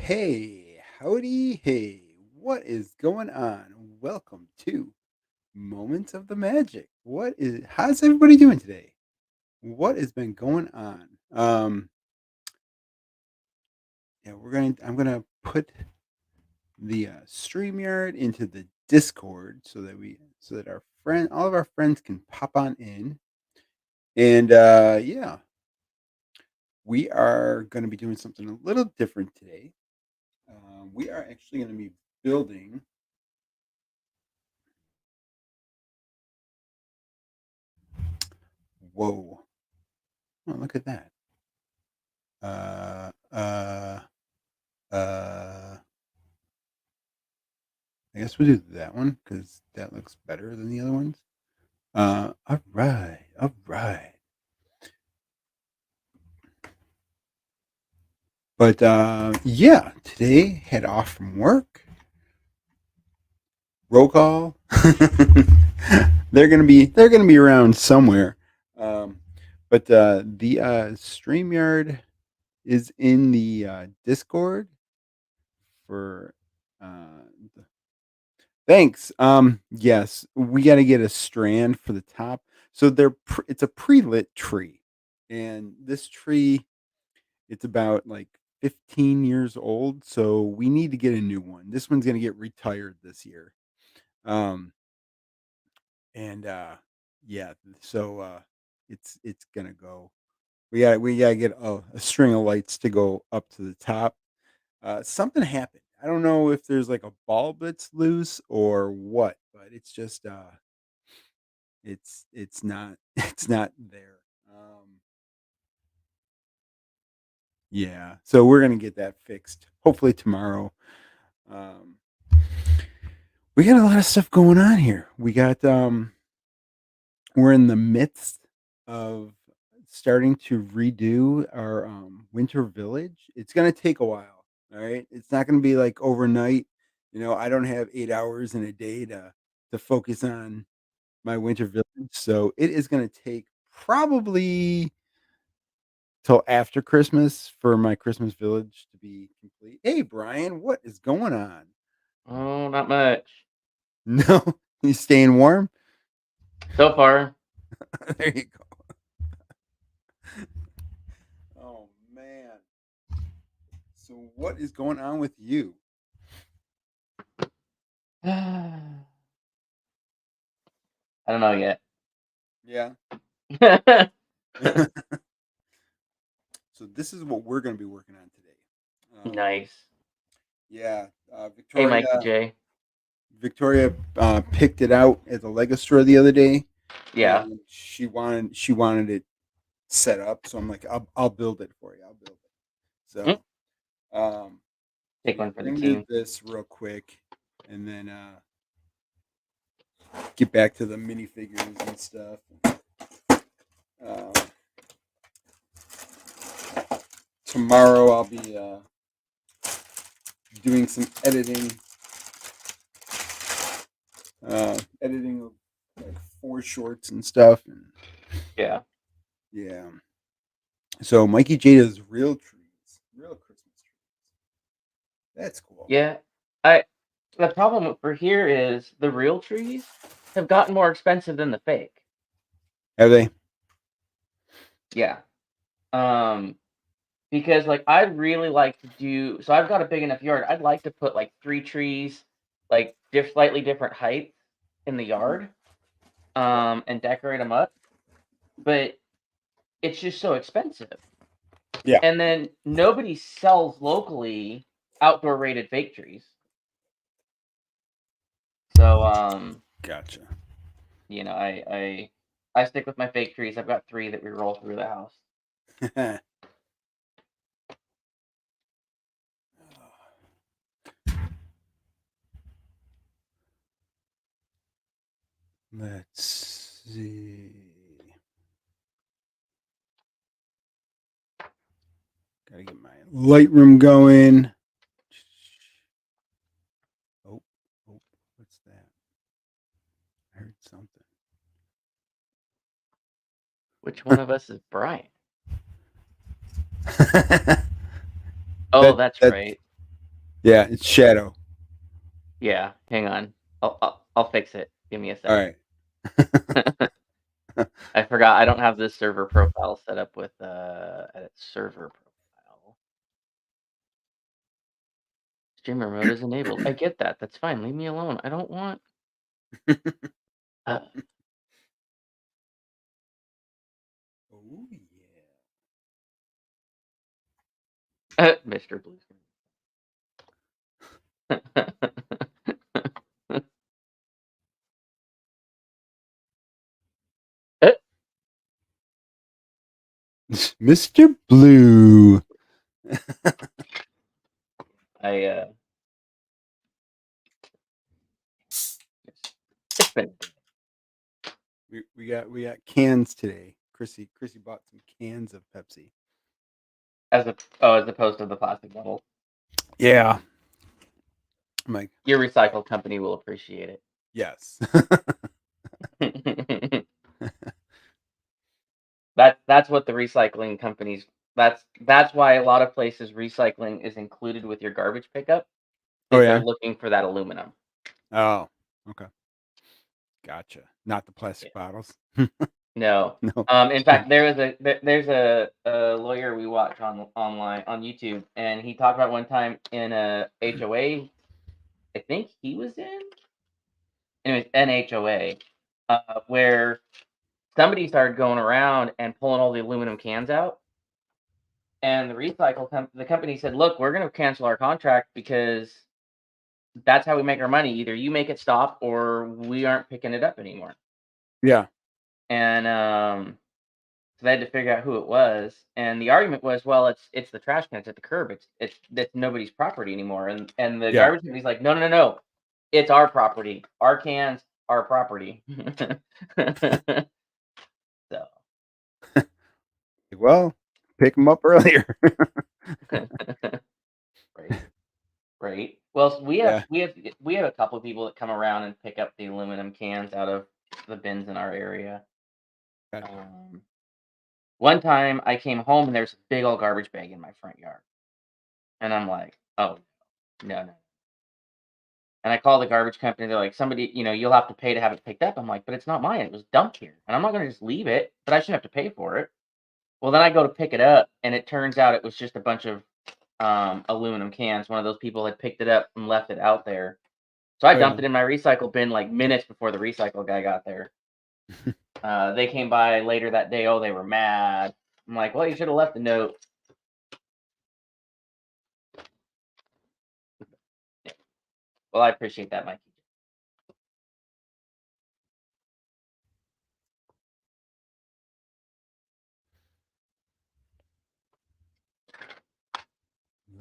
Hey, howdy, hey, what is going on? Welcome to Moments of the Magic. How's everybody doing today? What has been going on? Yeah, I'm gonna put the StreamYard into the Discord so that all of our friends can pop on in. And yeah, we are gonna be doing something a little different today. We are actually gonna be building. Whoa. Oh, look at that. Uh, uh, uh, I guess we'll do that one because that looks better than the other ones. All right, all right. But yeah, today head off from work. Roll call. They're gonna be around somewhere. Um, but the Streamyard is in the Discord for uh, thanks. Yes, we got to get a strand for the top. So it's a pre-lit tree, and this tree it's about like 15 years old. So we need to get a new one. This one's gonna get retired this year. Um, and yeah, so it's gonna go. We gotta get a string of lights to go up to the top. Something happened. I don't know if there's like a bulb that's loose or what, but it's not it's not there. Yeah, so we're gonna get that fixed hopefully tomorrow. Um, we got a lot of stuff going on here. We're in the midst of starting to redo our winter village. It's gonna take a while. All right, it's not gonna be like overnight. I don't have 8 hours in a day to focus on my winter village, so it is gonna take probably till after Christmas for my Christmas village to be complete. Hey, Brian, what is going on? Oh, not much. No, you staying warm? So far. There you go. Oh man. So what is going on with you? I don't know yet. Yeah. So this is what we're going to be working on today. Nice. Yeah, Hey, Mikey J. Victoria picked it out at the Lego store the other day, Yeah. and she wanted it set up. So I'm like, I'll build it for you. I'll build it. Mm, So um, take yeah, one for we're the gonna do team. this real quick, and then get back to the minifigures and stuff. Uh, Tomorrow I'll be doing some editing of like 4 shorts and stuff, and Yeah. yeah. So Mikey J does real trees, real Christmas trees. That's cool. Yeah. I. The problem for here is the real trees have gotten more expensive than the fake. Have they? Yeah. Um. Because like I'd really like to do. So I've got a big enough yard. I'd like to put like 3 trees, like slightly different heights in the Mhm. yard. And decorate them up. But it's just so expensive. Yeah. And then nobody sells locally outdoor rated fake trees. So Gotcha. I stick with my fake trees. I've got 3 that we roll through the house. Let's see. Gotta get my Lightroom going. Oh, oh, what's that? I heard something. Which one of us is Brian? that Oh, that's that right. Yeah, it's Shadow. Yeah, hang on. I'll fix it. Give me a All second. right. I forgot I don't have this server profile set up with edit server profile. Streamer mode is enabled. I get that. That's fine. Leave me alone. I don't want. Uh, Oh Mr. Blue. Uh, yeah. Mr. Blue. I it's been We got cans today. Chrissy bought some cans of Pepsi. as opposed to the plastic bottle. Yeah. I'm like, Your recycle company will appreciate it. yes. That's what the recycling companies. That's why a lot of places recycling is included with your garbage pickup Oh because they're yeah. looking for that aluminum. Oh, okay. Gotcha. Not the Yeah. plastic bottles. No. No. In fact, there's a lawyer we watch online on YouTube, and he talked about one time in a HOA. I think he was in. Anyways, an HOA, where somebody started going around and pulling all the aluminum cans out, and the company said, "Look, we're going to cancel our contract because that's how we make our money. Either you make it stop, or we aren't picking it up anymore." Yeah. And so they had to figure out who it was, and the argument was, "Well, it's the trash cans at the curb. It's nobody's property anymore." And the Yeah. garbage company's like, "No, no, no, no. It's our property. Our cans, our property." So, Well, pick them up earlier. right, right. Well, so Yeah. we have a couple of people that come around and pick up the aluminum cans out of the bins in our area. Gotcha. Um, One time I came home and there's a big old garbage bag in my front yard, and I'm like, "Oh no, no." And I call the garbage company. They're like, "Somebody, you'll have to pay to have it picked up." I'm like, "But it's not mine. It was dumped here, and I'm not going to just leave it. But I shouldn't have to pay for it." Well, then I go to pick it up, and it turns out it was just a bunch of aluminum cans. One of those people had picked it up and left it out there. So I Oh yeah. dumped it in my recycle bin like minutes before the recycle guy got there. They came by later that day. Oh, they were mad. I'm like, "Well, you should have left a note." Well, I appreciate that, Mikey.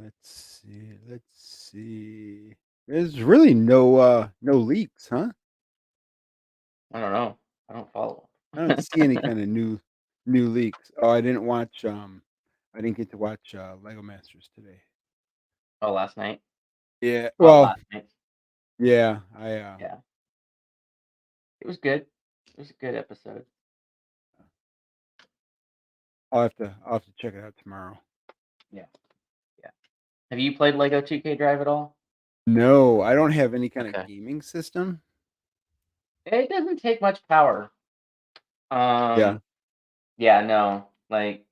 Let's see. Let's see. There's really no leaks, huh? I don't know. I don't follow. I don't see any kind of new leaks. Oh, I didn't get to watch Lego Masters today. Oh, last night. Yeah. Oh, Well, last night. yeah, I Yeah, it was good. It was a good episode. I'll have to check it out tomorrow. Yeah, yeah. Have you played Lego 2K Drive at all? No, I don't have any kind of Okay. gaming system. It doesn't take much power. Yeah, Um, yeah, no. Like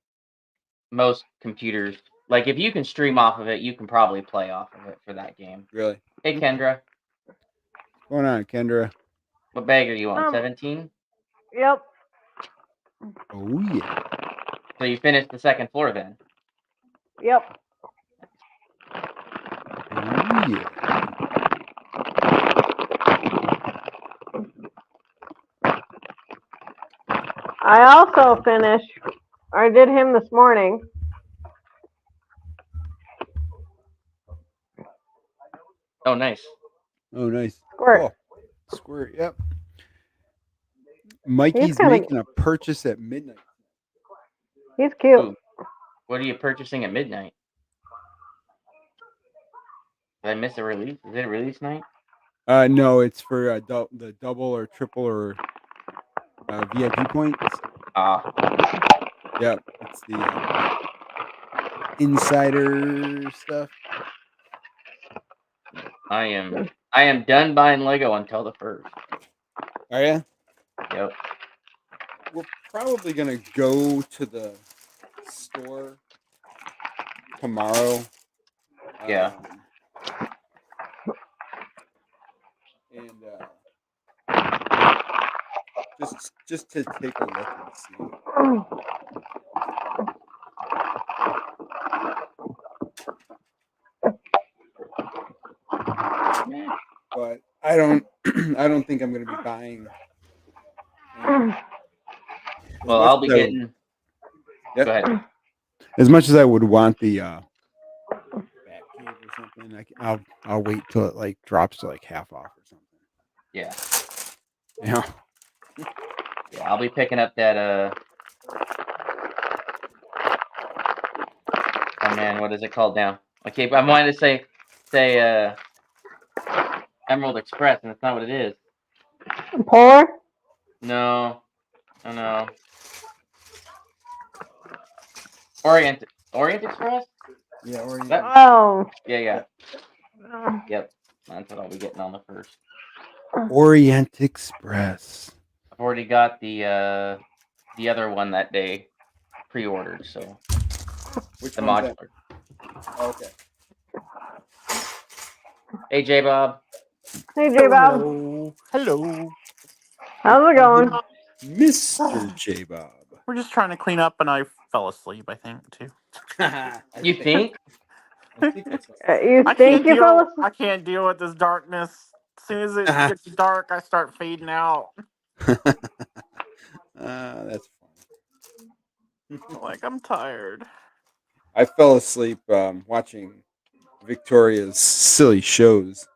most computers, like if you can stream off of it, you can probably play off of it for that game. really. Hey, Okay. Kendra, What's going on, Kendra? what bag are you on? Um, 17? yep, Oh yeah. So you finished the second floor then? yep. Oh yeah. I also finished, I did him this morning. Oh, nice. Oh nice. Squirt. Oh, squirt. Yep. He's Mikey's kind of, making a purchase at midnight. he's cute. Ooh, what are you purchasing at midnight? Did I miss a release? Is it a release night? No, it's for the double or triple or VIP points. Ah, Yep, it's the insider stuff. I am done buying Lego until the 1st. Are you? Yep. We're probably gonna go to the store tomorrow. Yeah. And just to take a look and see. But I don't I don't think I'm gonna be buying anything. Well, I'll be getting. Yep. Go ahead. As much as I would want the Bat Cave or something, I'll wait till it like drops to like half off or something. Yeah. Yeah. Yeah, I'll be picking up that. Oh man, what is it called now? Okay, I wanted to say Emerald Express, and it's not what it is. Polar? No. Oh no. Orient Express? Yeah. Or Oh. Yeah. Yep. That's what I'll be getting on the 1st. Orient Express. I've already got the other one that day pre-ordered, so Which the one's that? modular. Oh, okay. Hey J Bob. Hey, J Bob. Hello. How's it going? Mr. J Bob. We're just trying to clean up, and I fell asleep, I think, too. You think? I think I saw You think you fell asleep? I can't deal with this darkness. As soon as it gets dark, I start fading out. That's Like, I'm tired. I fell asleep watching Victoria's silly shows.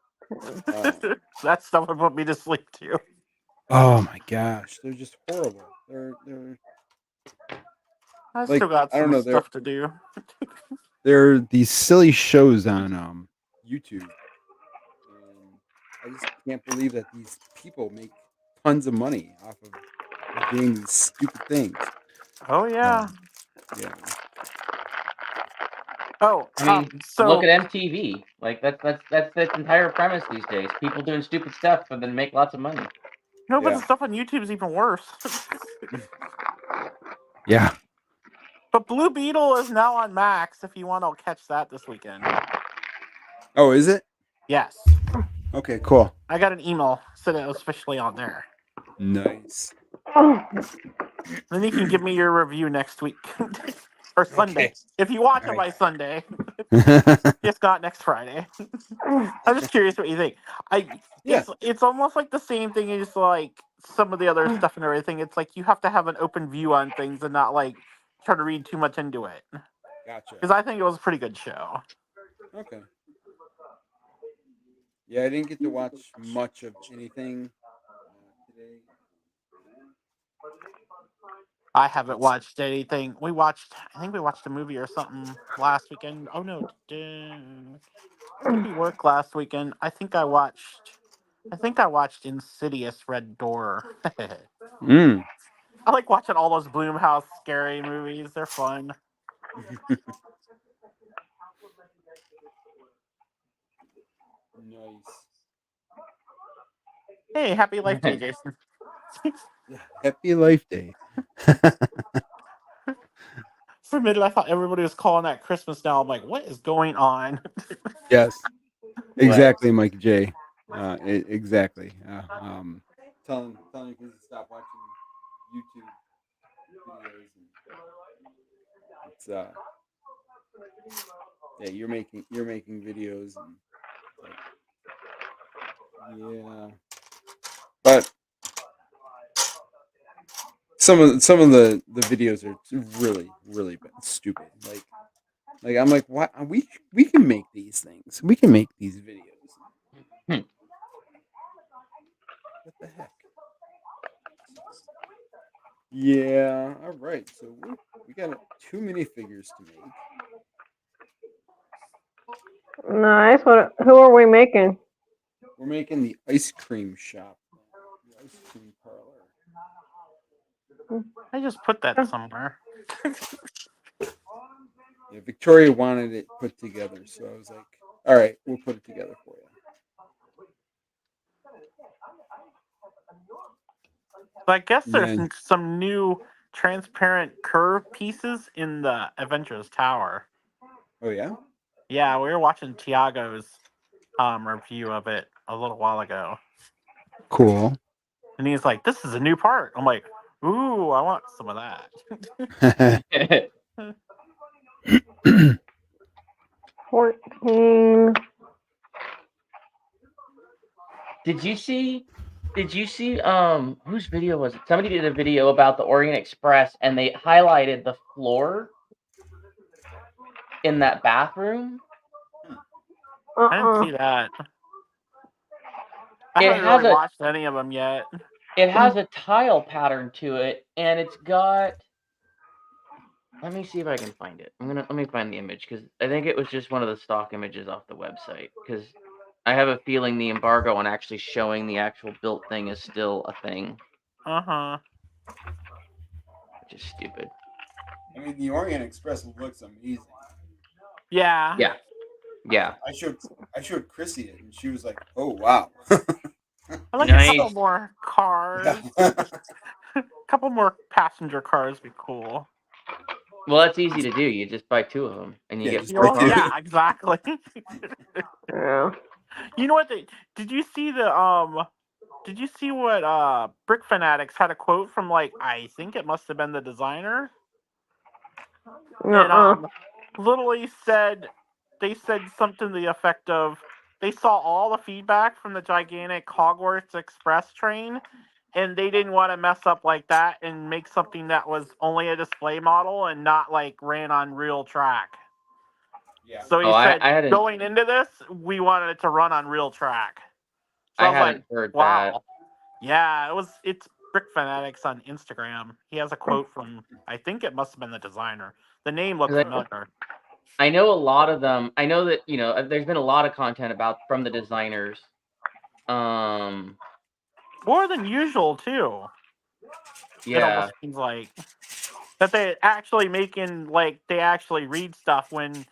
That stuff would put me to sleep, too. Oh my gosh, they're just horrible. They're I like, still got I don't some know, stuff to do. they're these silly shows on YouTube, and I just can't believe that these people make tons of money off of doing these stupid things. Oh, yeah. Yeah. Oh, I mean, so look at MTV. Like that's the entire premise these days. People doing stupid stuff and then make lots of money. no, but Yeah. the stuff on YouTube is even worse. Yeah. But Blue Beetle is now on Max if you want to catch that this weekend. Oh, is it? Yes. Okay, cool. I got an email said it was officially on there. Nice. Then you can give me your review next week. Or Sunday. Okay. If you watch it All by right. Sunday. If not next Friday. I'm just curious what you think. Yeah. It's almost like the same thing as like some of the other stuff and everything. It's like you have to have an open view on things and not like try to read too much into it. Gotcha. Because I think it was a pretty good show. Okay. Yeah, I didn't get to watch much of anything today. I haven't watched anything. I think we watched a movie or something last weekend. Oh no, did we work last weekend? I think I watched Insidious Red Door. Mm. I like watching all those Bloomhouse scary movies. They're fun. Nice. Hey, happy Life Day, Jason. Happy Life Day. For a minute, I thought everybody was calling that Christmas now. I'm like, what is going on? Yes. Exactly, Mike J. Exactly. Telling your kids to stop watching YouTube videos. And it's yeah, you're making videos and like, yeah, but some of the videos are really stupid. Like I'm like, what? We can make these things. We can make these videos. What the heck? Yeah. All right. So we got too many figures to make. Nice. Who are we making? We're making the ice cream shop, the ice cream parlor. I just put that somewhere. Yeah, Victoria wanted it put together, so I was like, "All right, we'll put it together for you." But I guess And there's then, some new transparent curve pieces in the Avengers Tower. oh yeah, Yeah, we were watching Tiago's review of it a little while ago, cool. and he's like, "This is a new part." I'm like, "Ooh, I want some of that." 14. Did you see? Did you see? Whose video was it? Somebody did a video about the Orient Express, and they highlighted the floor in that bathroom. I didn't Uh-uh. see that. I It haven't has really a watched any of them yet. tile pattern to it, and it's got. Let me see if I can find it. Let me find the image because I think it was just one of the stock images off the website. Because I have a feeling the embargo on actually showing the actual built thing is still a thing, Uh-huh. which is stupid. I mean, the Orient Express looks amazing. Yeah. Yeah, yeah. I showed Chrissy it, and she was like, "Oh wow." I'd like a couple Nice. more cars. Yeah. A couple more passenger cars would be cool. Well, that's easy to do. You just buy 2 of them, and you Yeah, get just four buy two. cars. Yeah, exactly. Yeah. You know what? Did you see the Did you see what Brick Fanatics had a quote from, like, I think it must have been the designer, and Uh-uh. literally said, they said something to the effect of, they saw all the feedback from the gigantic Hogwarts Express train, and they didn't want to mess up like that and make something that was only a display model and not like ran on real track. Yeah. So Oh, he said, I hadn't going into this, we wanted it to run on real track. So I I was like, hadn't heard that. wow. Yeah, it's Brick Fanatics on Instagram. He has a quote from, I think it must have been the designer. The name looked 'Cause familiar. I know a lot of them. I know that there's been a lot of content about from the designers. Um, More than usual too. It yeah, almost seems like that they actually making, like, they actually read stuff when,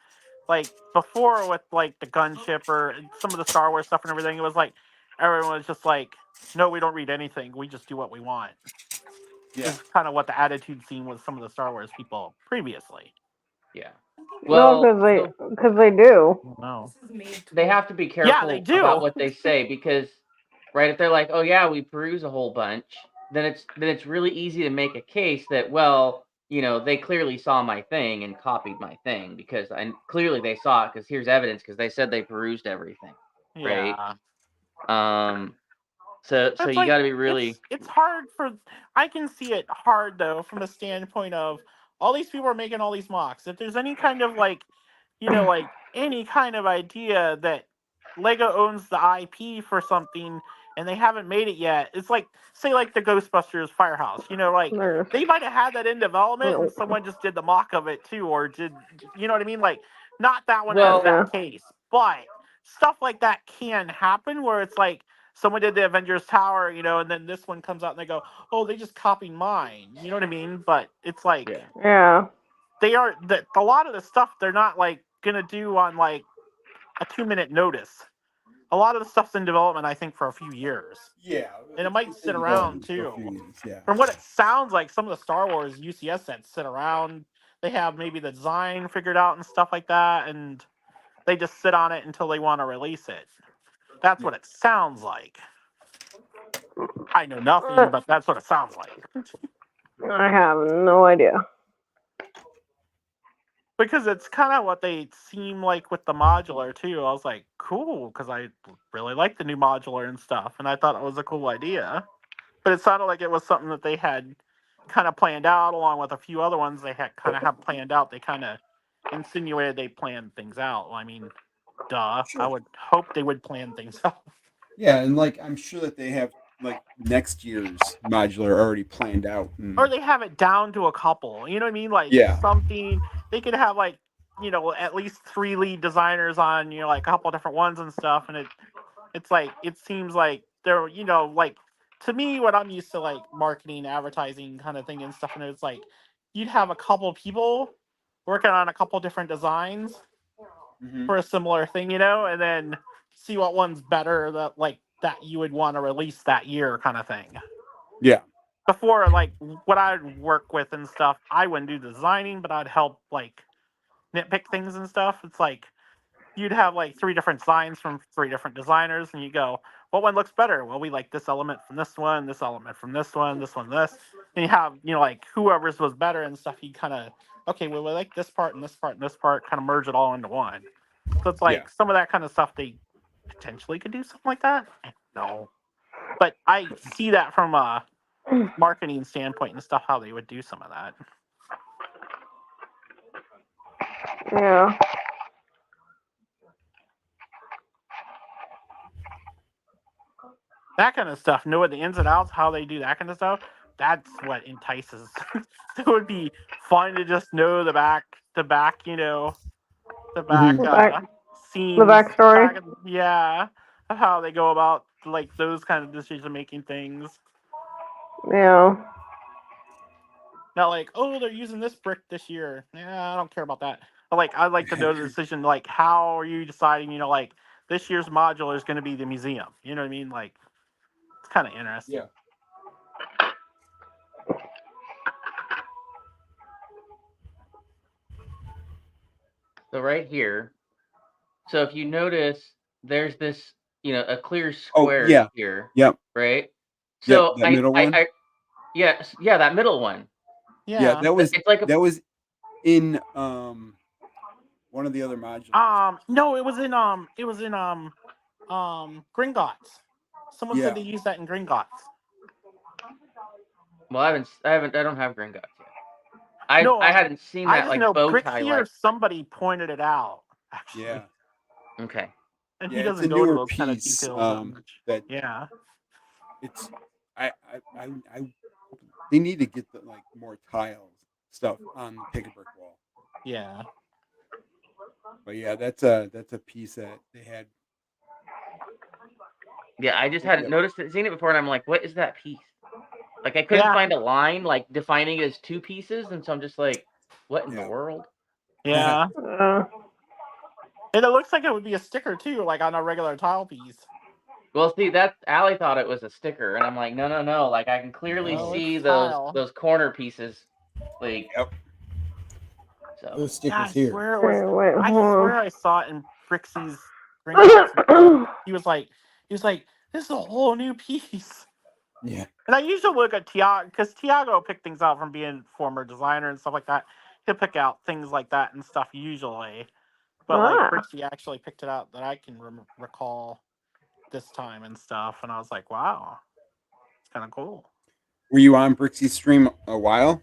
like, before with like the gunship or some of the Star Wars stuff and everything, it was like everyone was just like, no, we don't read anything, we just do what we want. Yeah. Is kind of what the attitude scene was some of the Star Wars people previously. yeah. No, Well, so because they do. No. they have to be Yeah, they careful about do. what they say because, right, if they're like, "Oh yeah, we peruse a whole bunch," then it's really easy to make a case that, well, they clearly saw my thing and copied my thing because clearly they saw it because here's evidence because they said they perused everything, right? Yeah. Um, so It's you like got to be really, it's hard for, I can see it hard though from a standpoint of all these people are making all these mocks. If there's any kind of like, like any kind of idea that Lego owns the IP for something and they haven't made it yet, it's like, say like the Ghostbusters Firehouse, like There's, they might have had that in development and no. someone just did the mock of it too, or did, you know what I mean? Like, not that one as well, Yeah. that case, but stuff like that can happen where it's like someone did the Avengers Tower, and then this one comes out and they go, "Oh, they just copied mine." You know what I mean? But it's like yeah. Yeah. they are that a lot of the stuff they're not like gonna do on like a 2 minute notice. A lot of the stuff's in development, I think, for a few years, Yeah. and it might It's sit in around development for a too. few years. Yeah. From what it sounds like, some of the Star Wars UCS sets sit around. They have maybe the design figured out and stuff like that, and they just sit on it until they want to release it. That's Yeah. what it sounds like. I know Uh, nothing, but that's what it sounds like. I have no idea. Because it's kind of what they seem like with the modular too. I was like, cool, because I really like the new modular and stuff, and I thought it was a cool idea. But it sounded like it was something that they had kind of planned out, along with a few other ones they had kind of have planned out. They kind of insinuated they planned things out. Well, I mean, duh. I Sure. would hope they would plan things out. Yeah, and like I'm sure that they have like next year's modular already planned out. Or they have it down to a couple. You know what I mean? Like Yeah. something they could have, like, at least 3 lead designers on, like a couple different ones and stuff, and it's like it seems like they're, like, to me, what I'm used to, like, marketing, advertising kind of thing and stuff, and it's like you'd have a couple people working on a couple different designs Mm-hmm. for a similar thing, and then see what one's better, that you would want to release that year kind of thing. Yeah. before, like, what I'd work with and stuff, I wouldn't do designing, but I'd help, like, nitpick things and stuff. It's like, you'd have, like, 3 different signs from 3 different designers, and you go, what one looks better? Well, we like this element from this element from this one, this. And you have, like, whoever's was better and stuff, you kind of, okay, well, we like this part and this part and this part, kind of merge it all into one. So it's like, some of that kind of stuff, they potentially could do something like that. No. But I see that from a marketing standpoint and stuff, how they would do some of that. Yeah. That kind of stuff, know the ins and outs, how they do that kind of stuff. That's what entices. It would be fun to just know the back, the back The scenes, backstory. of how they go about, like, those kind of decision making things. Yeah. Not like, oh, they're using this brick this year. Yeah, I don't care about that. But, like, I'd like to know the decision, like, how are you deciding, like, this year's modular is going to be the museum. You know what I mean? Like, it's kind of interesting. Yeah. So right here, so if you notice, there's this, a clear square here, Yep. right? Yep. So That middle one. yeah, that middle one. Yeah. That was It's like that was in one of the other modules. No, it was in Gringotts. Someone said they Yeah. used that in Gringotts. Well, I don't have Gringotts yet. I hadn't seen I that, just like, know bow Bricks tie, here. like. Somebody pointed it out, actually. Yeah. Okay. And Yeah, he it's doesn't a go to newer those kind of piece, details that much. that Yeah. it's I they need to get the, like, more tiles stuff on the pick a brick wall. Yeah. But yeah, that's a piece that they had. Yeah, I just hadn't noticed it, seen it before, and I'm like, what is that piece? Like, I couldn't Yeah. find a line, like, defining it as 2 pieces, and so I'm just like, what in the Yeah. world? Yeah. And it looks like it would be a sticker too, like on a regular tile piece. Well, see, Allie thought it was a sticker, and I'm like, no. Like, I can clearly No, see it's those tile. corner pieces. Like, Yep. so. Those stickers I here. swear it was. Okay, wait, I hold swear on. I saw it in Brixie's Gringotts. He was like, this is a whole new piece. Yeah. And I usually look at Tiago, because Tiago picked things out from being former designer and stuff like that. He'll pick out things like that and stuff usually. But like Brixie actually picked it out that I can recall this time and stuff. And I was like, wow, it's kind of cool. Were you on Brixie's stream a while?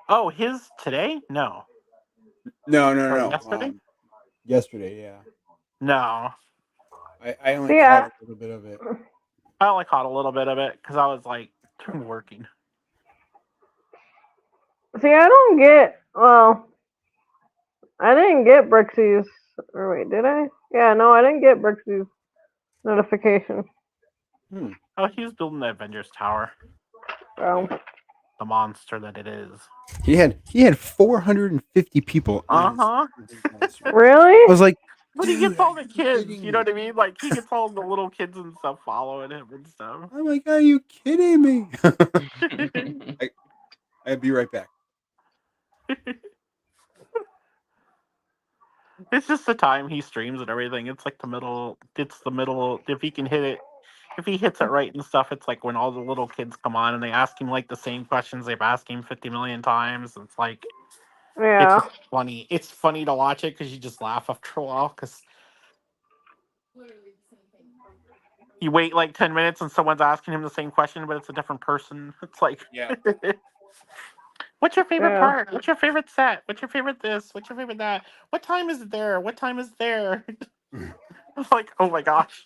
Oh, his today? No. No. Yesterday? Yesterday, yeah. No. I only caught a little bit of it. I only caught a little bit of it because I was like working. See, I don't get. Well, I didn't get Brixie's. Or wait, did I? Yeah, no, I didn't get Brixie's notification. Oh, he's building the Avengers Tower. Oh. The monster that it is. He had 450 people. Really? I was like, but he gets all the kids. You know what I mean? Like, he gets all the little kids and stuff following him and stuff. I'm like, are you kidding me? I'll be right back. It's just the time he streams and everything. It's like the middle. It's the middle. If he can hit it, if he hits it right and stuff, it's like when all the little kids come on and they ask him like the same questions they've asked him 50 million times. It's like, yeah, it's just funny. It's funny to watch it because you just laugh after a while because you wait like 10 minutes and someone's asking him the same question, but it's a different person. It's like, yeah. What's your favorite part? What's your favorite set? What's your favorite this? What's your favorite that? What time is it there? What time is it there? I'm like, oh my gosh.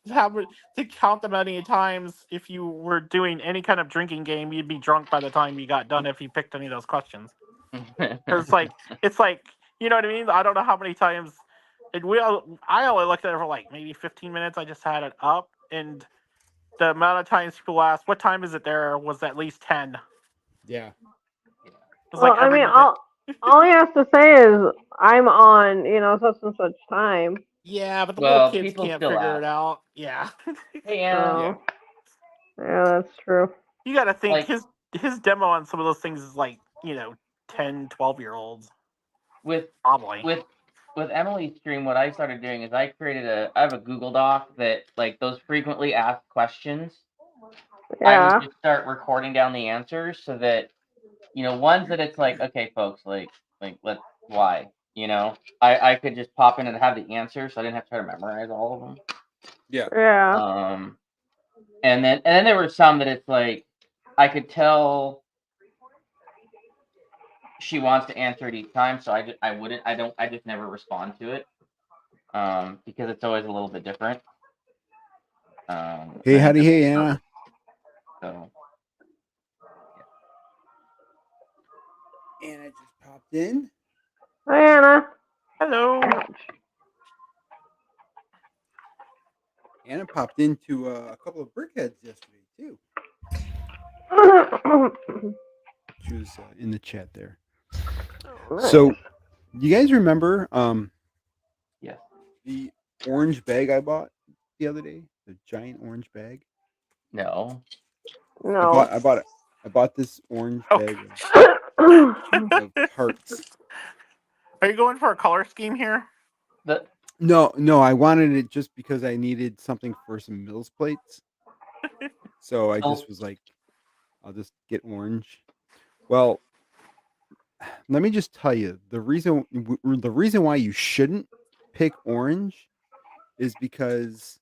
To count the many times if you were doing any kind of drinking game, you'd be drunk by the time you got done if you picked any of those questions. It's like, you know what I mean? I don't know how many times. I only looked at it for like maybe 15 minutes. I just had it up, and the amount of times people asked, what time is it there, was at least 10. Yeah. Well, I mean, all he has to say is, I'm on, such and such time. Yeah, but the little kids can't figure ask. it out. Yeah. Hey, yeah, that's true. You got to think Like- his demo on some of those things is like 10, 12-year-olds with probably. with Emily's stream, what I started doing is I have a Google Doc that like those frequently asked questions. I Yeah. would just start recording down the answers so that ones that it's like, okay, folks, like let's why I could just pop in and have the answer, so I didn't have to try to memorize all of them. Yeah. Yeah. And then there were some that it's like I could tell she wants to answer it each time, so I just never respond to it, because it's always a little bit different. Hey, howdy, hey, Anna. So Anna just popped in. Hi, Anna. Hello. Anna popped into a couple of brickheads yesterday too. She was in the chat there. Nice. So, you guys remember yeah. the orange bag I bought the other day? The giant orange bag. No. No. I bought this orange Oh. bag of hearts. Are you going for a color scheme here? No, I wanted it just because I needed something for some Mills plates. So I just was like, I'll just get orange. Well, let me just tell you the reason why you shouldn't pick orange is because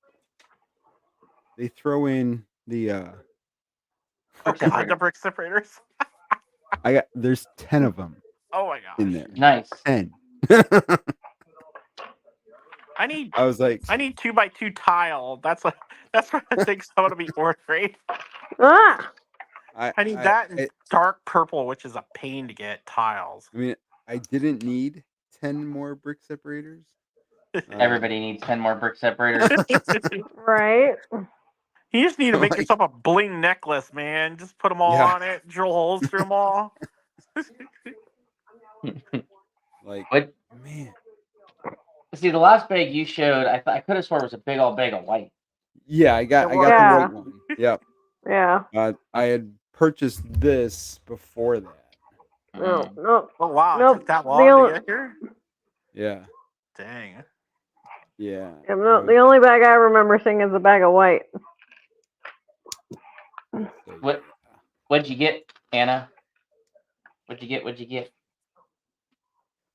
they throw in the The brick separators. there's 10 of them Oh my gosh. in there. Nice. 10. I need I was like, 2x2 tile. That's what I think I want to be ordering. Ah. I need that and dark purple, which is a pain to get tiles. I mean, I didn't need 10 more brick separators. Everybody needs 10 more brick separators. Right. You just need to make yourself a bling necklace, man. Just put them all on it, drill holes through them all. But man, see, the last bag you showed, I could have sworn it was a big old bag of white. Yeah, I got the white one. Yep. Yeah. I had purchased this before that. No. Oh wow, Nope. it took that long to get here? Yeah. Dang. Yeah. No, the only bag I remember seeing is a bag of white. What'd you get, Anna? What'd you get?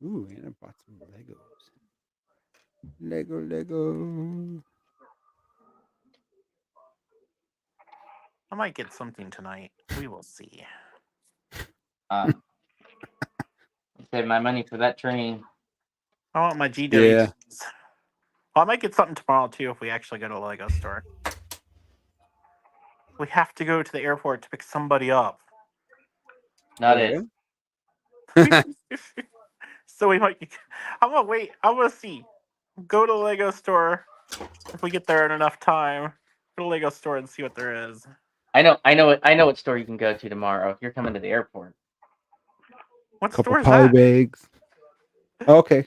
Ooh, Anna bought some Legos. Lego. I might get something tonight. We will see. Save my money for that train. I want my GW. Yeah. Well, I might get something tomorrow too if we actually go to a Lego store. We have to go to the airport to pick somebody up. Not it. So we might. I'm gonna wait. I'm gonna see. Go to the Lego store if we get there in enough time. Go to the Lego store and see what there is. I know what store you can go to tomorrow if you're coming to the airport. What Couple store is poly that? bags. Okay.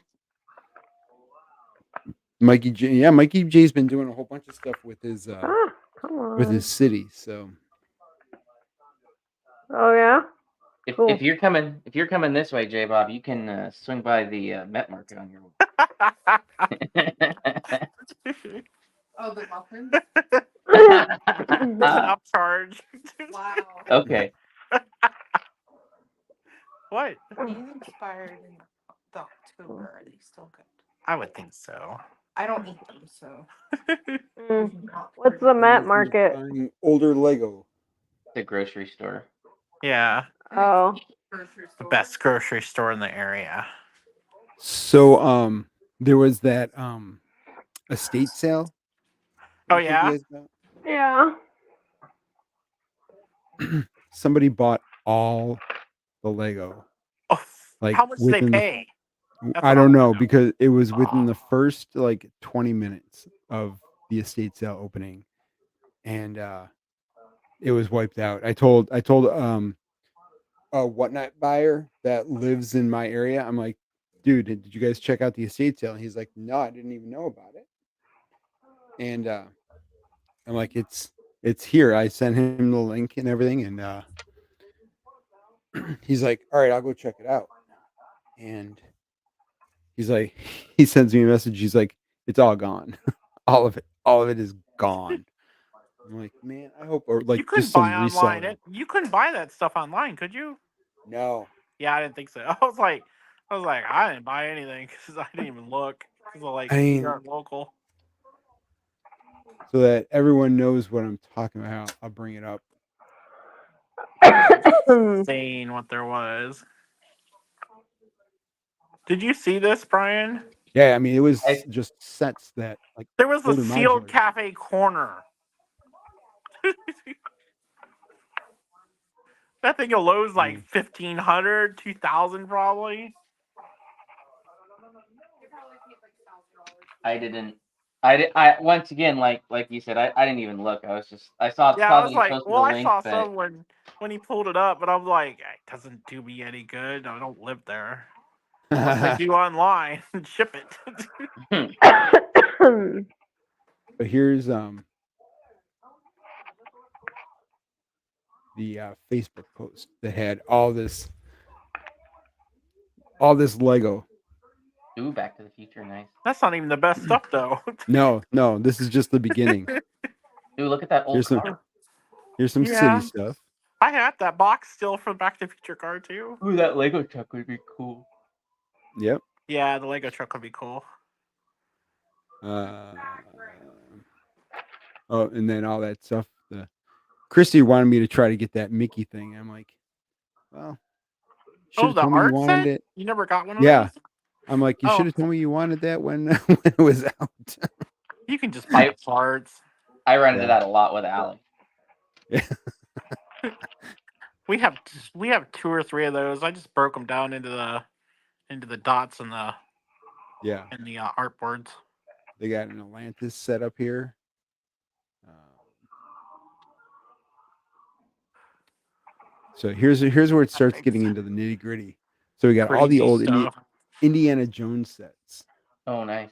Mikey J. Yeah, Mikey J's been doing a whole bunch of stuff with his city. So. Oh yeah. If you're coming this way, J Bob, you can swing by the Met Market on your way. Oh, the muffins? There's an upcharge. Wow. Okay. What? These expired in October. Are they still good? I would think so. I don't eat them, so. What's the Met Market? Older Lego. The grocery store. Yeah. Oh. The best grocery store in the area. So there was that estate sale. Oh yeah. Yeah. Somebody bought all the Lego. Oh, Like how much did they pay? I don't know because it was within the first like 20 minutes of the estate sale opening, and it was wiped out. I told a whatnot buyer that lives in my area. I'm like, dude, did you guys check out the estate sale? And he's like, no, I didn't even know about it. And I'm like, it's it's here. I sent him the link and everything, and he's like, "All right, I'll go check it out." And he's like, he sends me a message. He's like, "It's all gone, all of it is gone." I'm like, man, I hope, or You like couldn't just some buy online. reseller. You couldn't buy that stuff online, could you? No, Yeah, I didn't think so. I was like, I didn't buy anything because I didn't even look because like I we mean, aren't local. so that everyone knows what I'm talking about, I'll bring it up. Insane what there was. Did you see this, Brian? Yeah, I mean, it was I, just sets that like There was a older sealed modulars. cafe corner. That thing alone like 1,500, 2,000 probably. I didn't. I once again, like you said, I didn't even look. I saw Yeah, I that was he like, posted well, a I link, saw but some when he pulled it up, but I was like, it doesn't do me any good. I don't live there. Unless I do online and ship it. But here's the Facebook post that had all this Lego. ooh, Back to the Future, nice. That's not even the best stuff though. No, this is just the beginning. Ooh, look at that old car. Here's some city stuff. I had that box still for the Back to the Future car too. Ooh, that Lego truck would be cool. Yep. Yeah, the Lego truck would be cool. Oh, and then all that stuff. Christy wanted me to try to get that Mickey thing. I'm like, well, should have The told me you art wanted set? it. You never got one of Yeah. those? I'm like, you should have told me you wanted that when it was out. You can just buy parts. I rented that a lot with Alec. Yeah. We have 2 or 3 of those. I just broke them down into the dots and the artboards. They got an Atlantis set up here. So here's where it starts getting into the nitty gritty. So we got all the old Indiana Jones sets. Oh, nice.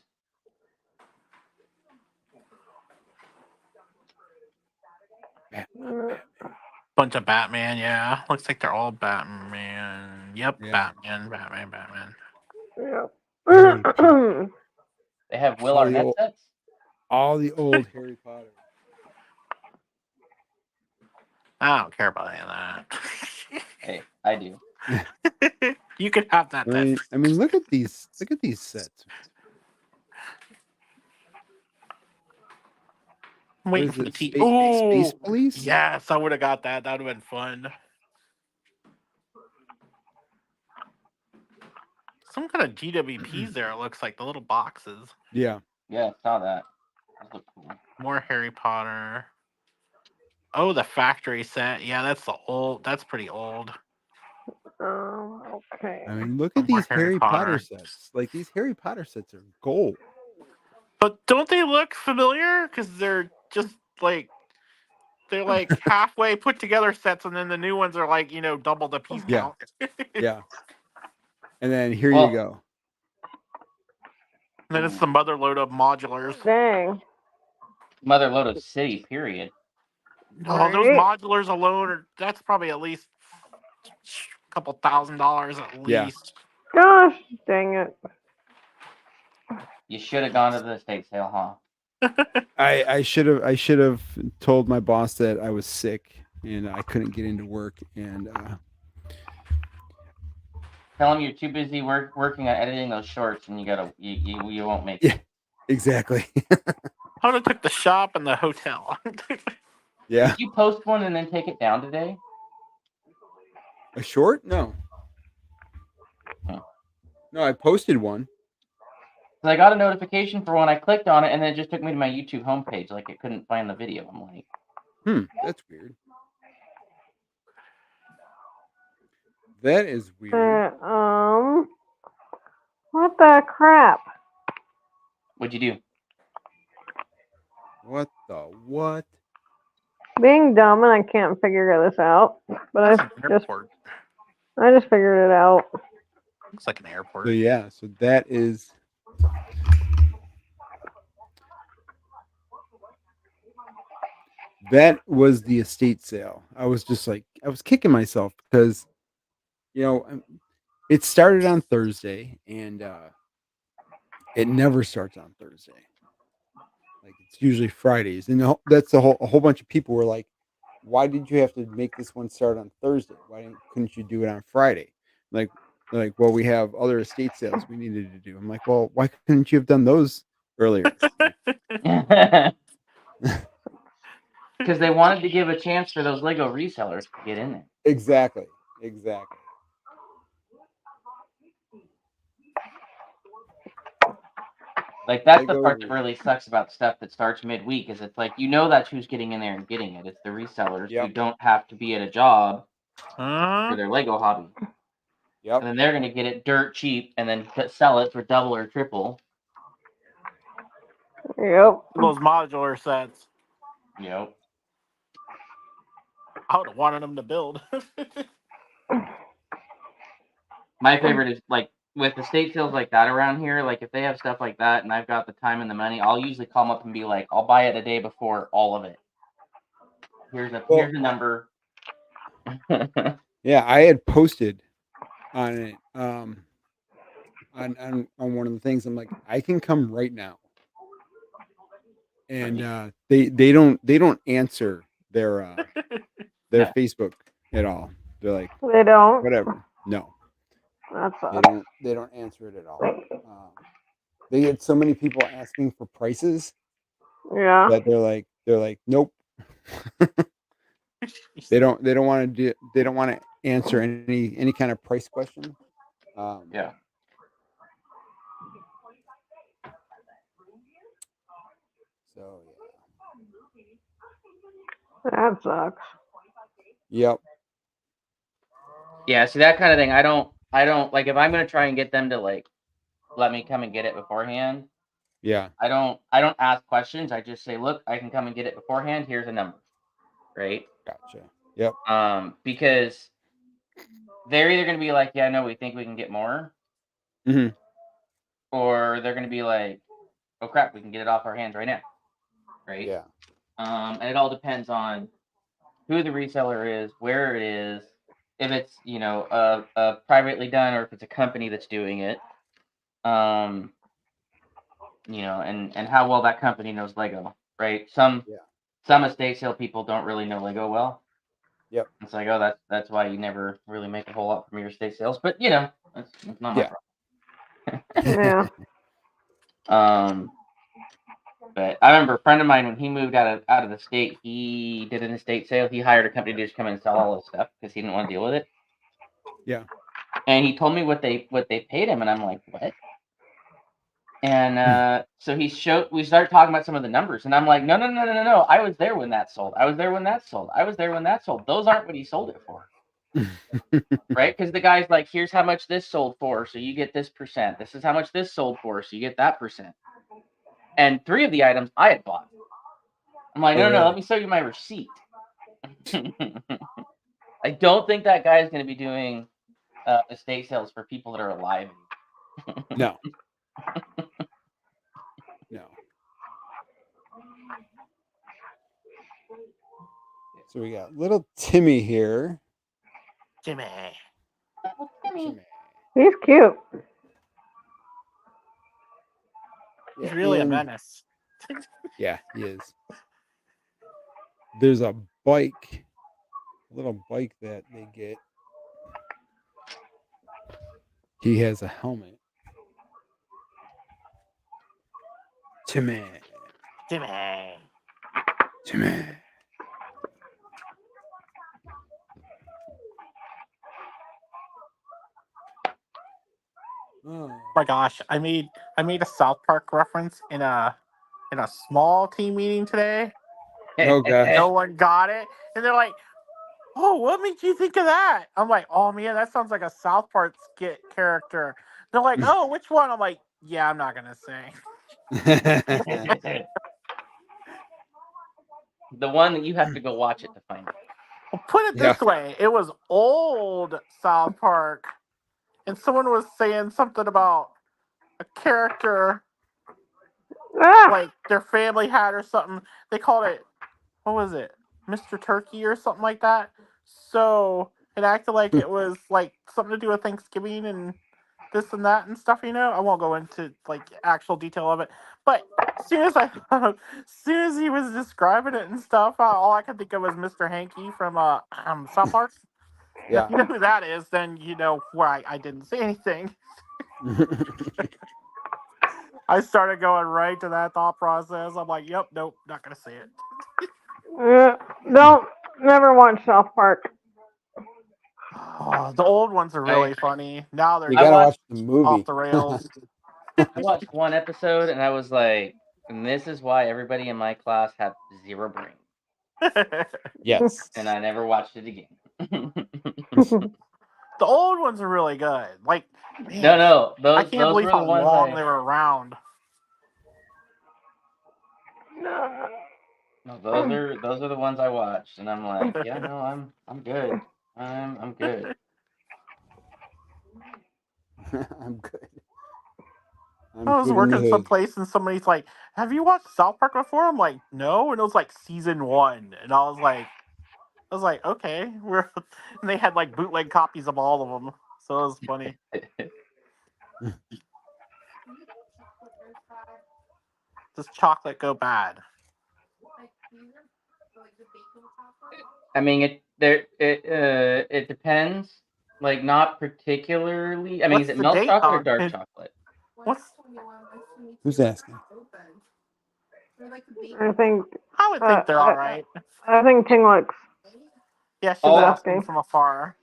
Bunch of Batman, yeah. Looks like they're all Batman. Yep, Yeah. Batman. Yeah. They have Will Arnett sets? All the old Harry Potter. I don't care about any of that. Hey, I do. You could have that. I mean, look at these sets. I'm waiting for the Space Police? Yes, I would have got that. That would have been fun. Some kind of GWPs there, it looks like, the little boxes. Yeah. Yeah, I saw that. Those look cool. More Harry Potter. Oh, the factory set. Yeah, that's pretty old. Okay. I mean, look at these Harry Potter sets. Like, these Harry Potter sets are gold. But don't they look familiar? Because they're just like, they're like halfway put together sets, and then the new ones are like, double the piece count. Yeah. And then here you go. And then it's the mother load of modulars. Dang. Mother load of city, period. Oh, those modulars alone that's probably at least a couple $1,000 at least. Gosh, dang it. You should have gone to the estate sale, huh? I should have told my boss that I was sick and I couldn't get into work, and tell him you're too busy working on editing those shorts, and you won't make it. Yeah, exactly. I would have took the shop and the hotel. Yeah. Did you post one and then take it down today? A short? No. No, I posted one. I got a notification for one. I clicked on it, and then it just took me to my YouTube homepage. Like, it couldn't find the video. I'm like, that's weird. That is weird. What the crap? What'd you do? What the what? Being dumb and I can't figure this out. But I just figured it out. Looks like an airport. So yeah, so that is that was the estate sale. I was just like, I was kicking myself because, it started on Thursday and it never starts on Thursday. Like it's usually Fridays, and that's a whole bunch of people were like, "Why did you have to make this one start on Thursday? Couldn't you do it on Friday?" Like, well, we have other estate sales we needed to do. I'm like, well, why couldn't you have done those earlier? Like, Because they wanted to give a chance for those Lego resellers to get in there. exactly. Like that's the Lego part that was- really sucks about stuff that starts midweek is it's like that's who's getting in there and getting it. It's the resellers who Yep. don't have to be at a job for Huh? their Lego hobby. Yep. And then they're going to get it dirt cheap and then sell it for double or triple. Yep. Those modular sets. Yep. I would have wanted them to build. My favorite is like with estate sales like that around here, like if they have stuff like that and I've got the time and the money, I'll usually call them up and be like, I'll buy it a day before all of it. Here's a number. Yeah, I had posted on it on one of the things. I'm like, I can come right now, and they don't answer their Yeah. Facebook at all. They're like, They don't. whatever. No, That they sucks. don't answer it at all. They get so many people asking for prices Yeah. that they're like, nope. They don't want to answer any kind of price question. Yeah. So That sucks. Yep. Yeah, see that kind of thing. I don't like if I'm gonna try and get them to like let me come and get it beforehand. Yeah. I don't ask questions. I just say, look, I can come and get it beforehand. Here's a number, right? Gotcha. Yep. Because they're either gonna be like, yeah, no, we think we can get more, Mm-hmm. or they're gonna be like, oh crap, we can get it off our hands right now, right? Yeah. And it all depends on who the reseller is, where it is, if it's a privately done or if it's a company that's doing it, and how well that company knows Lego, right? Some estate sale people don't really know Lego well. Yep. It's like, oh, that's why you never really make a whole lot from your estate sales, but that's not my Yeah. problem. But I remember a friend of mine when he moved out of the state, he did an estate sale. He hired a company to just come and sell all his stuff because he didn't want to deal with it. Yeah. And he told me what they paid him, and I'm like, what? And so we started talking about some of the numbers, and I'm like, no. I was there when that sold. I was there when that sold. I was there when that sold. Those aren't what he sold it for. Right? Because the guy's like, here's how much this sold for, so you get this percent. This is how much this sold for, so you get that percent. And 3 of the items I had bought. I'm like, no, let me show you my receipt. I don't think that guy is going to be doing estate sales for people that are alive. No. No. So we got little Timmy here. Jimmy. He's cute. He's really a menace. Yeah, he is. There's a little bike that they get. He has a helmet. Timmy. Jimmy. Oh My gosh, I made a South Park reference in a small team meeting today. Oh gosh. No one got it, and they're like, "Oh, what made you think of that?" I'm like, "Oh man, that sounds like a South Park skit character." They're like, "Oh, which one?" I'm like, "Yeah, I'm not gonna say." The one that you have to go watch it to find it. Well, put it this way: it was old South Park, and someone was saying something about a character like their family had or something. They called it what was it, Mr. Turkey or something like that. So it acted like it was like something to do with Thanksgiving and this and that and stuff. I won't go into like actual detail of it, but as soon as he was describing it and stuff, all I could think of was Mr. Hanky from South Park. And if Yeah. you know who that is, then you know why I didn't say anything. I started going right to that thought process. I'm like, yep, nope, not gonna say it. Don't never watch South Park. Oh, the old ones are really funny. Now they're You I gotta just watched watch the off movie. the rails. I watched one episode and I was like, and this is why everybody in my class have 0 brain. Yes. And I never watched it again. The old ones are really good. Like, man, No, I those can't believe were the how ones long they were around. No, those are the ones I watched, and I'm like, yeah, no, I'm good. I'm good. I'm good. I was good in the working hood. someplace and somebody's like, "Have you watched South Park before?" I'm like, "No," and it was like season 1, and I was like, okay, we're, and they had like bootleg copies of all of them, so it was funny. Does chocolate go bad? I mean, it depends. Like, not particularly. I mean, is What's it the milk date chocolate or on dark it? chocolate? What's Who's asking? I think I would think they're all right. I think Tinglex Yeah, she is was Oh, asking asking. from afar.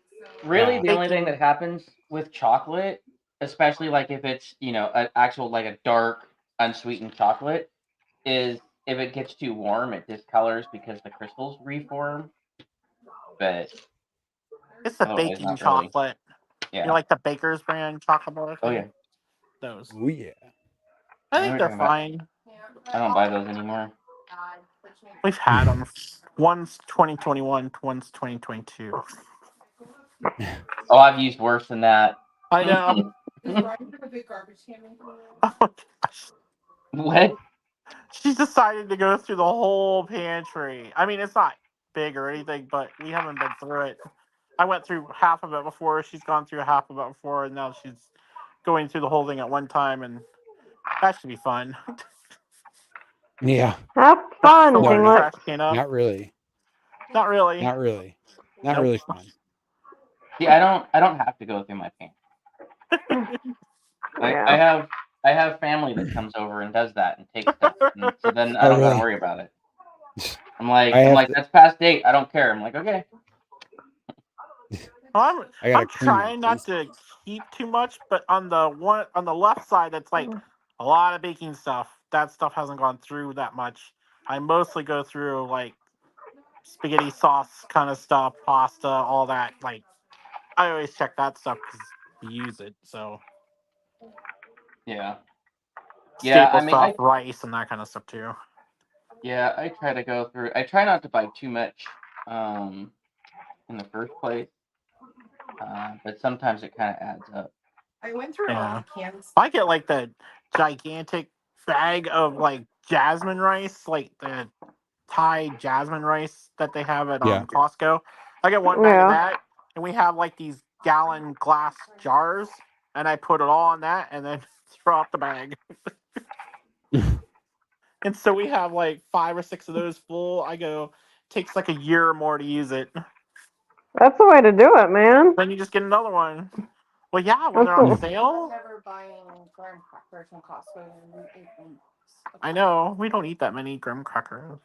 really, Yeah. the only thing Baking. that happens with chocolate, especially like if it's an actual like a dark unsweetened chocolate, is if it gets too warm, it discolors because the crystals reform. But It's the otherwise, baking not really. chocolate. You Yeah. like the Baker's brand chocolate bar Oh thing? yeah. Those. Oh yeah. I I know think what they're you're talking about. fine. I don't buy those anymore. We've had them. One's 2021, one's 2022. Oh, I've used worse than that. I know. Oh my gosh. What? She's decided to go through the whole pantry. I mean, it's not big or anything, but we haven't been through it. I went through half of it before. She's gone through half of it before, and now she's going through the whole thing at one time, and that should be fun. Yeah. Have fun, Fill our No, Tinglex. trash can up. not really. Not really. Not really. Not Nope. really fun. See, I don't have to go through my pantry. Like Yeah. I have family that comes over and does that and takes stuff, and so then I Oh don't gotta really? worry about it. I I'm have like to. that's past date. I don't care. I'm like okay. I gotta I'm clean my trying not to basement. keep too much, but on the left side, it's like a lot of baking stuff. That stuff hasn't gone through that much. I mostly go through like spaghetti sauce kind of stuff, pasta, all that. Like I always check that stuff because we use it. So Yeah. Yeah. staple I mean stuff, rice, and that kind of stuff too. I try to go through. I try not to buy too much in the first place, but sometimes it kind of adds up. I went through a lot Yeah, of cans. I get like the gigantic bag of like jasmine rice, like the Thai jasmine rice that they have at Yeah. Costco. I get one bag of Yeah. that, and we have like these gallon glass jars, and I put it all in that, and then throw out the bag. And so we have like 5 or 6 of those full. I go, takes like a year or more to use it. That's the way to do it, man. Then you just get another one. Well, yeah, when That's they're on the, sale. Never buying graham crackers from Costco. I know we don't eat that many graham crackers.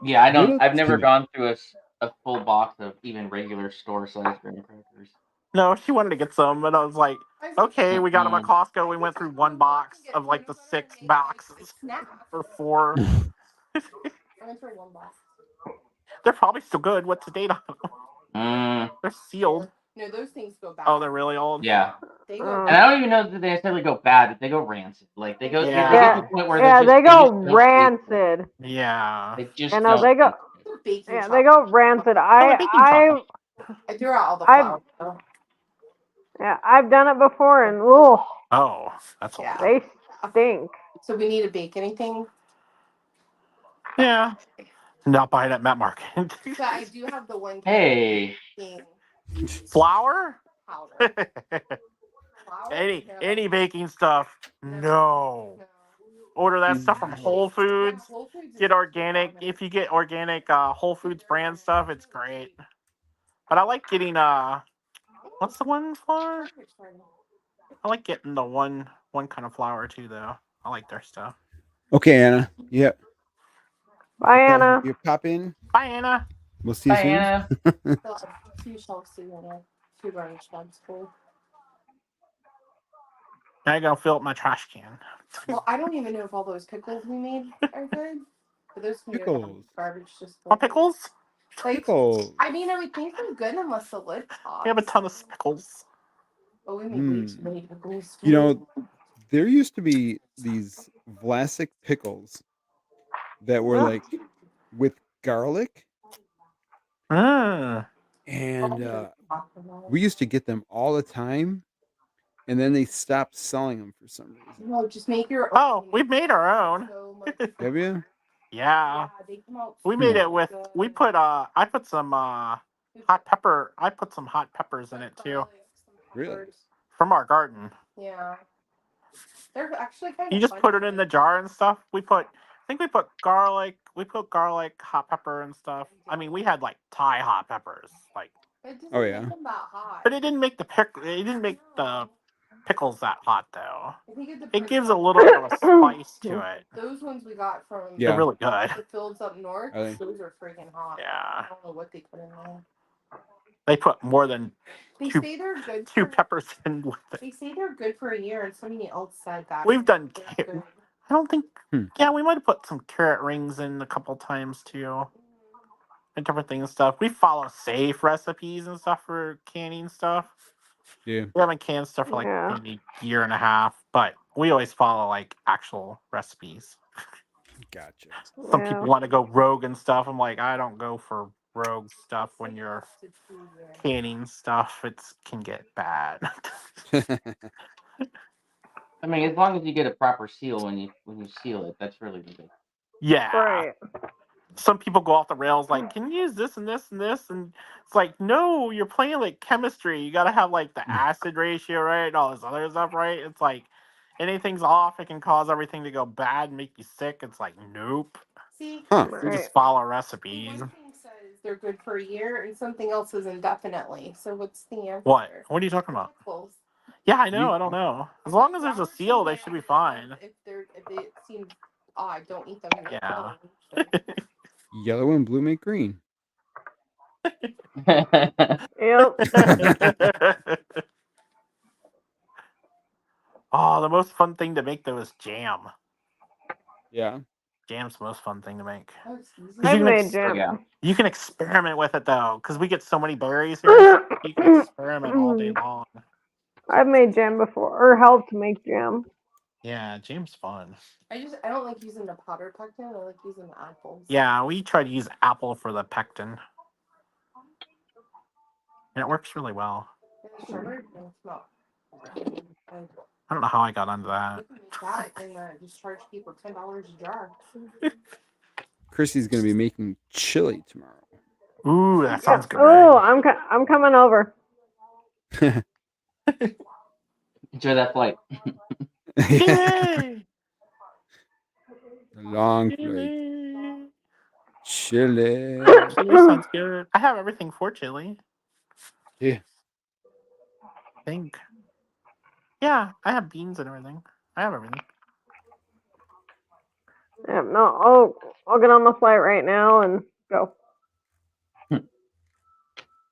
Yeah, I don't. Little I've never too. gone through a full box of even regular store size graham crackers. No, she wanted to get some, and I was like, okay, we got them at Mm-mm. Costco. We went through one box of like the 6 boxes or 4. I went through one box. They're probably still good. What's the date on them? Mm, They're sealed. No, those things go bad. Oh, they're really old. yeah. They go. And I don't even know that they necessarily go bad, but they go rancid. Like they Yeah. get to a point where yeah, they they go just don't taste good. rancid. Yeah. They just And don't they go, taste good. They're baking yeah, they chocolate. go rancid. Oh, they're baking chocolate. I threw out all the I've, flour. though. yeah, I've done it before, and ooh, Oh, that's Yeah. old. they stink. So we need to bake anything. Yeah. Not buying at Met Market. But I do have the one Hey. thing Flour? powder. Flour? any baking stuff? No. Order that stuff from Whole Foods. Yeah, Whole Foods Get is organic. phenomenal. If you get organic Whole Foods brand stuff, it's great. But I like getting what's the one flour? I like getting the one kind of flour too, though. I like their stuff. Okay, Anna. Yeah. Bye, Anna. You pop in. Bye, Anna. We'll see you Bye, soon. Anna. Still have 2 shelves to go. 2 garbage bags full. Now I gotta fill up my trash can. Well, I don't even know if all those pickles we made are good. But those can go down Pickles. garbage just Want pickles? Like, Pickles. I mean, I would think they're good unless the lid pops. We have a ton of pickles. Oh, we made way too many pickles. You know, there used to be these Vlasic pickles that were Yeah. like with garlic, Mm. and we used to get them all the time, and then they stopped selling them for some reason. No, just make your own. Oh, we've made our own. So much. Have you? Yeah. They come out We made Hmm. it with we put I put some hot pepper. I put some hot peppers in it too Really? from our garden. Yeah. They're actually kind of You just fun put it to in the make. jar and stuff. I think we put garlic. We put garlic, hot pepper, and stuff. I mean, we had like Thai hot peppers, like. It doesn't Oh, make yeah. them that hot. But it didn't make the It didn't make the pickles that hot though. I think it It depends gives a on- little bit of a spice to it. Those ones we got from Yeah. They're really good. the fields up north, Are they? those are freaking hot. Yeah. I don't know what they put in there. They put more than They Two- say they're good. two For, peppers in with it. they say they're good for a year, and somebody else said that. We've done. They're good. I don't think. Hmm. Yeah, we might have put some carrot rings in a couple times too. And different things and stuff. We follow safe recipes and stuff for canning stuff. Yeah. We haven't canned stuff for like Yeah. maybe a year and a half, but we always follow like actual recipes. Gotcha. Some Yeah. people want to go rogue and stuff. I'm like, I don't go for rogue stuff when you're canning stuff. It can get bad. I mean, as long as you get a proper seal when you seal it, that's really good. Yeah. Right. Some people go off the rails like, can you use this and this and this? And it's like, no, you're playing like chemistry. You got to have like the acid ratio right and all this other stuff right. It's like anything's off, it can cause everything to go bad and make you sick. It's like, nope. See, Huh. You Right. just follow recipes. one thing says they're good for a year, and something else is indefinitely. So what's the answer? What? What are you talking about? Pickles. Yeah, I know. I don't know. As long as there's a seal, they should be fine. If they seem odd, don't eat them. Yeah. Yellow and blue make green. Yep. Oh, the most fun thing to make though is jam. Yeah. Jam's the most fun thing to make. Oh, it's easy. 'Cause I've you can made jam. Yeah. You can experiment with it though, because we get so many berries here. You can experiment all day long. I've made jam before, or helped make jam. Yeah, jam's fun. I don't like using the powder pectin. I like using the apples. Yeah, we try to use apple for the pectin, and it works really well. And the strawberry thing smell. I don't know how I got onto that. You can make that and just charge people $10 a jar. Chrissy's gonna be making chili tomorrow. Ooh, that sounds good. Oh, I'm coming over. Enjoy that flight. Yay! Long flight. Chili. Chili sounds good. I have everything for chili. Yeah. I think. Yeah, I have beans and everything. I have everything. Yeah, no, I'll get on the flight right now and go.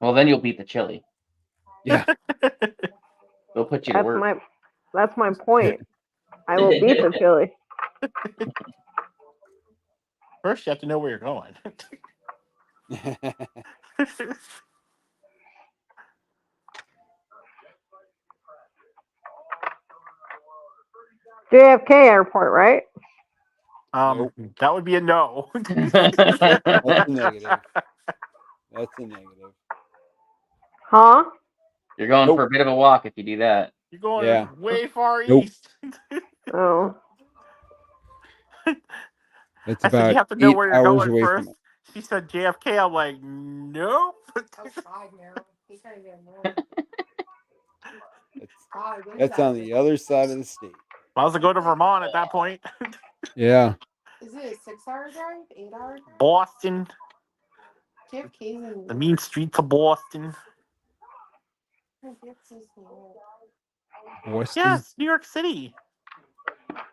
Well, then you'll beat the chili. Yeah. They'll put you to work. That's my point. I will beat the chili. First, you have to know where you're going. JFK Airport, right? Nope. That would be a no. That's a negative. That's a negative. Huh? You're going Nope. for a bit of a walk if you do that. You're going Yeah. way far Nope. east. Oh. That's I said about you have to know 8 where you're hours going away first. from she said JFK. I'm like, nope. Outside now. He kind of getting more. That's on the other side of the state. Might as well go to Vermont at that point. Yeah. Is it a 6-hour drive? 8-hour drive? Boston, JFK's in the mean streets of Boston. JFK's New York. Boston, Yes, New York City.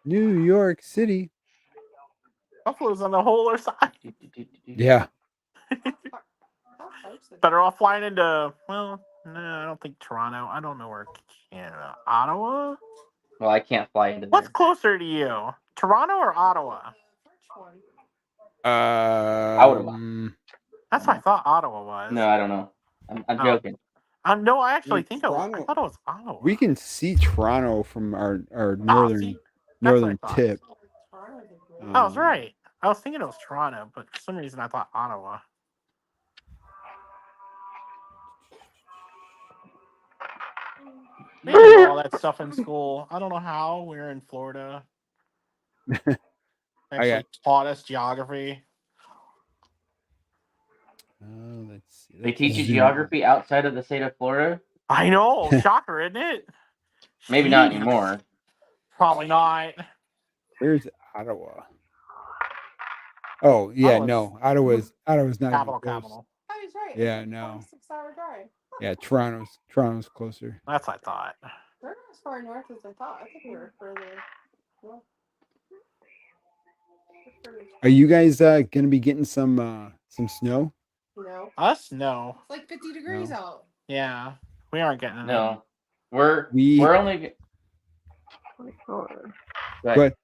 New York City. Buffalo's on the whole other side. Yeah. How close is it? Better off flying into, well, no, I don't think Toronto. I don't know where Canada. Ottawa? Well, I can't fly into What's there. closer to you? Toronto or Ottawa? Which one? That's what I thought Ottawa was. No, I don't know. I'm Oh. joking. No, I actually mean, think I Toronto- thought it was Ottawa. We can see Toronto from our see? That's northern what I thought. tip. Toronto's a great- I was right. I was thinking it was Toronto, but for some reason I thought Ottawa. They did all that stuff in school. I don't know how. We were in Florida. Actually taught us geography. Let's see. They Let's teach you zoom geography outside of the state of Florida? I know. Shocker, isn't it? Maybe not Jeez. anymore. Probably not. Where's Ottawa? Oh yeah, Ottawa's- no. Ottawa's not even Capital, close. capital. Oh, he's right. Yeah, It's a no. 26-hour drive. Yeah, Toronto's closer. That's what I thought. We're not as far north as I thought. I think we were further. Well, we're further. Are you guys gonna be getting some snow? No. Us? No. It's like 50 degrees No. out. Yeah. We aren't getting it. No. We're only. 24. Go ahead.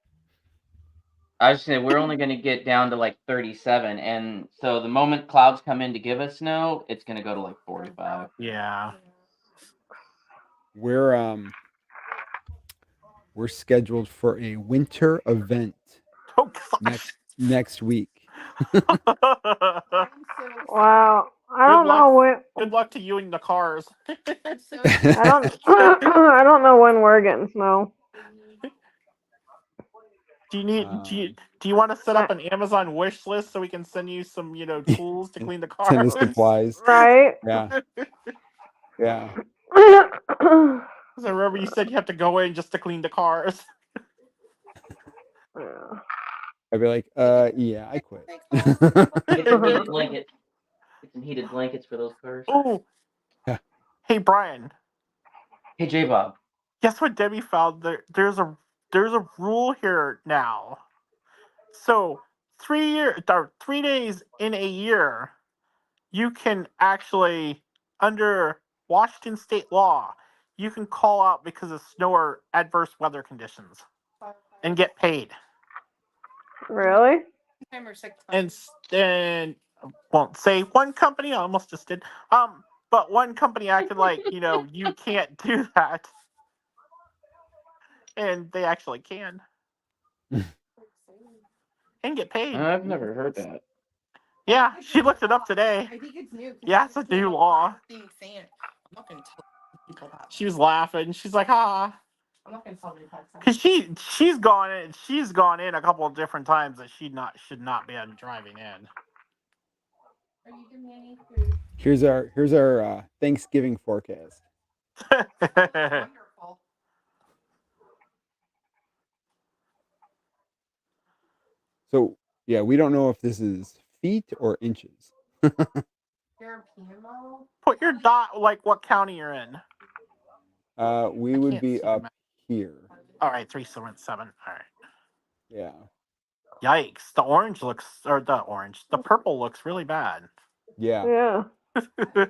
I was saying we're only going to get down to like 37, and so the moment clouds come in to give us snow, it's going to go to like 45. Yeah. We're scheduled for a winter event Oh, gosh. next week. I'm so Wow. I Good don't know when. Good luck to you and the cars. I'm so I don't. I don't know when we're getting snow. Do you want to set up an Amazon wish list so we can send you some, tools to clean the cars? Send us supplies. Right. Yeah. Yeah. So remember you said you have to go in just to clean the cars. I'd be like, yeah, I quit. Get some heated blanket. Get some heated blankets for those cars. Oh. Yeah. Hey Brian. Hey J Bob. Guess what Debbie found? There's a rule here now. So 3 days in a year, you can actually, under Washington state law, you can call out because of snow or adverse weather conditions and get paid. Really? time or sick time. And won't say one company, I almost just did. But one company acted like, you can't do that. And they actually can. And get paid. I've never heard that. Yeah, she looked it up today. I think it's new. Yeah, it's a new law. I'm not gonna tell people that. She was laughing. She's like, I'm not gonna tell you that. because she's gone in a couple of different times that should not be driving in. Are you giving me any food? Here's our Thanksgiving forecast. Wonderful. So yeah, we don't know if this is feet or inches. European model? Put your dot like what county you're in. We I would can't be see the up map. here. All right, 377. All right. Yeah. Yikes! The purple looks really bad. Yeah. Yeah.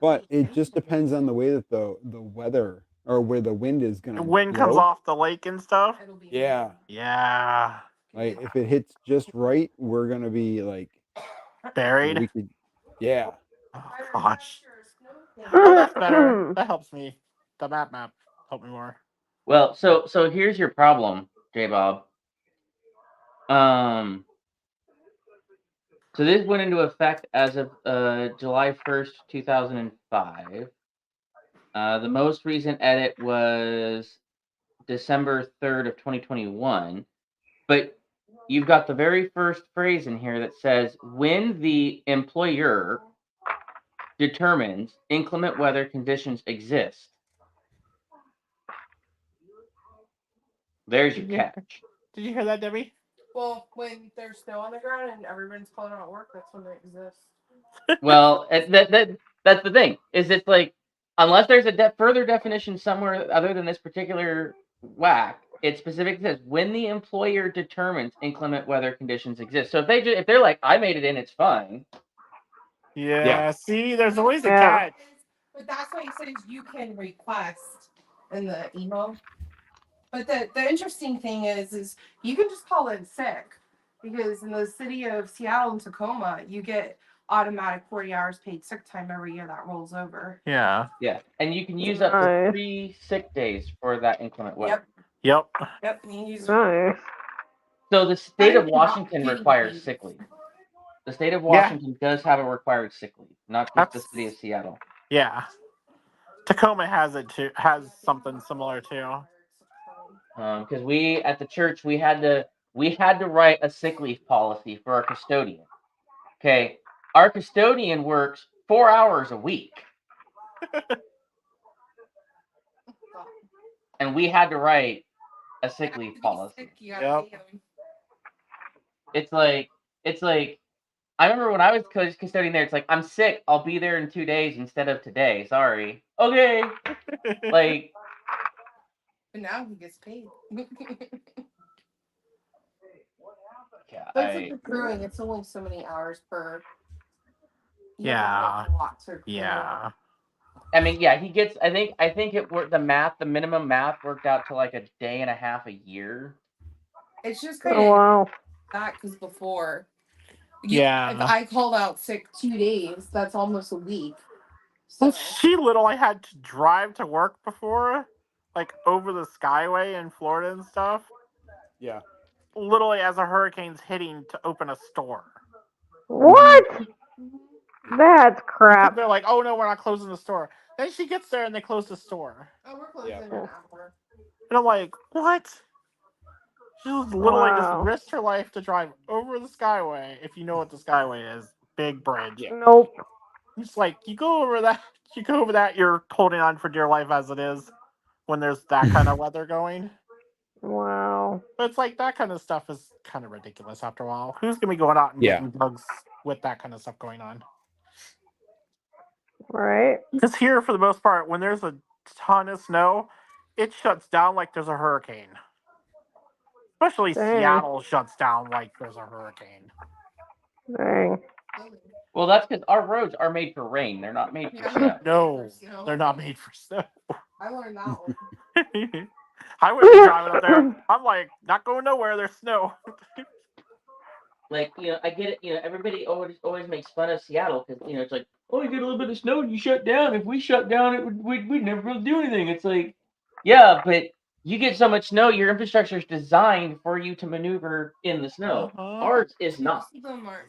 But it just depends on the way that the weather or where the wind is gonna The wind blow. comes off the lake and stuff. It'll be Yeah. Yeah. Like if it hits just right, we're gonna be like Buried. we could. Yeah. Oh gosh. Oh, that's better. That helps me. The map helped me more. Well, so here's your problem, J Bob. So this went into effect as of July 1st, 2005. The most recent edit was December 3rd of 2021. But you've got the very first phrase in here that says, when the employer determines inclement weather conditions exist. There's your Yeah. catch. Did you hear that, Debbie? Well, when there's snow on the ground and everyone's calling out work, that's when they exist. Well, that's the thing. Is it's like, unless there's a further definition somewhere other than this particular whack, it specifically says when the employer determines inclement weather conditions exist. So if they're like, I made it in, it's fine. Yeah. See, there's always a Yeah. catch. But that's why it says you can request in the email. But the interesting thing is you can just call in sick, because in the city of Seattle and Tacoma, you get automatic 40 hours paid sick time every year that rolls over. Yeah. Yeah, and you can use up to Nice. 3 sick days for that inclement weather. Yep. Yep. Yep. You use Nice. So the state of Not Washington getting requires paid. sick leave. The state of Yeah. Washington does have a required sick leave, not just the city of Seattle. Yeah. Tacoma has it too. Has something similar too. Because we at the church we had to write a sick leave policy for our custodian. Okay, our custodian works 4 hours a week, and we had to write a sick leave policy. Yep. It's like I remember when I was custodian there. It's like, I'm sick. I'll be there in 2 days instead of today. Sorry. Okay. Like, But now he gets paid. yeah, That's like accruing. It's only so many hours per. You have to Yeah. work a lot to accrue. Yeah. I mean, yeah, he gets. I think it worked. The minimum math worked out to like a day and a half a year. It's just kind Oh of wow. that because before. Yeah. If I called out sick 2 days, that's almost a week. Well, So she little. I had to drive to work before, like over the Skyway in Florida and stuff. Yeah. Literally, as a hurricane's hitting to open a store. What? That's Because crap. they're like, "Oh no, we're not closing the store." Then she gets there and they close the store, we're closing in an hour. and I'm like, "What?" She was literally just Wow. risked her life to drive over the Skyway. If you know what the Skyway is, big bridge. Yeah. Nope. It's like you go over that. You're holding on for dear life as it is when there's that kind of weather going. Wow. But it's like that kind of stuff is kind of ridiculous after a while. Who's gonna be going out and Yeah. getting bugs with that kind of stuff going on? Right. Because here, for the most part, when there's a ton of snow, it shuts down like there's a hurricane. Especially Dang. Seattle shuts down like there's a hurricane. Dang. Well, that's because our roads are made for rain. They're not made for Yeah. snow. No, they're not made for snow. I learned that one. I wouldn't be driving up there. I'm like, not going nowhere. There's snow. Like, I get it. Everybody always makes fun of Seattle because it's like, oh, you get a little bit of snow and you shut down. If we shut down, we'd never be able to do anything. It's like, yeah, but you get so much snow, your infrastructure is designed for you to maneuver in the snow. Ours is not.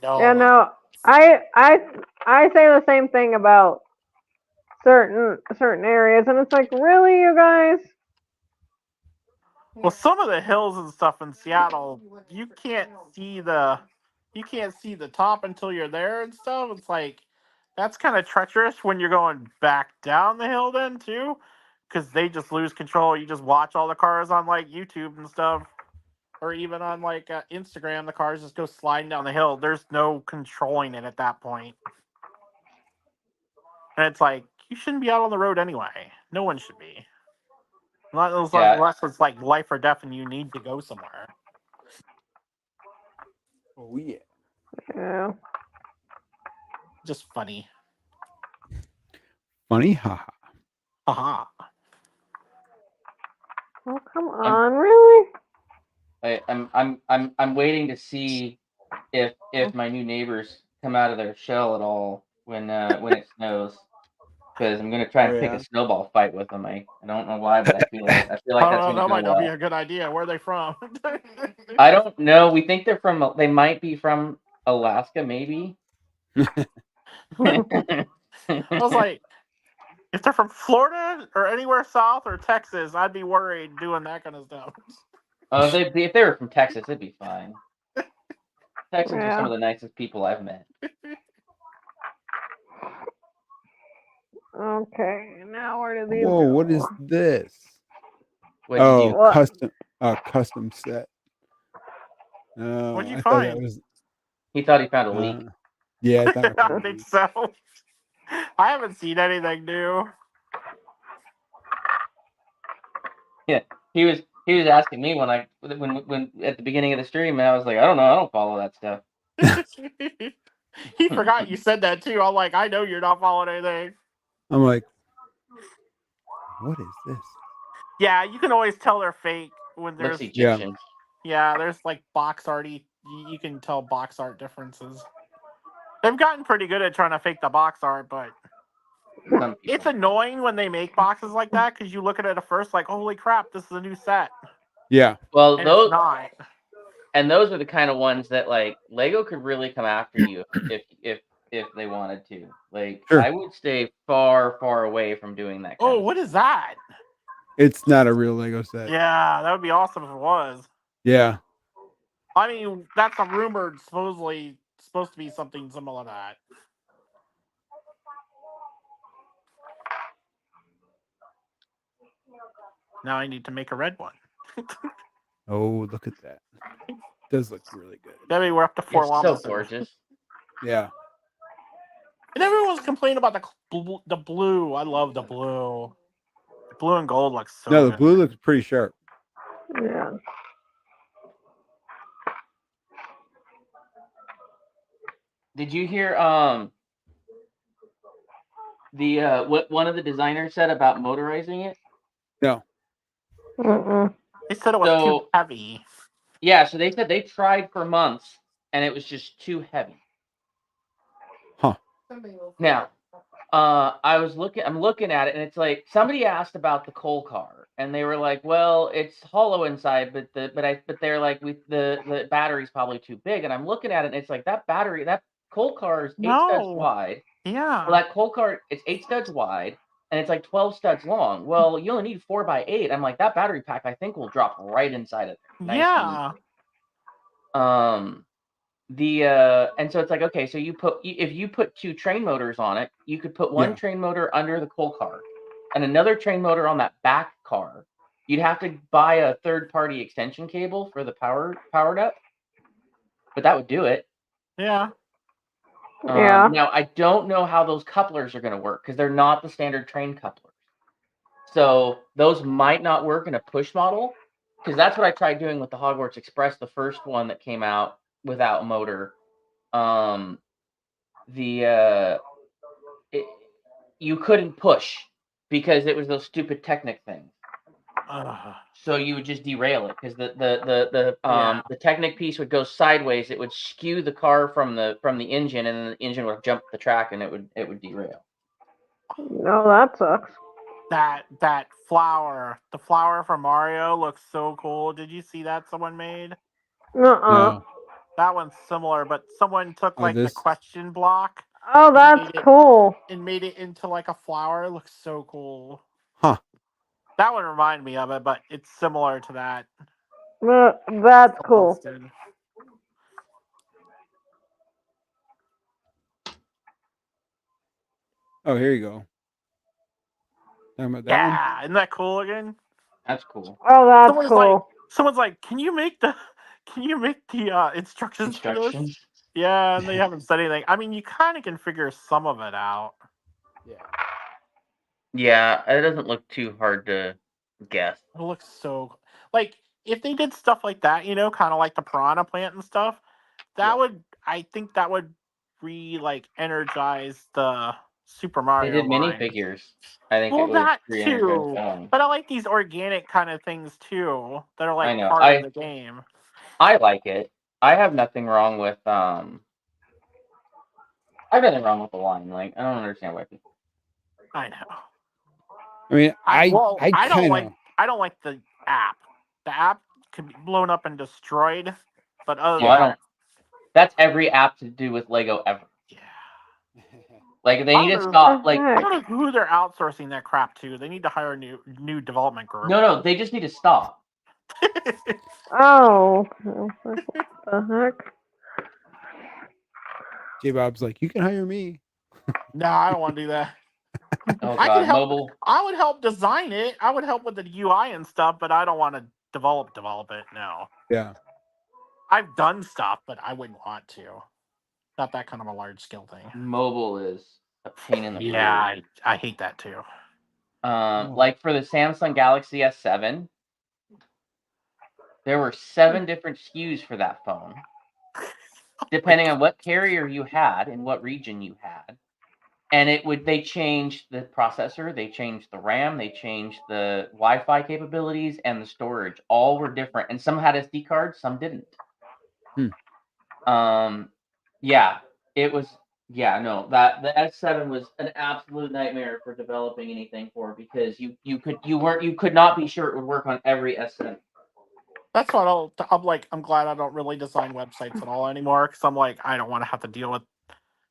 No. Yeah, no. I say the same thing about certain areas, and it's like, really, you guys? Well, some of the hills and stuff in Seattle, you can't see the top until you're there and stuff. It's like that's kind of treacherous when you're going back down the hill then too, because they just lose control. You just watch all the cars on like YouTube and stuff, or even on like Instagram. The cars just go sliding down the hill. There's no controlling it at that point, and it's like you shouldn't be out on the road anyway. No one should be. Unless it's like life or death and you need to go somewhere. Oh yeah. Yeah. Just funny. Funny, haha. Haha. Oh, come on, really? I'm waiting to see if my new neighbors come out of their shell at all when it snows. Because I'm gonna try and pick a snowball fight with them. I don't know why, but I feel like that's gonna that go might not be well. a good idea. Where are they from? I don't know. We think they might be from Alaska, maybe. I was like, if they're from Florida or anywhere south or Texas, I'd be worried doing that kind of stuff. if they were from Texas, it'd be fine. Texans are some Yeah. of the nicest people I've met. Okay, now where do these Whoa, go? what is this? What'd you Oh, do? What? custom set. Oh, What'd you I thought that find? was. He thought he found a leak. Yeah, I thought I I found a think leak. so. I haven't seen anything new. Yeah, he was asking me when at the beginning of the stream, and I was like, I don't know, I don't follow that stuff. He forgot you said that too. I'm like, I know you're not following anything. I'm like, what is this? Yeah, you can always tell they're fake when Looks there's Egyptian. there's like box arty. You can tell box art differences. They've gotten pretty good at trying to fake the box art, but Some people. it's annoying when they make boxes like that because you look at it at first like, holy crap, this is a new set, Yeah, Well, and it's those not. those are the kind of ones that like Lego could really come after you if they wanted to. Like sure. I would stay far away from doing that. Oh, what is that? It's not a real Lego set. Yeah, that would be awesome if it was. Yeah. I mean, that's a rumored, supposedly supposed to be something similar to that. Now I need to make a red one. Oh, look at that. Does look really good. That way we're up to 4 It's so llamas. gorgeous. Yeah. And everyone's complaining about the blue. I love the blue. The blue and gold looks so No, the good. blue looks pretty sharp. Yeah. Did you hear what one of the designers said about motorizing it? No. Mm-mm. They said it was too So heavy. yeah, so they said they tried for months and it was just too heavy. Somebody will Now, I'm looking at it, and it's like somebody asked about the coal car, and they were like, "Well, it's hollow inside, but they're like, the battery's probably too big." And I'm looking at it, and it's like that coal car is 8 studs No. wide. Yeah. Well, that coal car, it's 8 studs wide, and it's like 12 studs long. Well, you only need 4 by 8. I'm like, that battery pack, I think, will drop right inside of there. Nice and Yeah. easy. And so it's like, okay, so if you put 2 train motors on it, you could put one Yeah. train motor under the coal car and another train motor on that back car. You'd have to buy a third-party extension cable for the powered up, but that would do it. Yeah. Yeah. Now I don't know how those couplers are going to work because they're not the standard train couplers. So those might not work in a push model because that's what I tried doing with the Hogwarts Express, the first one that came out without a motor. You couldn't push because it was those stupid Technic things. So you would just derail it because the Technic piece would go sideways. It would skew the car from the engine, and then the engine would jump the track, and it would derail. No, that sucks. That flower, the flower from Mario looks so cool. Did you see that someone made? Uh-uh. No. That one's similar, but someone took Oh, like the this. question block Oh, that's cool. and made it into like a flower. It looks so cool. Huh. That one reminded me of it, but it's similar to that. That's cool. Posted. Oh, here you go. Talking about that one? Yeah, isn't that cool again? That's cool. Oh, that's cool. Someone's like, can you make the instructions for this? Instructions. Yeah, and they haven't said anything. I mean, you kind of can figure some of it out. Yeah. Yeah, it doesn't look too hard to guess. It looks so like if they did stuff like that, kind of like the piranha plant and stuff. I think that would energize the Super Mario. They did line. minifigures. I think Well, it would that re-energize too. them. But I like these organic kind of things too that are like I know. part of the game. I like it. I have nothing wrong with I have nothing wrong with the line. Like I don't understand why people. I know. I mean, I don't like the app. The app could be blown up and destroyed. But other than I that, don't. That's every app to do with Lego ever. yeah. Like they need to stop. Like I don't know who they're outsourcing that crap to. They need to hire a new development group. no, they just need to stop. Oh. What the heck? J Bob's like, you can hire me. No, I don't want to do that. Oh I could god, help. mobile. I would help design it. I would help with the UI and stuff, but I don't want to develop it. No, Yeah. I've done stuff, but I wouldn't want to. Not that kind of a large scale thing. Mobile is a pain in the Yeah, rear. I hate that too. Like for the Samsung Galaxy S7, there were 7 different SKUs for that phone, depending on what carrier you had and what region you had. And they changed the processor, they changed the RAM, they changed the Wi-Fi capabilities and the storage. All were different, and some had SD cards, some didn't. Yeah, it was. Yeah, no, that the S7 was an absolute nightmare for developing anything for, because you could not be sure it would work on every S7. That's what I'm like. I'm glad I don't really design websites at all anymore, because I'm like, I don't want to have to deal with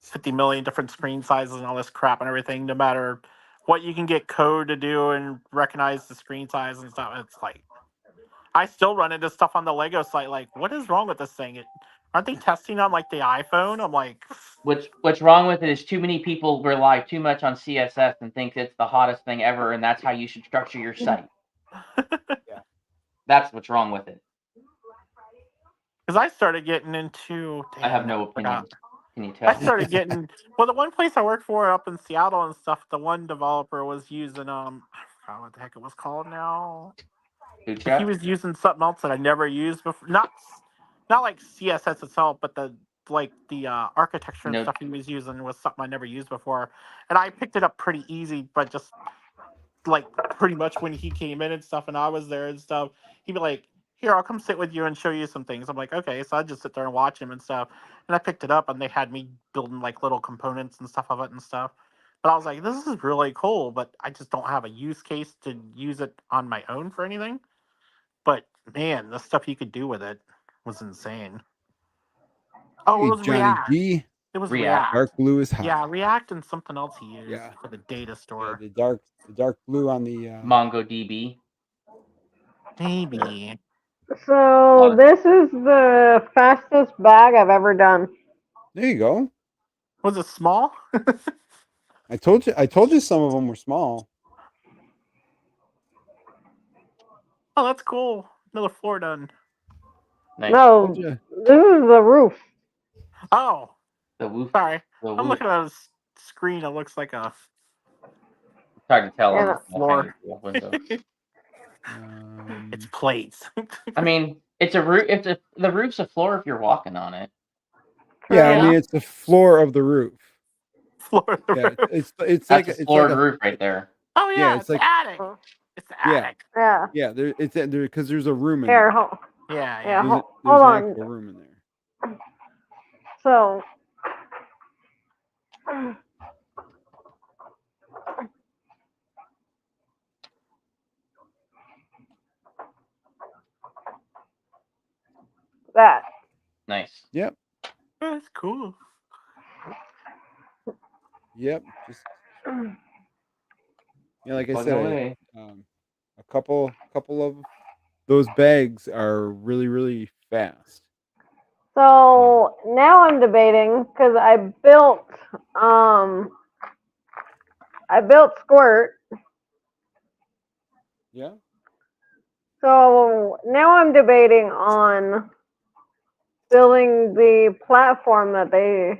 50 million different screen sizes and all this crap and everything. No matter what you can get code to do and recognize the screen size and stuff, it's like I still run into stuff on the Lego site. Like, what is wrong with this thing? Aren't they testing on like the iPhone? I'm like, What's wrong with it is too many people rely too much on CSS and think it's the hottest thing ever, and that's how you should structure your site. Yeah. That's what's wrong with it. because I started getting into. I have Damn, no I forgot. opinion. Can you tell? I started getting the one place I worked for up in Seattle and stuff. The one developer was using I forgot what the heck it was called now. But he Bootstrap? was using something else that I never used before. Not like CSS itself, but the architecture and No. stuff he was using was something I never used before, and I picked it up pretty easy. But just like pretty much when he came in and stuff, and I was there and stuff, he'd be like, "Here, I'll come sit with you and show you some things." I'm like, "Okay," so I just sit there and watch him and stuff, and I picked it up, and they had me building like little components and stuff of it and stuff. But I was like, "This is really cool," but I just don't have a use case to use it on my own for anything. But man, the stuff you could do with it was insane. Oh, Hey, it was Johnny React. G. It was React. React. Dark blue is hot. Yeah, React and something else he used Yeah. for the data Yeah, store. the dark blue on the MongoDB. Maybe. So this is the fastest bag I've ever done. There you go. Was it small? I told you some of them were small. Oh, that's cool. Another floor done. Nice. No, Told ya. this is the roof. Oh, The woof. sorry. The I'm woof. looking at a screen that looks like a It's hard to tell on Yeah. the floor. window. It's plates. I mean, it's a roof. The roof's a floor if you're walking on it. Yeah, I Yeah. mean it's the floor of the roof. Floor of the Yeah, roof. it's That's like a it's floored like a roof right there. Oh yeah, yeah, it's it's like the attic. It's the yeah, attic. Yeah. yeah. It's there because there's a room in Here, there. Yeah, yeah. yeah. There's Hold an on. actual room in there. So, that. Nice. Yep, That's cool. yep. Just like I Plugging said, away. a couple of those bags are really fast. So now I'm debating because I built Squirt. Yeah. So now I'm debating on building the platform that they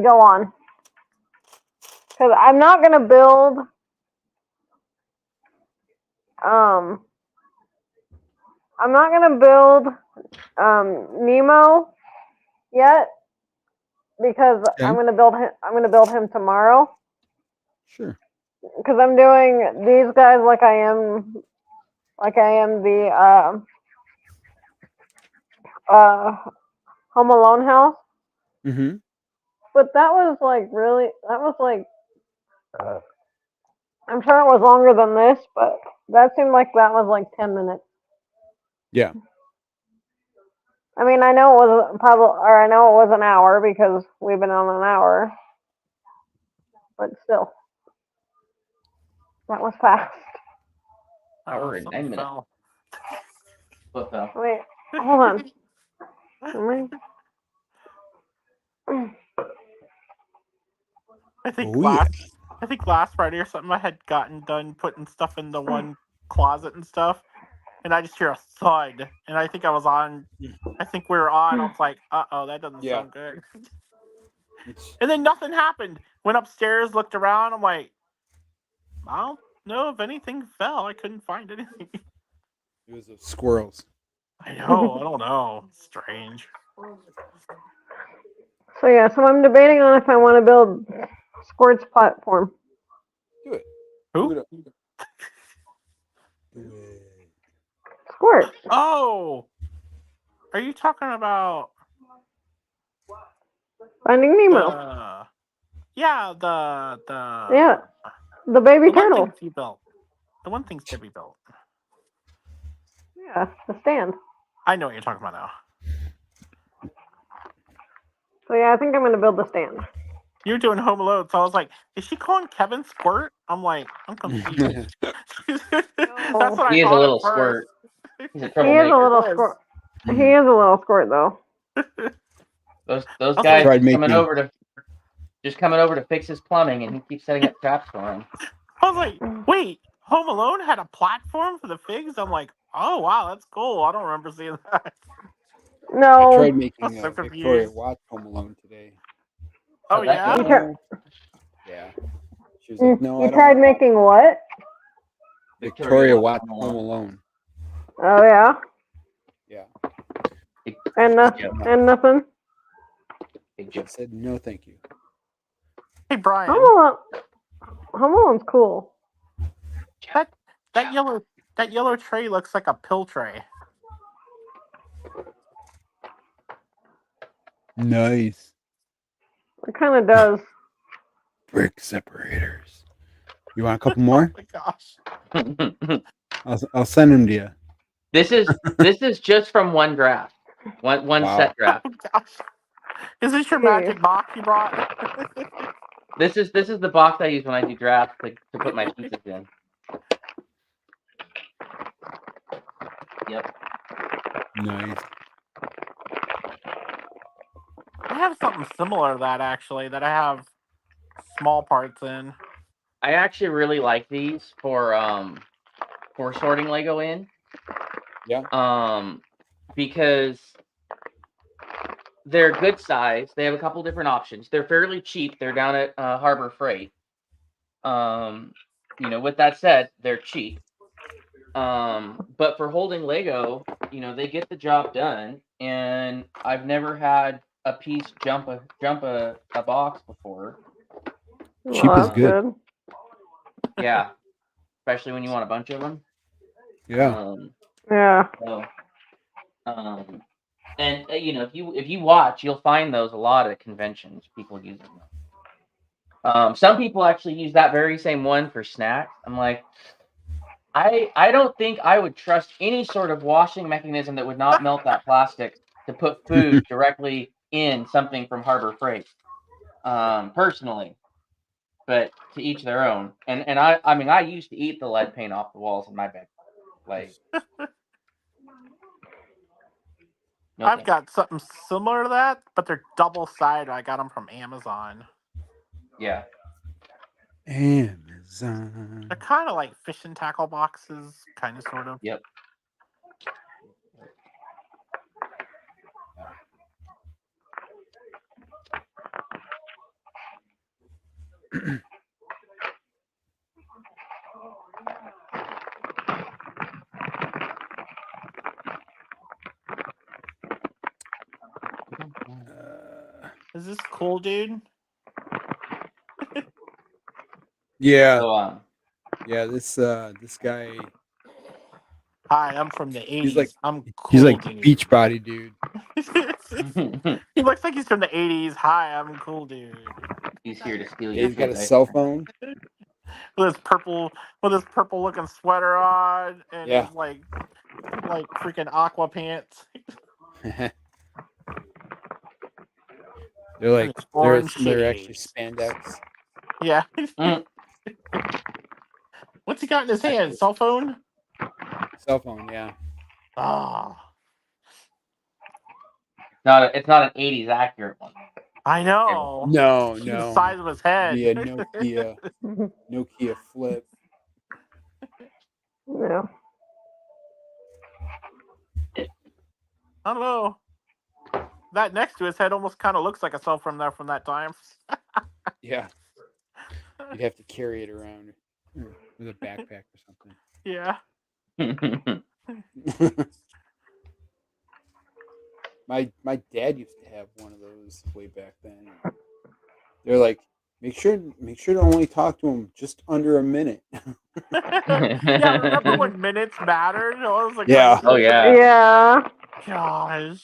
go on. Because I'm not gonna build Nemo yet because Okay. I'm gonna build him tomorrow. Sure. Because I'm doing these guys like I am the Home Alone house. Mm-hmm. But that was like I'm sure it was longer than this, but that seemed like that was like 10 minutes. Yeah. I mean, I know it was an hour because we've been on an hour, but still, that was fast. Hour and 9 Something minutes. fell. What fell? Wait, hold on. Am I? I think Oh yeah. last Friday or something I had gotten done putting stuff in the one closet and stuff, and I just hear a thud, and I think I was on. I think we were on. I was like, that doesn't Yeah. sound good. It's And then nothing happened. Went upstairs, looked around. I'm like, I don't know if anything fell. I couldn't find anything. it was those squirrels. I know. I don't know. Strange. So yeah, so I'm debating on if I want to build Squirt's platform. Do it. Who? Do it. Do it. Squirt. Oh, are you talking about Finding Nemo. yeah, Yeah, the baby the one turtle. thing you built. The one thing's to be built. Yeah, the stand. I know what you're talking about now. So yeah, I think I'm gonna build the stand. You were doing Home Alone, so I was like, is she calling Kevin Squirt? I'm like, I'm confused. That's what I He is a thought little at first. squirt. He's a He is a troublemaker. little Yes. squirt. He is a little squirt though. Those Also, guys tried just coming over to fix his plumbing, and he keeps setting up traps for him. I was like, wait, Home Alone had a platform for the figs? I'm like, oh wow, that's cool. I don't remember seeing that. I No. tried making I'm so Victoria confused. watch Home Alone today. Oh How'd that yeah? go? You Yeah. She was like, no, I you don't tried want making what? Victoria watch Home Alone. Oh yeah. Yeah. And and nothing. Big She joke. said, no, thank you. Hey Brian, Home Alone's cool. that yellow tray looks like a pill tray. Nice. It kind of does. Brick separators. You want a couple more? Oh my gosh. I'll send them to you. This is just from one draft, one Wow. set draft. Oh gosh. Is this your magic box you brought? This is the box I use when I do drafts to put my pieces in. Yep. Nice. I have something similar to that actually that I have small parts in. I actually really like these for sorting Lego in. Yeah. Because they're good size. They have a couple different options. They're fairly cheap. They're down at Harbor Freight. With that said, they're cheap. But for holding Lego, they get the job done. And I've never had a piece jump a box before. Cheap is good. Yeah, especially when you want a bunch of them. Yeah. Yeah. So, and if you watch, you'll find those a lot at conventions. People using them. Some people actually use that very same one for snacks. I'm like, I don't think I would trust any sort of washing mechanism that would not melt that plastic to put food directly in something from Harbor Freight. Personally, but to each their own. And I mean, I used to eat the lead paint off the walls in my bed. Like, no I've thanks. got something similar to that, but they're double sided. I got them from Amazon. Yeah. Amazon. They're kind of like fishing tackle boxes, kind of, sort of. Yep. Is this cool, dude? Yeah. So, Yeah, this guy. Hi, I'm from the 80s. He's like I'm cool, he's like dude. Beachbody dude. He looks like he's from the 80s. Hi, I'm cool, dude. he's here to steal Yeah, your he's got a food, cell phone. With his purple looking sweater on and Yeah. his like freaking aqua pants. They're like Orange they're actually shades. spandex. Yeah. Mm. What's he got in his That's hand? good. Cell phone? Cell phone, yeah. Ah. It's not an 80s accurate one. I know. No, The no. size of his head. Be a Nokia flip. Yeah. I don't know. That next to his head almost kind of looks like a cell phone there from that time. Yeah. You'd have to carry it around with a backpack or something. Yeah. My dad used to have one of those way back then. They're like, make sure to only talk to him just under a minute. Yeah, remember when minutes mattered? It was like Yeah. Oh yeah. Yeah. Gosh.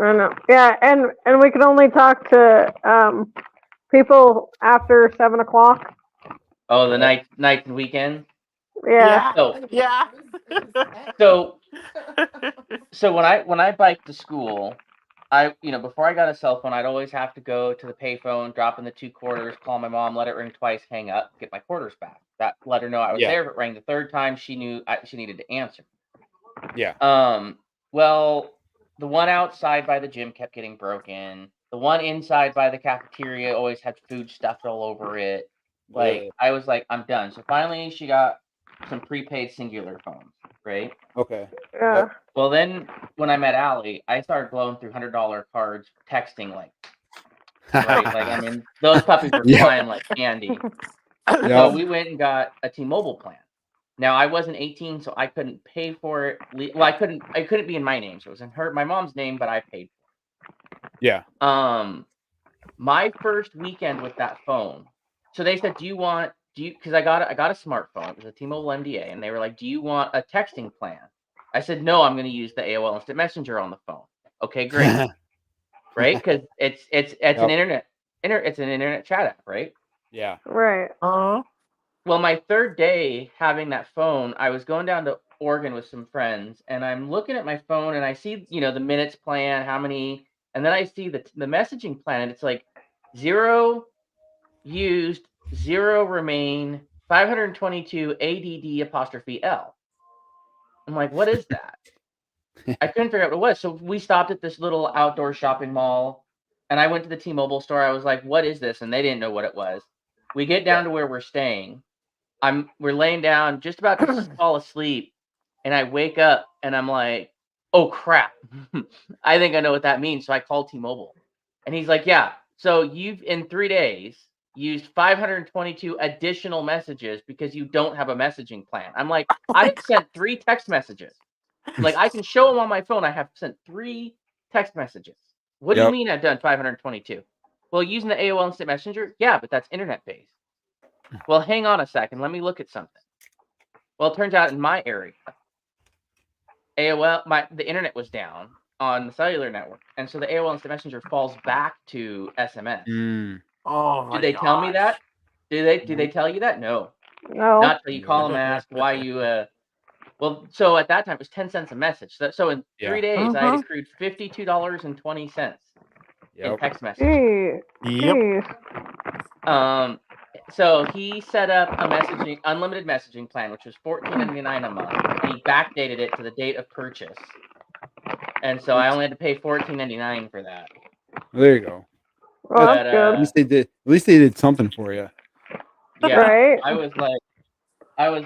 I know. Yeah, and we could only talk to people after 7 o'clock. Oh, the nights and weekends. Yeah. Yeah. So when I biked to school, before I got a cell phone, I'd always have to go to the payphone, drop in the 2 quarters, call my mom, let it ring twice, hang up, get my quarters back. That let her know I was Yeah. there. If it rang the third time, she knew she needed to answer. Yeah. Well, the one outside by the gym kept getting broken. The one inside by the cafeteria always had food stuffed all over it. Like, Ugh. I was like, I'm done. So finally, she got some prepaid singular phones, right? Okay. Yeah. Yep. Well, then when I met Allie, I started blowing through $100 cards, texting right. Like, I mean, those puppies were Yep. flying like candy. So Yep. we went and got a T-Mobile plan. Now I wasn't 18, so I couldn't pay for it. Well, I couldn't be in my name, so it was in my mom's name, but I paid for it. Yeah. My first weekend with that phone. So they said, because I got a smartphone. It was a T-Mobile MDA, and they were like, do you want a texting plan? I said, no, I'm going to use the AOL Instant Messenger on the phone. Okay, great. Right? Because it's an internet chat app, right? Yeah. Right. Well, my third day having that phone, I was going down to Oregon with some friends, and I'm looking at my phone, and I see, the minutes plan, how many, and then I see the messaging plan, and it's like 0 used, 0 remain, 522 ADD''L. I'm like, what is that? I couldn't figure out what it was. So we stopped at this little outdoor shopping mall, and I went to the T-Mobile store. I was like, what is this? And they didn't know what it was. We get down to where we're staying. We're laying down, just about to fall asleep, and I wake up and I'm like, oh crap. I think I know what that means. So I called T-Mobile. And he's like, yeah, so you've in 3 days used 522 additional messages because you don't have a messaging plan. I'm like, I've sent 3 text messages. Like, I can show them on my phone. I have sent 3 text messages. What do you mean I've done 522? Well, using the AOL Instant Messenger? Yeah, but that's internet based. Well, hang on a second. Let me look at something. Well, it turns out in my area, the internet was down on the cellular network, and so the AOL Instant Messenger falls back to SMS. Oh my Did they tell me that? Did they tell you that? No. No. Not till you call them and ask why you. Well, so at that time it was 10 cents a message. So in 3 days, I had accrued $52.20 in text messages. Jeez. So he set up a unlimited messaging plan, which was $14.99 a month, and he backdated it to the date of purchase. And so I only had to pay $14.99 for that. Well, there you go. Well, But, that's good. At least they did something for you. Yeah, Right. I was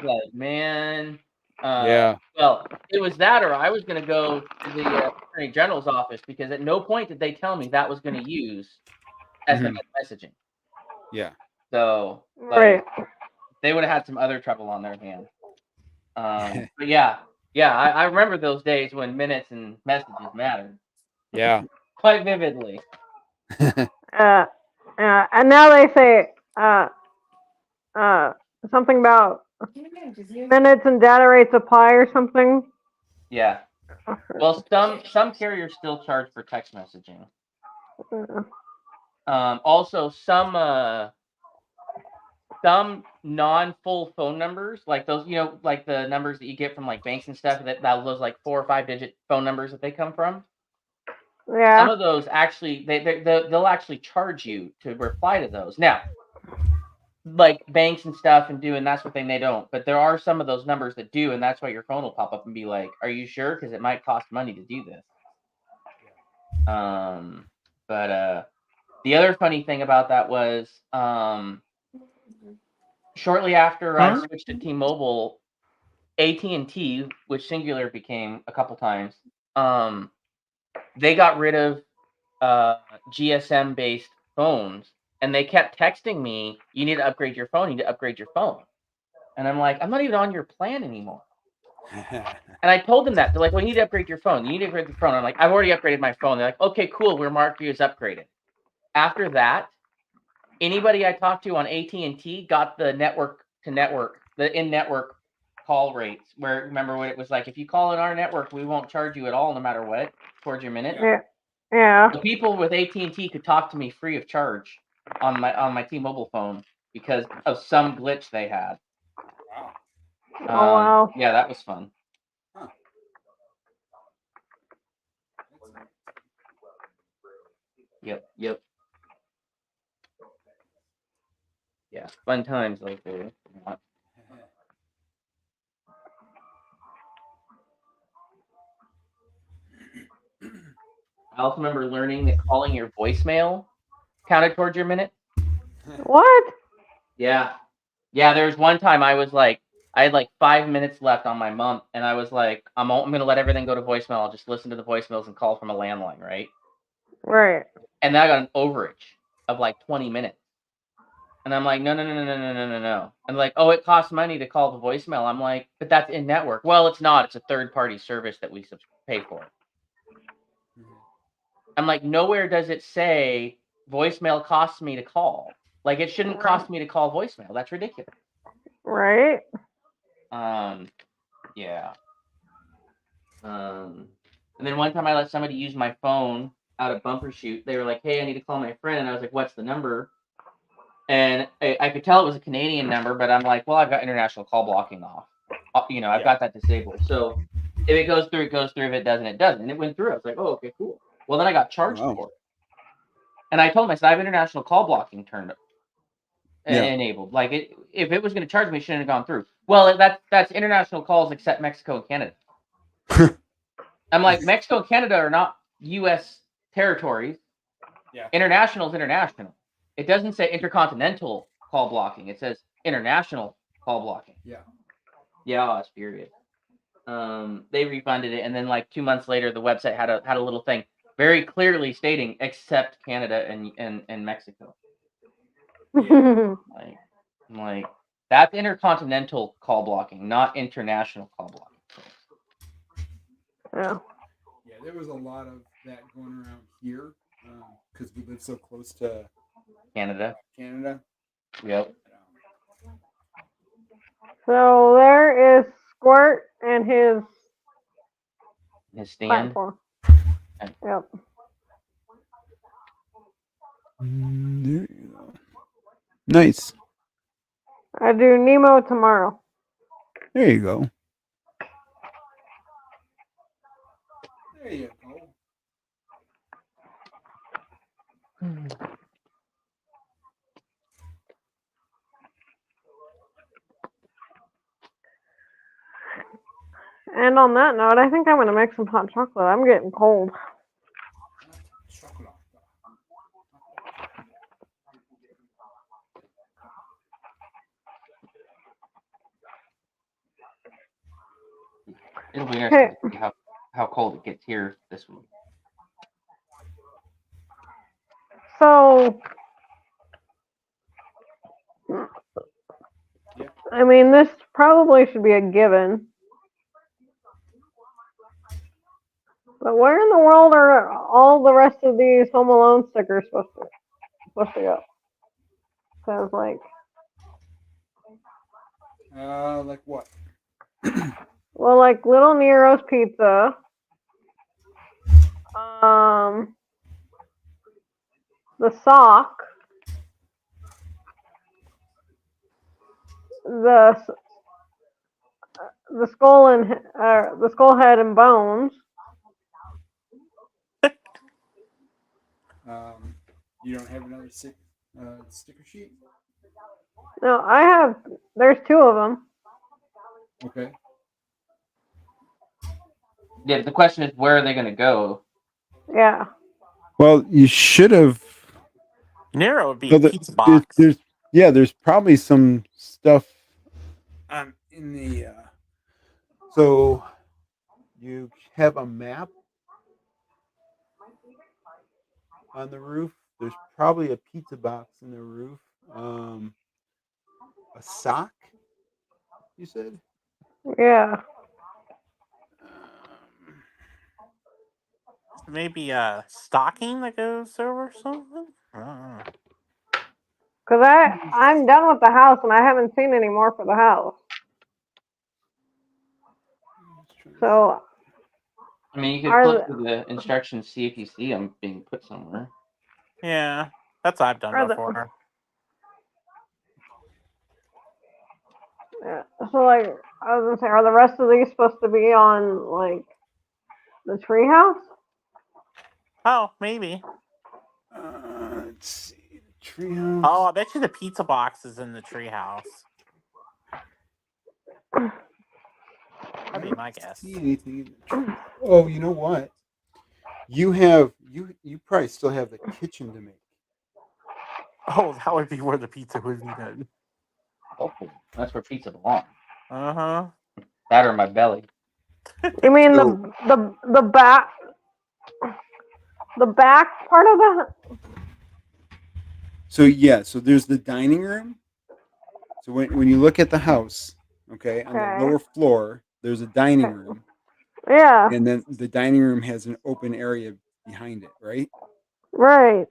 like, man. Yeah. Well, it was that, or I was going to go to the Attorney General's office, because at no point did they tell me that was going to use SMS messaging. Yeah. So, Right. they would have had some other trouble on their hands. But yeah, I remember those days when minutes and messages mattered. Yeah. Quite vividly. And now they say something about minutes and data rates apply or something. Yeah. Well, some carriers still charge for text messaging. Also, some non-full phone numbers, like those, like the numbers that you get from like banks and stuff, those like 4 or 5 digit phone numbers that they come from. Yeah. Some of those actually, they'll actually charge you to reply to those. Now, like banks and stuff and that's what they don't. But there are some of those numbers that do, and that's why your phone will pop up and be like, "Are you sure? Because it might cost money to do this." But the other funny thing about that was shortly after I switched to T-Mobile, AT&T, which Singular became a couple times, they got rid of GSM-based phones, and they kept texting me, "You need to upgrade your phone. You need to upgrade your phone." And I'm like, "I'm not even on your plan anymore." And I told them that. They're like, "Well, you need to upgrade your phone. You need to upgrade your phone." I'm like, "I've already upgraded my phone." They're like, "Okay, cool. We're marked you as upgraded." After that, anybody I talked to on AT&T got the network to network, the in-network call rates. Where remember when it was like, if you call in our network, we won't charge you at all, no matter what, towards your minute. Yeah. The people with AT&T could talk to me free of charge on my T-Mobile phone because of some glitch they had. Oh wow. Yeah, that was fun. Huh. Yep. Yeah, fun times like that. I also remember learning that calling your voicemail counted towards your minute. What? Yeah. There was one time I was like, I had like 5 minutes left on my month, and I was like, I'm gonna let everything go to voicemail. I'll just listen to the voicemails and call from a landline, right? Right. And then I got an overage of like 20 minutes. And I'm like, no. And like, oh, it costs money to call the voicemail. I'm like, but that's in network. Well, it's not. It's a third-party service that we pay for. I'm like, nowhere does it say voicemail costs me to call. Like, it shouldn't cost me to call voicemail. That's ridiculous. Right. Yeah. And then one time I let somebody use my phone out of Bumbershoot. They were like, hey, I need to call my friend. And I was like, what's the number? And I could tell it was a Canadian number, but I'm like, well, I've got international call blocking off. I've got that disabled. So if it goes through, it goes through. If it doesn't, it doesn't. And it went through. I was like, oh, okay, cool. Well, then I got charged for it. And I told him, I said, I have international call blocking turned enabled. Like, if it was going to charge me, it shouldn't have gone through. Well, that's international calls except Mexico and Canada. I'm like, Mexico and Canada are not U.S. territories. Yeah. International is international. It doesn't say intercontinental call blocking. It says international call blocking. Yeah. Yeah, that's furious. They refunded it, and then like 2 months later, the website had a little thing very clearly stating except Canada and Mexico. Yeah. I'm like, that's intercontinental call blocking, not international call blocking. Yeah. Yeah, there was a lot of that going around here because we live so close to Canada. Yep. So there is Squirt and his stand. platform. Yep. There you go. Nice. I do Nemo tomorrow. There you go. There you go. And on that note, I think I'm gonna make some hot chocolate. I'm getting cold. Chocolate. It'll be interesting to see how cold it gets here this week. So, I mean, this probably should be a given. But where in the world are all the rest of these Home Alone stickers supposed to go? Because like what? well, like Little Nero's Pizza. The sock. The skull and the skull head and bones. You don't have another sticker sheet? No, I have. There's 2 of them. Okay. Yeah, the question is, where are they going to go? Yeah. Well, you should have. Nero would be So a pizza there's, box. there's probably some stuff in the. So you have a map on the roof. There's probably a pizza box in the roof. A sock. You said. Yeah. Um, Maybe a stocking that goes over something. I don't know. Cause I'm done with the house and I haven't seen any more for the house. So I mean, you could are flip the, through the instructions, see if you see them being put somewhere. Yeah, that's what I've done are the before. yeah. So like I was gonna say, are the rest of these supposed to be on like the treehouse? Oh, maybe. let's see. Treehouse. Oh, I bet you the pizza box is in the treehouse. That'd be my guess. See anything in the treehouse? Oh, you know what? You probably still have the kitchen to make. Oh, that would be where the pizza would be then. Hopefully, that's where pizza belongs. Uh huh. That or my belly. You mean So, the back part of the so yeah, so there's the dining room. So when you look at the house, okay, on the okay. lower floor, there's a dining Okay. room, Yeah. and then the dining room has an open area behind it, right? Right.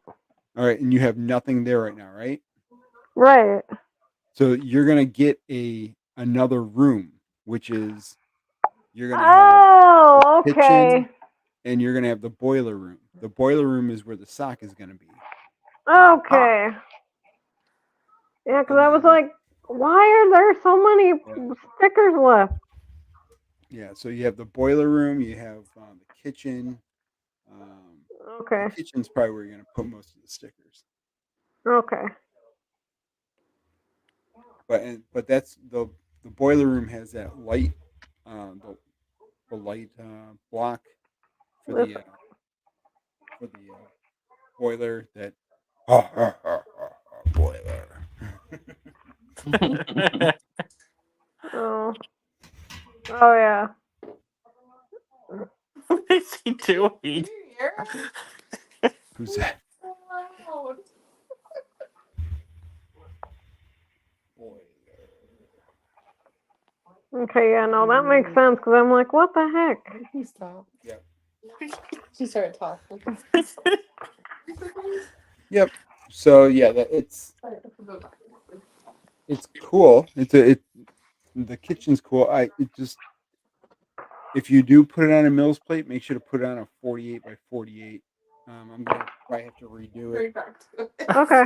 All right, and you have nothing there right now, right? Right. So you're gonna get another room, which is you're gonna have the Oh, kitchen okay. and you're gonna have the boiler room. The boiler room is where the sock is gonna be. Okay. Yeah, because And I was then like, why are there so many yeah, stickers left? yeah. So you have the boiler room, you have the kitchen. The Okay. kitchen's probably where you're gonna put most of the stickers. Okay. But that's the boiler room has that light, the light block for This. the boiler that boiler. Oh. Oh yeah. What is he doing? Who's that? Boiler. Okay. Yeah. No, that makes sense because I'm like, what the heck? He stopped. Yep. She started talking. Yep. So yeah, it's cool. The kitchen's cool. It just if you do put it on a Mills plate, make sure to put it on a 48 by 48. I'm gonna probably have to redo it. Right back to it. Okay.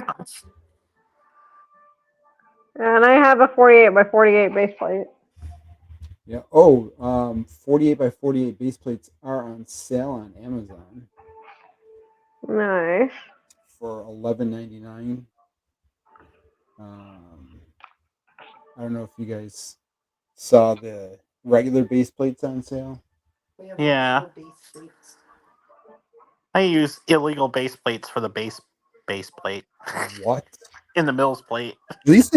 And I have a 48 by 48 base plate. Yeah. Oh, 48 by 48 base plates are on sale on Amazon Nice. for $11.99. I don't know if you guys saw the regular base plates on sale. Yeah. I use illegal base plates for the base plate What? in the Mills plate. These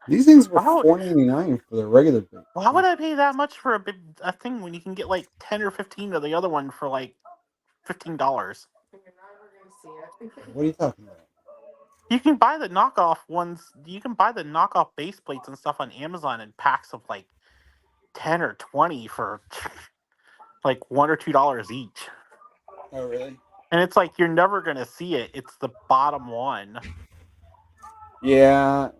these things were Wow. $4.99 for the regular plate. Why would I pay that much for a thing when you can get like 10 or 15 of the other one for like $15? You're never gonna see it. What are you talking about? You can buy the knockoff ones. You can buy the knockoff base plates and stuff on Amazon in packs of like 10 or 20 for like $1 or $2 each. Oh, really? And it's like you're never gonna see it. It's the bottom one. Yeah,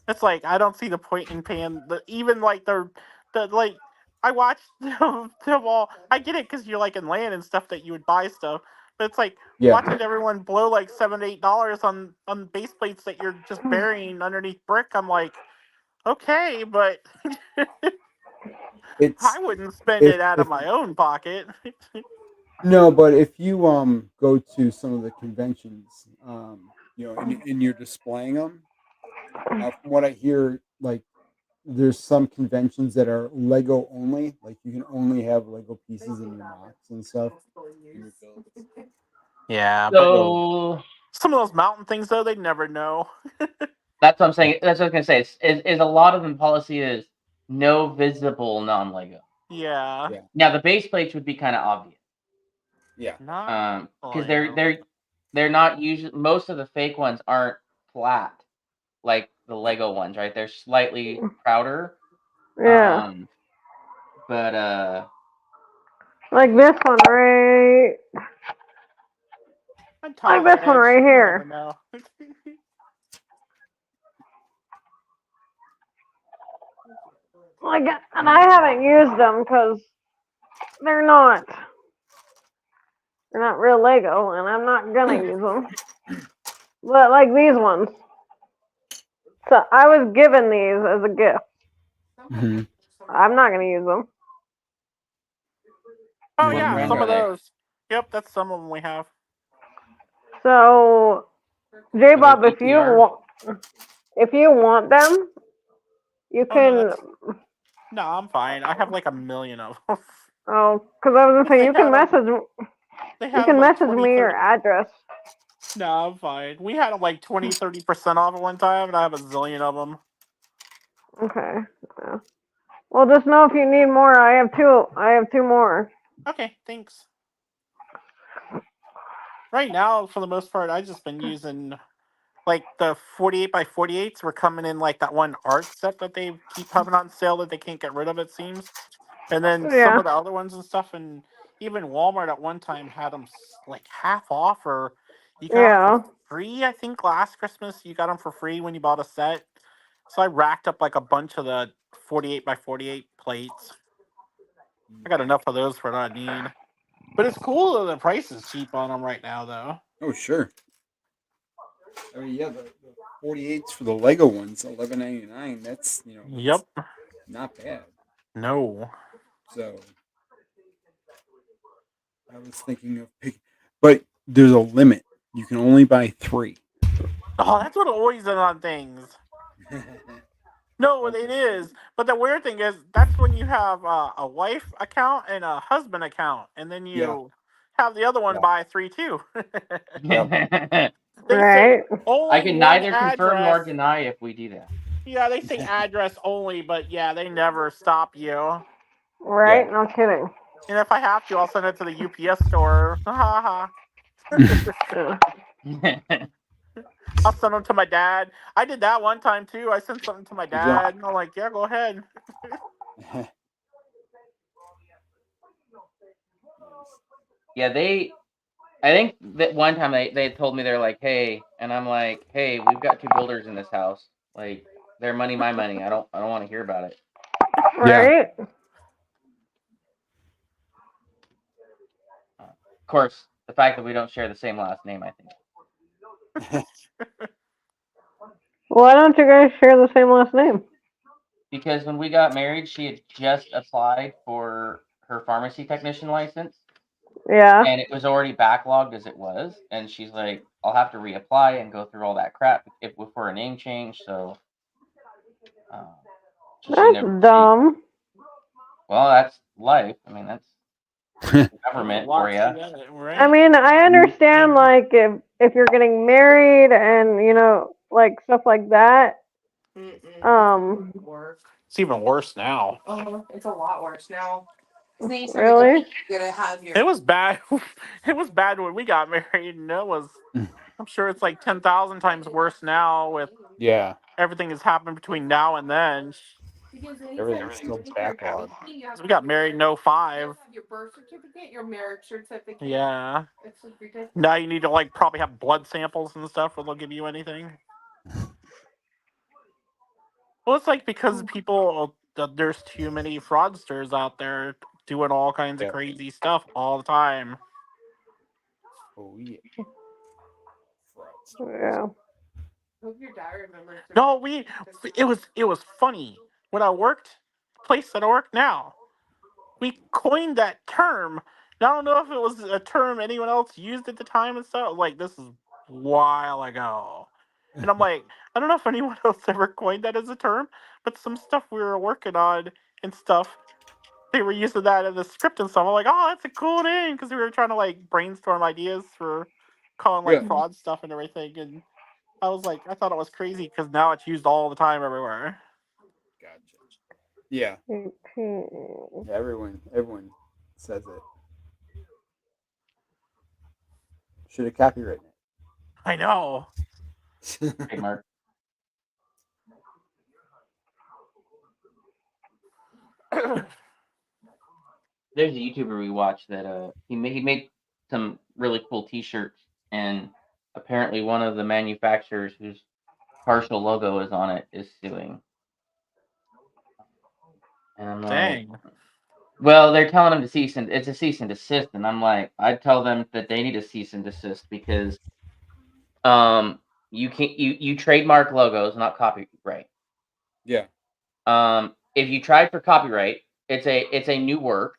It's like I don't see the point in paying even like the like I watched them all. I get it because you're like in land and stuff that you would buy stuff, but it's like yeah. watching everyone blow like $7, $8 on base plates that you're just burying underneath brick. I'm like, okay, but It's I wouldn't spend if it out of if my own pocket. no, but if you go to some of the conventions, and you're displaying them, from what I hear, like there's some conventions that are Lego only, like you can only have Lego pieces in your box and stuff in your builds. Yeah, but So some of those mountain things, though, they never know. that's what I'm saying. That's what I was gonna say. Is a lot of them policy is no visible non-Lego. Yeah. Yeah. Now the base plates would be kind of obvious. Yeah. Not Because Lego. they're not usually, most of the fake ones aren't flat like the Lego ones, right? They're slightly prouder. Yeah. But Like this one right. On top Like of this our one heads, right you never here. know. Like, and I haven't used them because they're not real Lego, and I'm not gonna use them. But like these ones, so I was given these as a gift. Mhm. I'm not gonna use them. Oh what yeah, brand some are of they? those. Yep, that's some of them we have. So, Are they J-Bob, BTR? if you want them, you Oh no, can. no, I'm fine. I have like a million of them. Oh, because I was gonna say they you can had them. message. They You had them can like message 20, me your 30. address. No, I'm fine. We had them like 20, 30% off at one time, and I have a zillion of them. Okay. Yeah. Well, just know if you need more, I have two. I have two more. Okay, thanks. Right now, for the most part, I've just been using like the 48 by 48s were coming in like that one art set that they keep having on sale that they can't get rid of, it seems. And then some Yeah. of the other ones and stuff, and even Walmart at one time had them like half off, or you got them for Yeah. free. I think last Christmas you got them for free when you bought a set. So I racked up like a bunch of the 48 by 48 plates. I got enough of those for what I need. But it's cool that the price is cheap on them right now, though. Oh, sure. I mean, yeah, the 48s for the Lego ones, $11.99. That's Yep. not bad. No. So I was thinking of picking, but there's a limit. You can only buy 3. Oh, that's what always is on things. No, it is. But the weird thing is, that's when you have a wife account and a husband account, and then Yeah. you have the other one Yeah. buy 3 too. Yep. They say Right. I only can one neither confirm address. nor deny if we do that. Yeah, they say address only, but yeah, they never stop you. Right. No kidding. And if I have to, I'll send it to the UPS store. Ha ha. Yeah. I'll send them to my dad. I did that one time too. I sent something to my Good job. dad, and I'm like, yeah, go ahead. Yeah, I think that one time they told me, they're like, hey, and I'm like, hey, we've got 2 builders in this house. Like, their money, my money. I don't want to hear about it. Yeah. Right. Of course, the fact that we don't share the same last name, I think. Why don't you guys share the same last name? Because when we got married, she had just applied for her pharmacy technician license, Yeah. and it was already backlogged as it was. And she's like, I'll have to reapply and go through all that crap if for a name change. So she That's never. dumb. Well, that's life. I mean, that's There's a government lot for to you. that, right? I mean, I understand like if you're getting married and like stuff like that. Work. It's even worse now. It's a lot worse now. Really? You gotta have your. It was bad. It was bad when we got married, and it was. I'm sure it's like 10,000 times worse now with Yeah. everything that's happened between now and then. Everything's still backlogged. We got married in 05. Your birth certificate, your marriage certificate. Yeah. It's ridiculous. Now you need to like probably have blood samples and stuff, or they'll give you anything. Well, it's like because people, there's too many fraudsters out there doing all kinds of Yeah. crazy stuff all the time. Oh yeah. Yeah. Hope your dad remembers. No, it was funny when I worked the place that I work now. We coined that term. And I don't know if it was a term anyone else used at the time and stuff. Like this is a while ago, and I'm like, I don't know if anyone else ever coined that as a term, but some stuff we were working on and stuff, they were using that in the script and stuff. I'm like, oh, that's a cool name because we were trying to like brainstorm ideas for calling like Yeah. fraud stuff and everything, and I was like, I thought it was crazy because now it's used all the time everywhere. Gotcha. Yeah. 18. Yeah. Everyone says it. Should have copyrighted I know. it. Trademark. There's a YouTuber we watch that he made some really cool T-shirts, and apparently one of the manufacturers whose partial logo is on it is suing. And I'm like, Dang. well, they're telling him to it's a cease and desist, and I'm like, I'd tell them that they need a cease and desist because you can't you trademark logos, not copyright. Yeah. If you tried for copyright, it's a new work,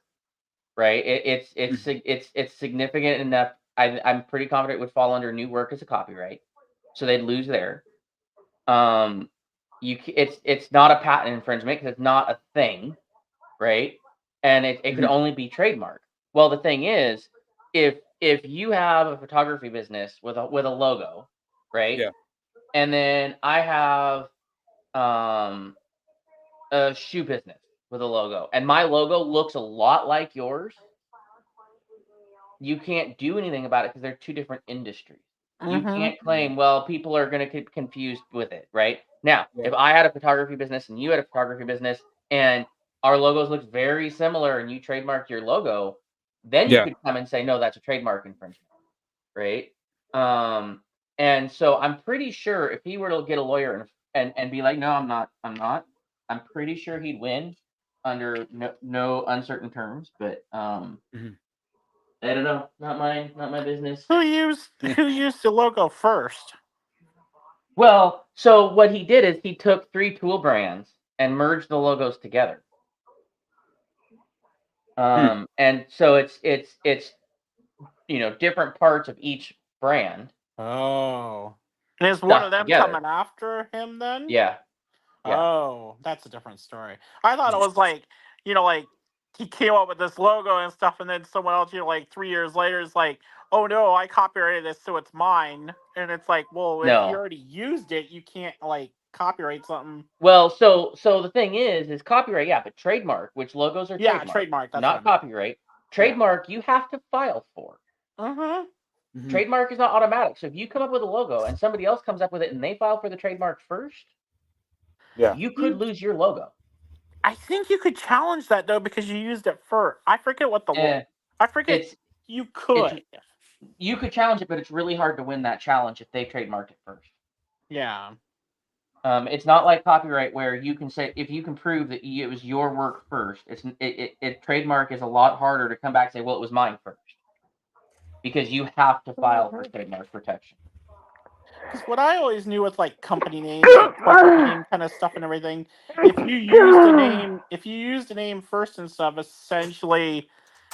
right? It's significant enough. I'm pretty confident it would fall under new work as a copyright, so they'd lose there. It's not a patent infringement because it's not a thing, right? And it could Mhm. only be trademark. Well, the thing is, if you have a photography business with a logo, right? Yeah. And then I have a shoe business with a logo, and my logo looks a lot like yours, you can't do anything about it because they're two different industries. You Mm-hmm. can't claim, well, people are going to get confused with it, right? Now, Yeah. if I had a photography business and you had a photography business and our logos look very similar and you trademarked your logo, then you Yeah. could come and say, no, that's a trademark infringement, right? And so I'm pretty sure if he were to get a lawyer and be like, no, I'm not, I'm pretty sure he'd win under no uncertain terms, but Mhm. I don't know. Not my business. Who used the logo first? Well, so what he did is he took 3 tool brands and merged the logos together. And so it's different parts of each brand Oh. And is one stuck of them together. coming after him then? Yeah. Yeah. Oh, that's a different story. I thought it was like, like he came up with this logo and stuff, and then someone else, like 3 years later, is like, "Oh no, I copyrighted this, so it's mine." And it's like, well, if you No. already used it, you can't like copyright something. Well, so the thing is copyright, yeah, but trademark, which logos are Yeah, trademark, trademark. That's not what copyright. Trademark, you have to file for. I'm. Mhm. Trademark is not automatic. So if you come up with a logo and somebody else comes up with it and they file for the trademark first, Yeah. you could lose your logo. I think you could challenge that though because you used it first. I forget what the I forget. It's You could. you could challenge it, but it's really hard to win that challenge if they trademarked it first. Yeah. It's not like copyright where you can say if you can prove that it was your work first. Trademark is a lot harder to come back and say, well, it was mine first, because you have to file for trademark protection. Because what I always knew with like company names, like truck name kind of stuff and everything, if you used a name first and stuff, essentially,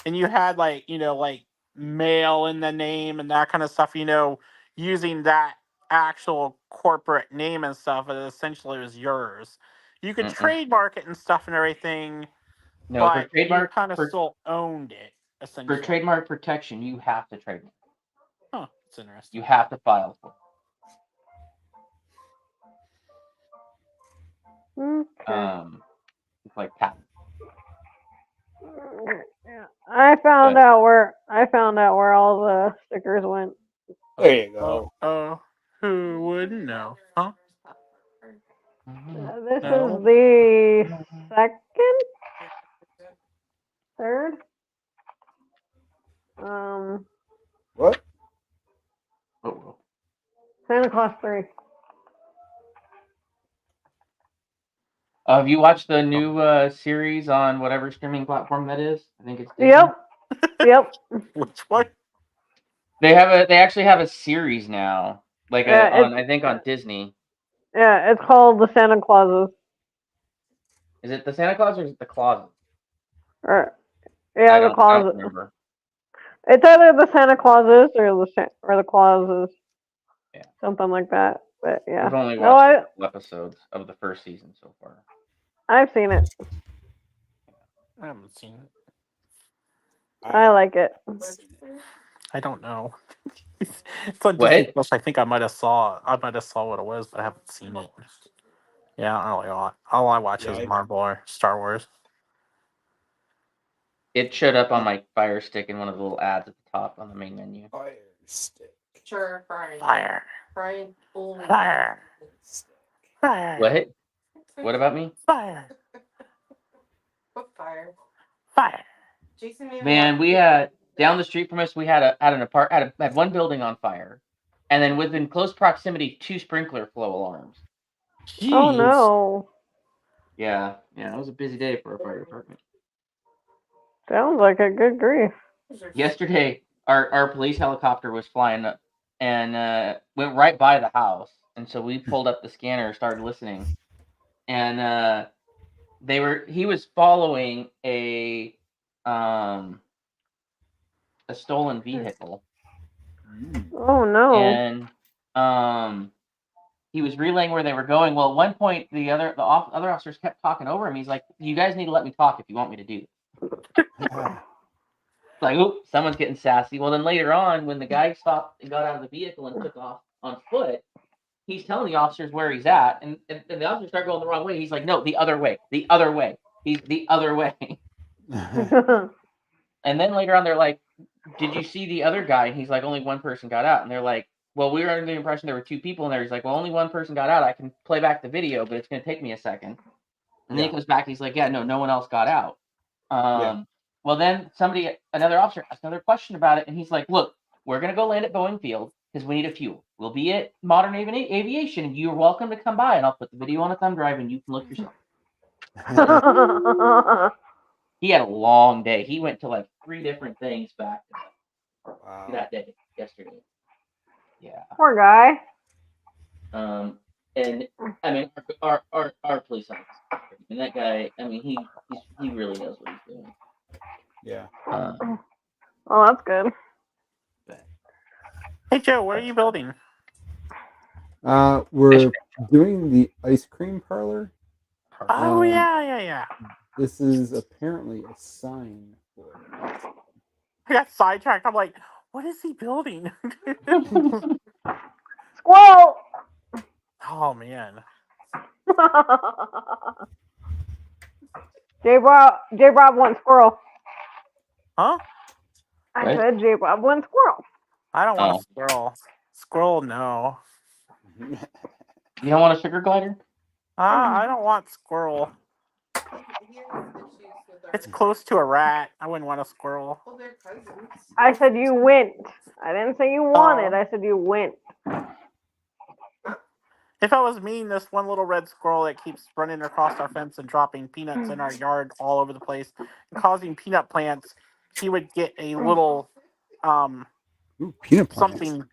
and you had like like mail in the name and that kind of stuff, using that actual corporate name and stuff, it essentially was yours. You could trademark it and stuff and everything, No, but you kind of still owned it essentially. for trademark protection, you have to trademark. Huh, it's interesting. You have to file for it. Okay. It's like patent. I found out where all the stickers went. There you go. Oh, who wouldn't know? Huh? This No. is the second, third. What? Oh. Santa Claus 3. Have you watched the new series on whatever streaming platform that is? I think it's Disney. Yep. Which one? They actually have a series now, like I think on Disney. Yeah, it's called the Santa Clauses. Is it the Santa Claus or is it the Closet? The I don't Clauses. remember. It's either the Santa Clauses or the Clauses. Yeah. Something like that. But yeah. I've only watched episodes of the first season so far. I've seen it. I haven't seen it. I like it. I don't know. It's on Disney What? Plus. I think I might have saw what it was, but I haven't seen it. Yeah, I don't really want. All I watch Yeah, is Marvel or Star Wars. It showed up on my Fire Stick in one of the little ads at the top on the main menu. Fire stick. Sure, Brian. Fire. Brian only. Fire. Stick. Fire. What? What about me? Fire. What fire? Fire. Jason made Man, we had down the street from us. We had had one building on fire, and then within close proximity, 2 sprinkler flow alarms. Jeez. Oh no. Yeah, it was a busy day for our fire department. Sounds like a good grief. Yesterday, our police helicopter was flying up and went right by the house, and so we pulled up the scanner, started listening, and he was following a stolen vehicle, Oh no. and he was relaying where they were going. Well, at one point, the other officers kept talking over him. He's like, "You guys need to let me talk if you want me to do this." Like, oop, someone's getting sassy. Well, then later on, when the guy stopped and got out of the vehicle and took off on foot, he's telling the officers where he's at, and the officers start going the wrong way. He's like, "No, the other way, the other way. He's the other way." And then later on, they're like, "Did you see the other guy?" And he's like, "Only one person got out." And they're like, "Well, we were under the impression there were 2 people in there." He's like, "Well, only one person got out. I can play back the video, but it's going to take me a second." And then he goes back. He's like, "Yeah, no one else got out." Well, then another officer asked another question about it, and he's like, "Look, we're going to go land at Boeing Field because we need a fuel. We'll be at Modern Aviation, and you're welcome to come by, and I'll put the video on a thumb drive, and you can look yourself." He had a long day. He went to like 3 different things back to that day, yesterday. Yeah. Poor guy. And I mean, our police officer, and that guy, I mean, he really knows what he's doing. Yeah. Oh, that's good. Hey Joe, what are you building? We're doing the ice cream parlor. Oh yeah. This is apparently a sign for it. I got sidetracked. I'm like, what is he building? Squirrel. Oh man. J Rob wants squirrel. Huh? I What? said J Rob wants squirrel. I don't want Oh. a squirrel. Squirrel, no. You don't want a sugar glider? I don't want squirrel. It's close to a rat. I wouldn't want a squirrel. Well, they're cousins. I said you went. I didn't say you wanted. I said you went. If I was mean, this one little red squirrel that keeps running across our fence and dropping peanuts in our yard all over the place and causing peanut plants, he would get a little Ooh, peanut plants. something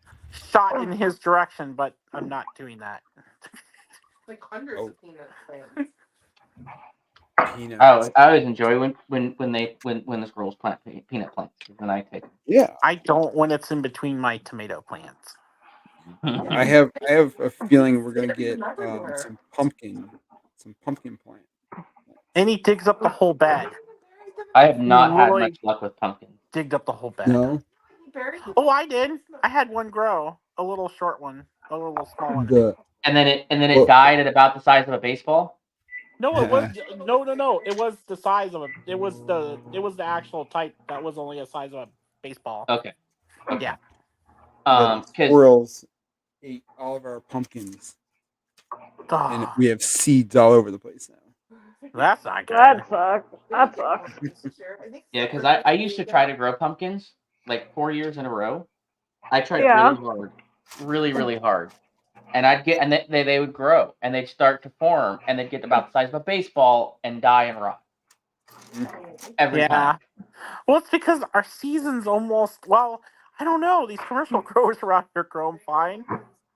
shot in his direction, but I'm not doing that. Like hundreds of peanut plants. Peanuts. Oh, I always enjoy when the squirrels plant peanut plants. Then I take them. Yeah. I don't when it's in between my tomato plants. I have a feeling we're gonna get some pumpkin plant. And he digs up the whole bed. I have not had Really? much luck with pumpkins. Digged up the whole bed. No, Oh, I did. I had one grow. A little short one. A little small one. And then it Well- died at about the size of a baseball. No, it was no. It was the size of a. It was the actual type that was only a size of a baseball. Okay. Yeah. the Because squirrels ate all of our pumpkins, and Oh, we have seeds all over the place now. that's not good. That sucks. That sucks. yeah, because I used to try to grow pumpkins like 4 years in a row. I tried Yeah. really hard, really hard, and they would grow and they'd start to form and they'd get about the size of a baseball and die and rot every time. Well, it's because our season's almost. Well, I don't know. These commercial growers around here grow them fine.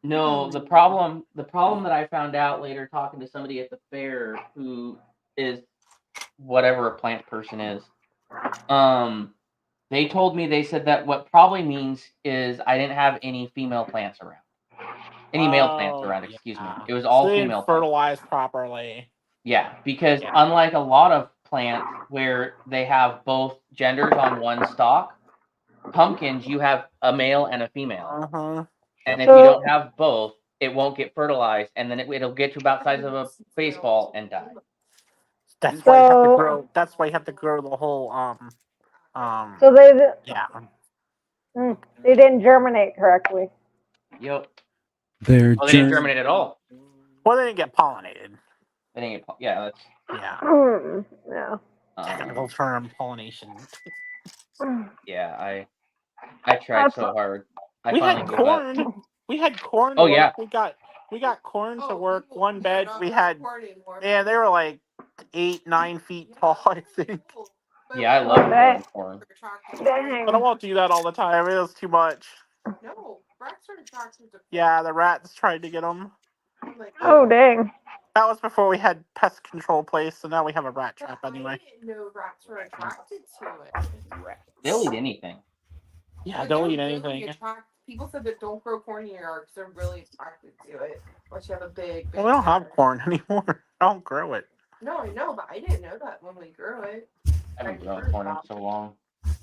No, the problem that I found out later talking to somebody at the fair who is whatever a plant person is, they told me, they said that what probably means is I didn't have any female plants around. Any male plants around, excuse me. It was all So they female didn't plants. fertilize properly. Yeah, because Yeah. unlike a lot of plants where they have both genders on one stalk, pumpkins, you have a male and a female. Uh-huh. And if So- you don't have both, it won't get fertilized, and then it'll get to about size of a baseball and die. That's why you have to So- grow. That's why you have to grow the whole So yeah. they didn't germinate correctly. Yep. They're Well, they didn't germinate at all. Well, they didn't get pollinated. They didn't get. Yeah, that's. Yeah. Yeah. Technical term, pollination. Yeah, I tried so hard. I We finally had gave up. corn. We had corn. Oh, to yeah. work. We got corn to work. One bed. We had. Yeah, they were like 8-9 feet tall, I think. Yeah, I love growing corn. Dang. But I won't do that all the time. It was too much. No, rats are attracted to. Yeah, the rats tried to get them. Oh dang. That was before we had pest control place, so now we have a rat trap anyway. I didn't know rats were attracted to it. They'll eat anything. Yeah, But they'll they're eat really anything. People said that don't grow corn in your yard because they're really attracted to it. Unless you have a big. Well, we don't have corn anymore. I don't grow it. No, I know, but I didn't know that when we grew it. I haven't grown corn in so long.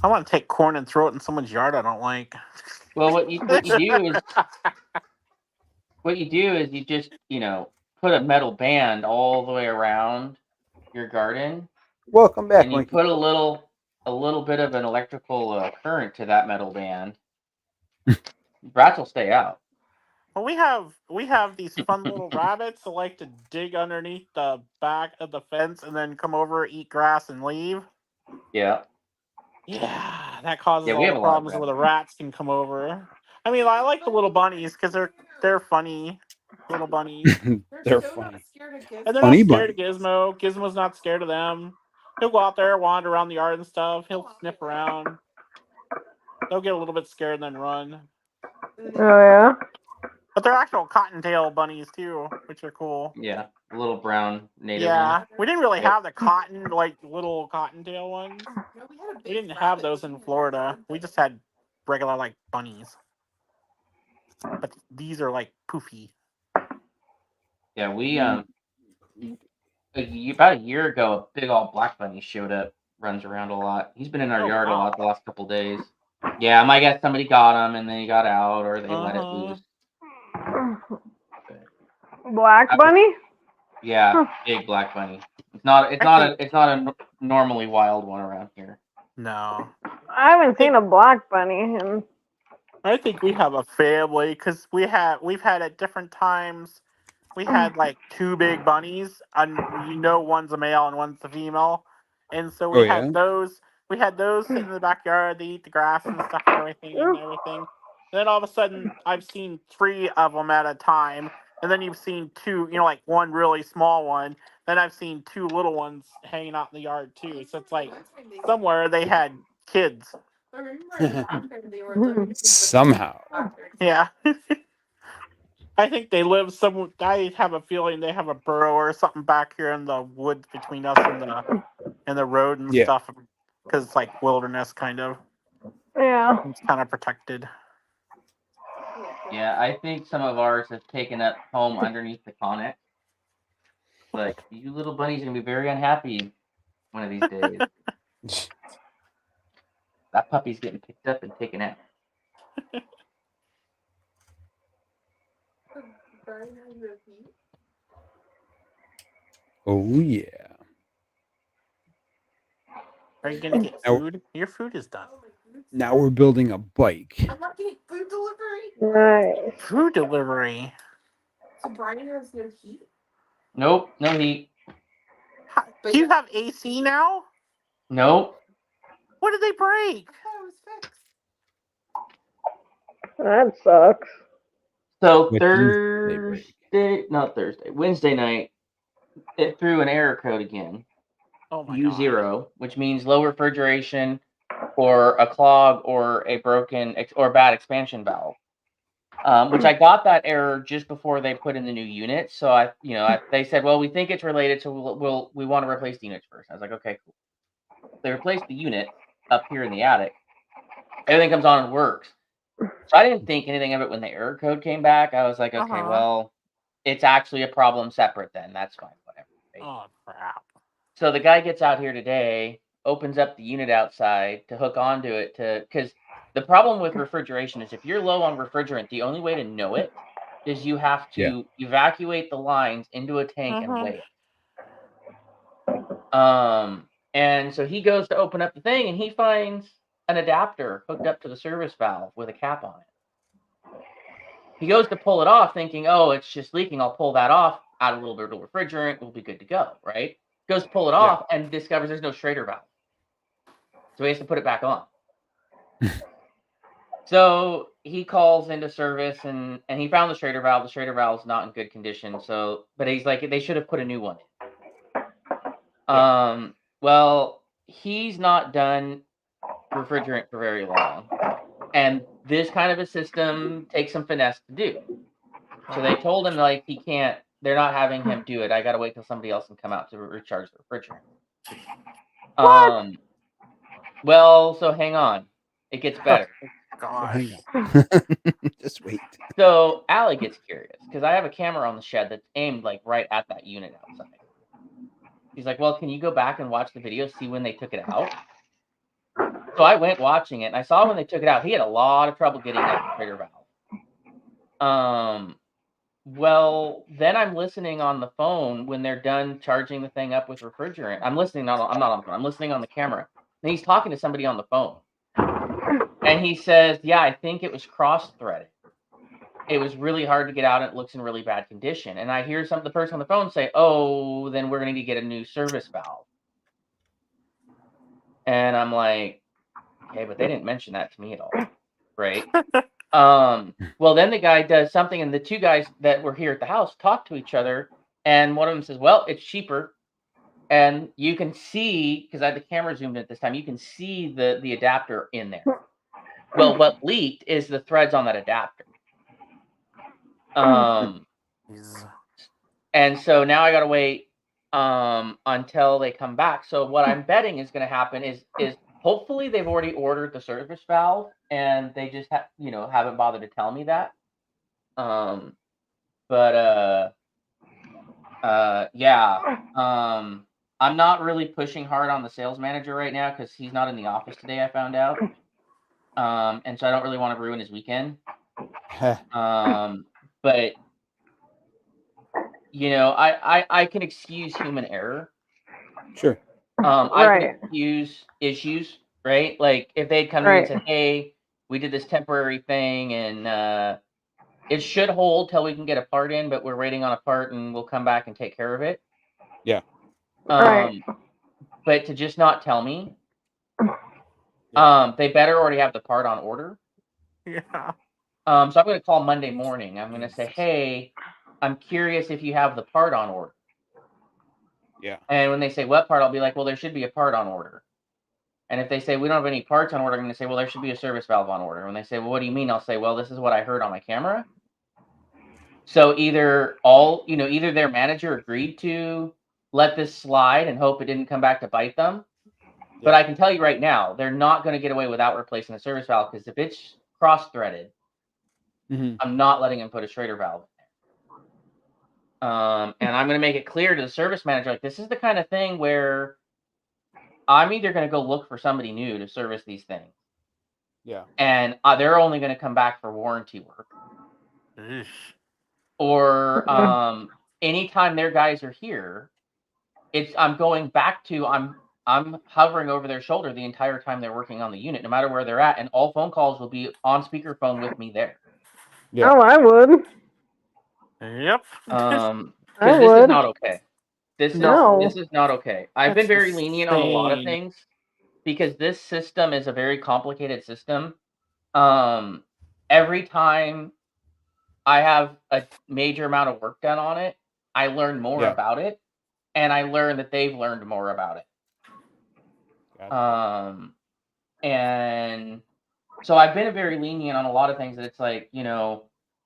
I want to take corn and throw it in someone's yard I don't like. Well, what you do is you just put a metal band all the way around your garden, Welcome back, and you Linky. put a little bit of an electrical current to that metal band. Rats will stay out. Well, we have these fun little rabbits that like to dig underneath the back of the fence and then come over, eat grass, and leave. Yeah. Yeah, that causes Yeah, we all have the a lot of problems where the rats can come over. I mean, I like the little bunnies because they're funny little bunnies, They're so funny. not scared of Gizmo. and they're Funny not scared of bunnies. Gizmo. Gizmo's not scared of them. He'll go out there, wander around the yard and stuff. He'll sniff around. They'll get a little bit scared and then run. Oh yeah. But they're actual cottontail bunnies too, which are cool. Yeah, a little brown native Yeah, one. we didn't really Yep. have the cotton, like little cottontail ones. No, we had a We big didn't have rabbit those in too. Florida. We just had regular like bunnies. But these are like poofy. Yeah, we about a year ago, a big old black bunny showed up. Runs around a lot. He's been in our Oh, yard a wow. lot the last couple days. Yeah, I guess somebody got him and then he got out, or they let it loose. Black bunny? Yeah, big black bunny. It's not a normally wild one around here. No. I haven't seen a black bunny. And I think we have a family because we've had at different times. We had like 2 big bunnies, and one's a male and one's a female, and so we Oh, had yeah? those. We had those sitting in the backyard. They eat the grass and stuff and everything. And then all of a sudden, I've seen 3 of them at a time, and then you've seen 2. Like one really small one. Then I've seen 2 little ones hanging out in the yard too. So it's like somewhere they had kids. I remember back there they were living Somehow. Yeah. I think they live some. I have a feeling they have a burrow or something back here in the woods between us and the road and Yeah. stuff, because it's like wilderness kind of. yeah. It's kind of protected. Yeah, I think some of ours have taken up home underneath the Connex. Like, you little bunnies are gonna be very unhappy one of these days. That puppy's getting picked up and taken out. Oh, yeah. Are you gonna get Now- food? Your food is done. Now we're building a bike. I'm not getting food delivery. Nice. Food delivery. So Brian has no heat. Nope, no heat. Do you have AC now? Nope. What did they break? That was fixed. That sucks. So What did they break? Wednesday night, it threw an error code again. Oh my U0, which means low refrigeration, or a clog, or a broken or bad expansion valve. Which I got that error just before they put in the new unit. So they said, well, we think it's related, so we want to replace the units first. I was like, okay, cool. They replaced the unit up here in the attic. Everything comes on and works. So I didn't think anything of it when the error code came back. I was like, okay, well, it's actually a problem separate then. That's fine, whatever. Right? Oh crap. So the guy gets out here today, opens up the unit outside to hook onto it because the problem with refrigeration is if you're low on refrigerant, the only way to know it is you have to evacuate the lines into a tank and weigh it. And so he goes to open up the thing and he finds an adapter hooked up to the service valve with a cap on it. He goes to pull it off thinking, oh, it's just leaking. I'll pull that off, add a little bit of refrigerant, we'll be good to go, right? Goes to pull it off and discovers there's no Schrader valve. So he has to put it back on. So he calls into service and he found the Schrader valve. The Schrader valve's not in good condition. So, but he's like, they should have put a new one in. Well, he's not done refrigerant for very long. And this kind of a system takes some finesse to do. So they told him, like, he can't, they're not having him do it. I got to wait till somebody else can come out to recharge the refrigerant. Well, so hang on. It gets better. Gosh. Just wait. So Allie gets curious because I have a camera on the shed that's aimed like right at that unit outside. He's like, well, can you go back and watch the video, see when they took it out? So I went watching it and I saw when they took it out, he had a lot of trouble getting that Schrader valve. Well, then I'm listening on the phone when they're done charging the thing up with refrigerant. I'm listening, I'm not on the phone, I'm listening on the camera. And he's talking to somebody on the phone. And he says, yeah, I think it was cross-threaded. It was really hard to get out and it looks in really bad condition. And I hear the person on the phone say, oh, then we're going to need to get a new service valve. And I'm like, okay, but they didn't mention that to me at all. Right? Well, then the guy does something and the two guys that were here at the house talk to each other. And one of them says, well, it's cheaper. And you can see, because I had the camera zoomed in at this time, you can see the adapter in there. Well, what leaked is the threads on that adapter. And so now I got to wait until they come back. So what I'm betting is going to happen is hopefully they've already ordered the service valve and they just haven't bothered to tell me that. I'm not really pushing hard on the sales manager right now because he's not in the office today, I found out. And so I don't really want to ruin his weekend. But I can excuse human error. Sure. I can excuse issues, right? Like if they'd come to me and said, hey, we did this temporary thing and it should hold till we can get a part in, but we're waiting on a part and we'll come back and take care of it. Yeah. But to just not tell me, they better already have the part on order. Yeah. So I'm going to call Monday morning. I'm going to say, hey, I'm curious if you have the part on order. Yeah. And when they say what part, I'll be like, well, there should be a part on order. And if they say we don't have any parts on order, I'm going to say, well, there should be a service valve on order. When they say, well, what do you mean? I'll say, well, this is what I heard on my camera. So either their manager agreed to let this slide and hope it didn't come back to bite them. Yeah. But I can tell you right now, they're not going to get away without replacing the service valve because if it's cross-threaded, I'm not letting them put a Schrader valve in there. And I'm going to make it clear to the service manager, like, this is the kind of thing where I'm either going to go look for somebody new to service these things. Yeah. And they're only going to come back for warranty work. Or anytime their guys are here, I'm going back to I'm hovering over their shoulder the entire time they're working on the unit, no matter where they're at, and all phone calls will be on speakerphone with me there. Yeah. Oh, I would. Yep. Because this is not okay. This is not okay. I've been very lenient on a lot of things because this system is a very complicated system. Every time I have a major amount of work done on it, I learn more about it, and I learn that they've learned more about it. And so I've been very lenient on a lot of things that it's like,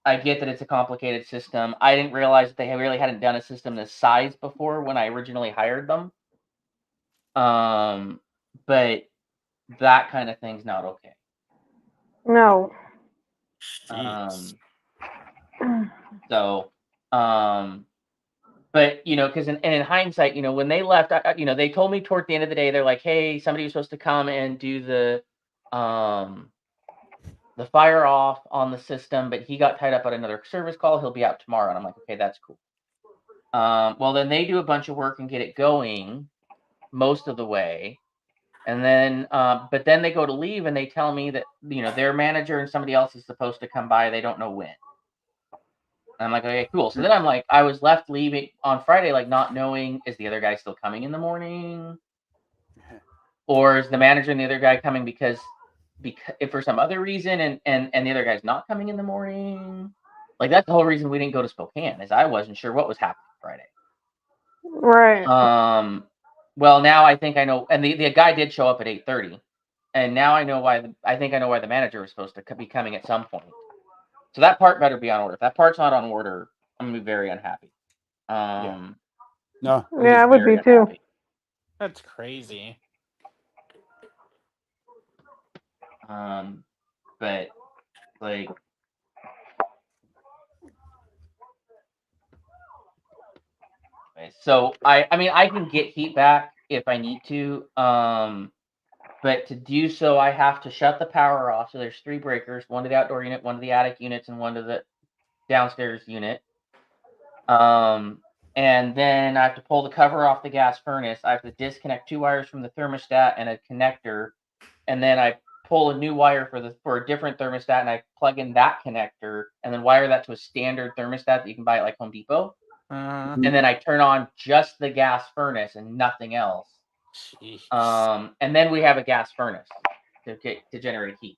I get that it's a complicated system. I didn't realize that they really hadn't done a system this size before when I originally hired them. But that kind of thing's not okay. No. But because in hindsight, when they left, they told me toward the end of the day, they're like, hey, somebody was supposed to come and do the the fire off on the system, but he got tied up on another service call. He'll be out tomorrow. And I'm like, okay, that's cool. Well, then they do a bunch of work and get it going most of the way. And then, but then they go to leave and they tell me that, their manager and somebody else is supposed to come by. They don't know when. And I'm like, okay, cool. So then I'm like, I was left leaving on Friday, like not knowing, is the other guy still coming in the morning? Or is the manager and the other guy coming because if for some other reason and the other guy's not coming in the morning? Like that's the whole reason we didn't go to Spokane, is I wasn't sure what was happening Friday. Right. Well, now I think I know, and the guy did show up at 8:30, and now I know why. I think I know why the manager was supposed to be coming at some point. So that part better be on order. If that part's not on order, I'm gonna be very unhappy. No. Yeah, I would be too. That's crazy. But like. So I mean I can get heat back if I need to, but to do so I have to shut the power off. So there's 3 breakers: one to the outdoor unit, one to the attic units, and one to the downstairs unit. And then I have to pull the cover off the gas furnace. I have to disconnect 2 wires from the thermostat and a connector, and then I pull a new wire for a different thermostat and I plug in that connector and then wire that to a standard thermostat that you can buy at like Home Depot. And then I turn on just the gas furnace and nothing else. And then we have a gas furnace to generate heat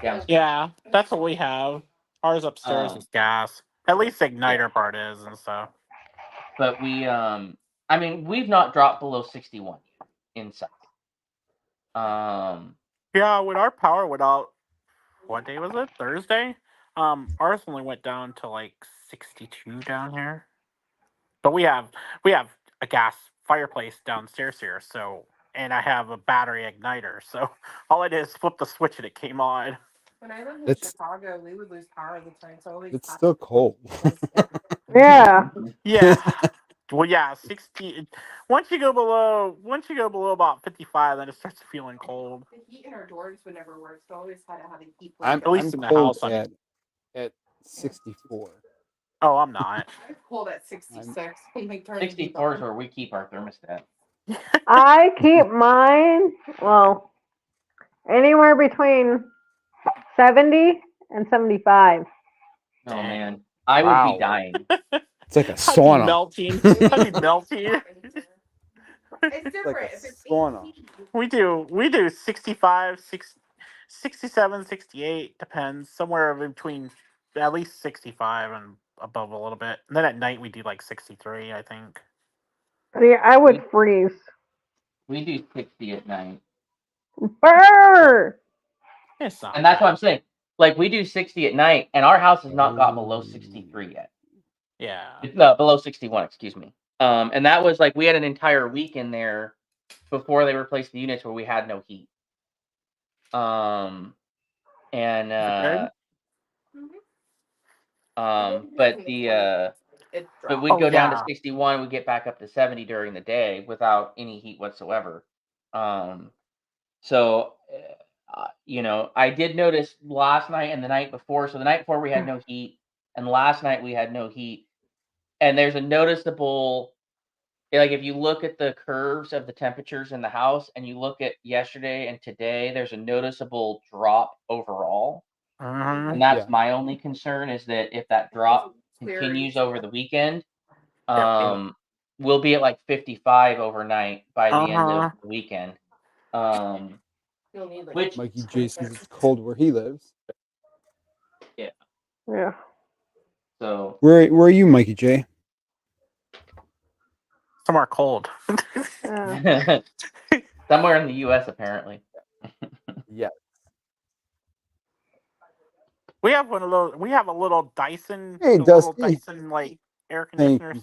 downstairs. Yeah, that's what we have. Ours upstairs is gas. At least the igniter part is and stuff. But we, I mean, we've not dropped below 61 inside. Yeah, when our power went out, what day was it? Thursday? Ours only went down to like 62 down here. But we have a gas fireplace downstairs here, so, and I have a battery igniter, so all I did is flip the switch and it came on. When I lived in Chicago, we would lose power all the time. So it's still cold. Yeah. Yeah. Well, yeah, 60. Once you go below about 55, then it starts feeling cold. The heat in our doors would never work, so I always had to have a heat. I'm At least in the cold house. at 64. Oh, I'm not. I'm cold at 66. 64 is where we keep our thermostat. I keep mine, well, anywhere between 70 and 75. Oh man, I would be dying. It's like a sauna. I'd be melting. It's different. Like a If it's sauna. 18, We do 65, 67, 68, depends. Somewhere between at least 65 and above a little bit. And then at night we do like 63, I think. Yeah, I would freeze. We do 60 at night. Burr! And that's what I'm saying. Like we do 60 at night, and our house has not got below 63 yet. Yeah. No, below 61, excuse me. And that was like we had an entire week in there before they replaced the units where we had no heat. But we'd go down to 61, we'd get back up to 70 during the day without any heat whatsoever. I did notice last night and the night before. So the night before we had no heat, and last night we had no heat. And there's a noticeable, like if you look at the curves of the temperatures in the house and you look at yesterday and today, there's a noticeable drop overall. And that's my only concern, is that if that drop continues over the weekend, we'll be at like 55 overnight by the end of the weekend. Which Mikey J says it's cold where he lives. Yeah. Yeah. So where are you, Mikey J? Somewhere cold. Somewhere in the U.S. apparently. Yeah. We have one of those. We have a little Dyson. Hey, little Dusty. Dyson like air conditioner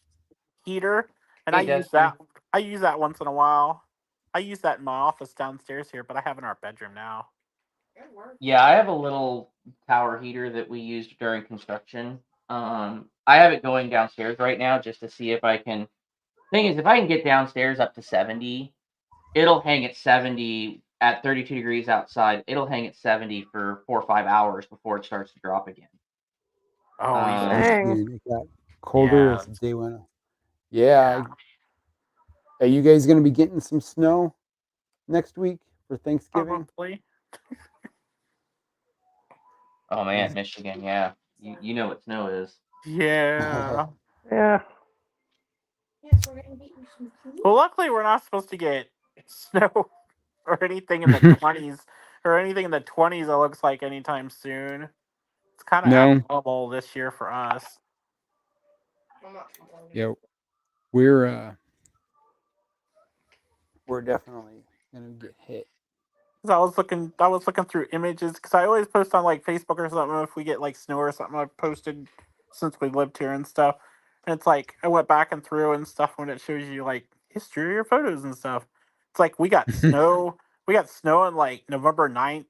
/ heater, and I use that. I use that once in a while. I use that in my office downstairs here, but I have it in our bedroom now. Yeah, I have a little tower heater that we used during construction. I have it going downstairs right now just to see if I can. Thing is, if I can get downstairs up to 70, it'll hang at 70 at 32 degrees outside, it'll hang at 70 for 4 or 5 hours before it starts to drop again. Oh, Dang. And it got colder Yeah. as the day went on. Yeah. Are you guys going to be getting some snow next week for Thanksgiving? Probably. Oh man, Michigan, yeah. You know what snow is. Yeah. Yeah. Yes, we're gonna get you some food. Well, luckily we're not supposed to get snow or anything in the 20s or anything in the 20s. It looks like anytime soon. It's kind of No. abnormal this year for us. I'm not complaining. Yeah, we're definitely going to get hit. 'Cause I was looking through images because I always post on like Facebook or something if we get like snow or something. I've posted since we lived here and stuff, and it's like I went back and through and stuff when it shows you like history of your photos and stuff. It's like we got snow. We got snow on like November 9th,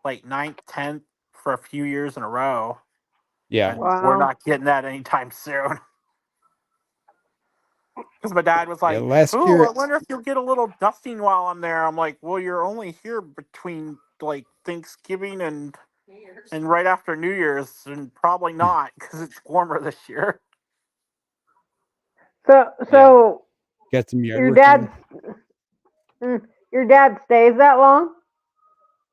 like 9th, 10th for a few years in a row. Yeah. And we're Wow. not getting that anytime soon. Because my dad was Yeah, like, last "Oh, year I wonder if you'll get a little dusting while I'm there." I'm like, "Well, you're only here between like Thanksgiving and New Year's. right after New Year's, and probably not because it's warmer this year." So got some yard your work dad's done. your dad stays that long?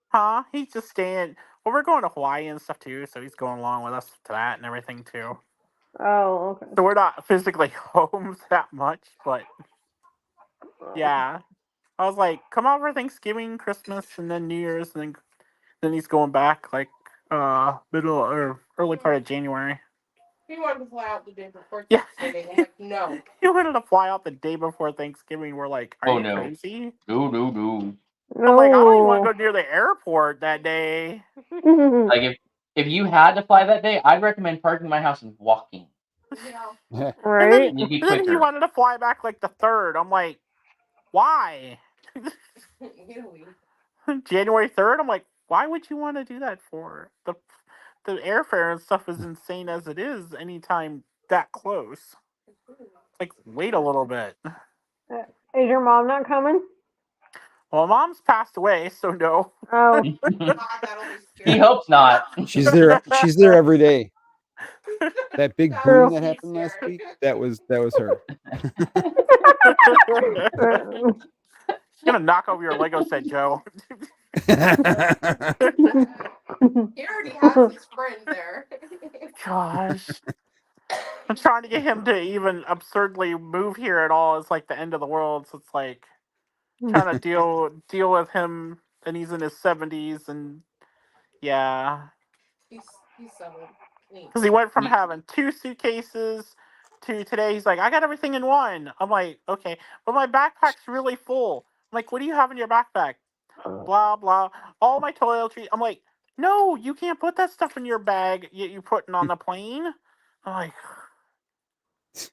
Huh? He's just staying. Well, we're going to Hawaii and stuff too, so he's going along with us to that and everything too. Oh, okay. So we're not physically home that much, but yeah. I was like, "Come over Thanksgiving, Christmas, and then New Year's, and then he's going back like middle or early part of January." He wanted to fly out the day before Yeah. Thanksgiving. I'm like, no. He wanted to fly out the day before Thanksgiving. We're like, "Are Oh you no. crazy?" No. I'm like, "I don't even want No. to go near the airport that day." Like if you had to fly that day, I'd recommend parking my house and walking. Yeah. Right? It'd be And then he quicker. wanted to fly back like the 3rd. I'm like, "Why?" Italy. January 3rd. I'm like, "Why would you want to do that for? The airfare and stuff is insane as it is anytime that close. Like, wait a little bit." Is your mom not coming? Well, mom's passed away, so no. Oh. God, that'll be scary. He hopes not. She's there every day. That big That boom would that be happened last scary. week, that was her. She's gonna knock over your Lego set, Joe. He already has his friend there. Gosh. I'm trying to get him to even absurdly move here at all. It's like the end of the world. So it's like trying to deal with him, and he's in his 70s, and yeah, He's settled. because he went from having 2 suitcases to today. He's like, "I got everything in one." I'm like, "Okay, but my backpack's really full." I'm like, "What do you have in your backpack?" Blah blah. All my toiletries. I'm like, "No, you can't put that stuff in your bag. You putting on the plane." I'm like,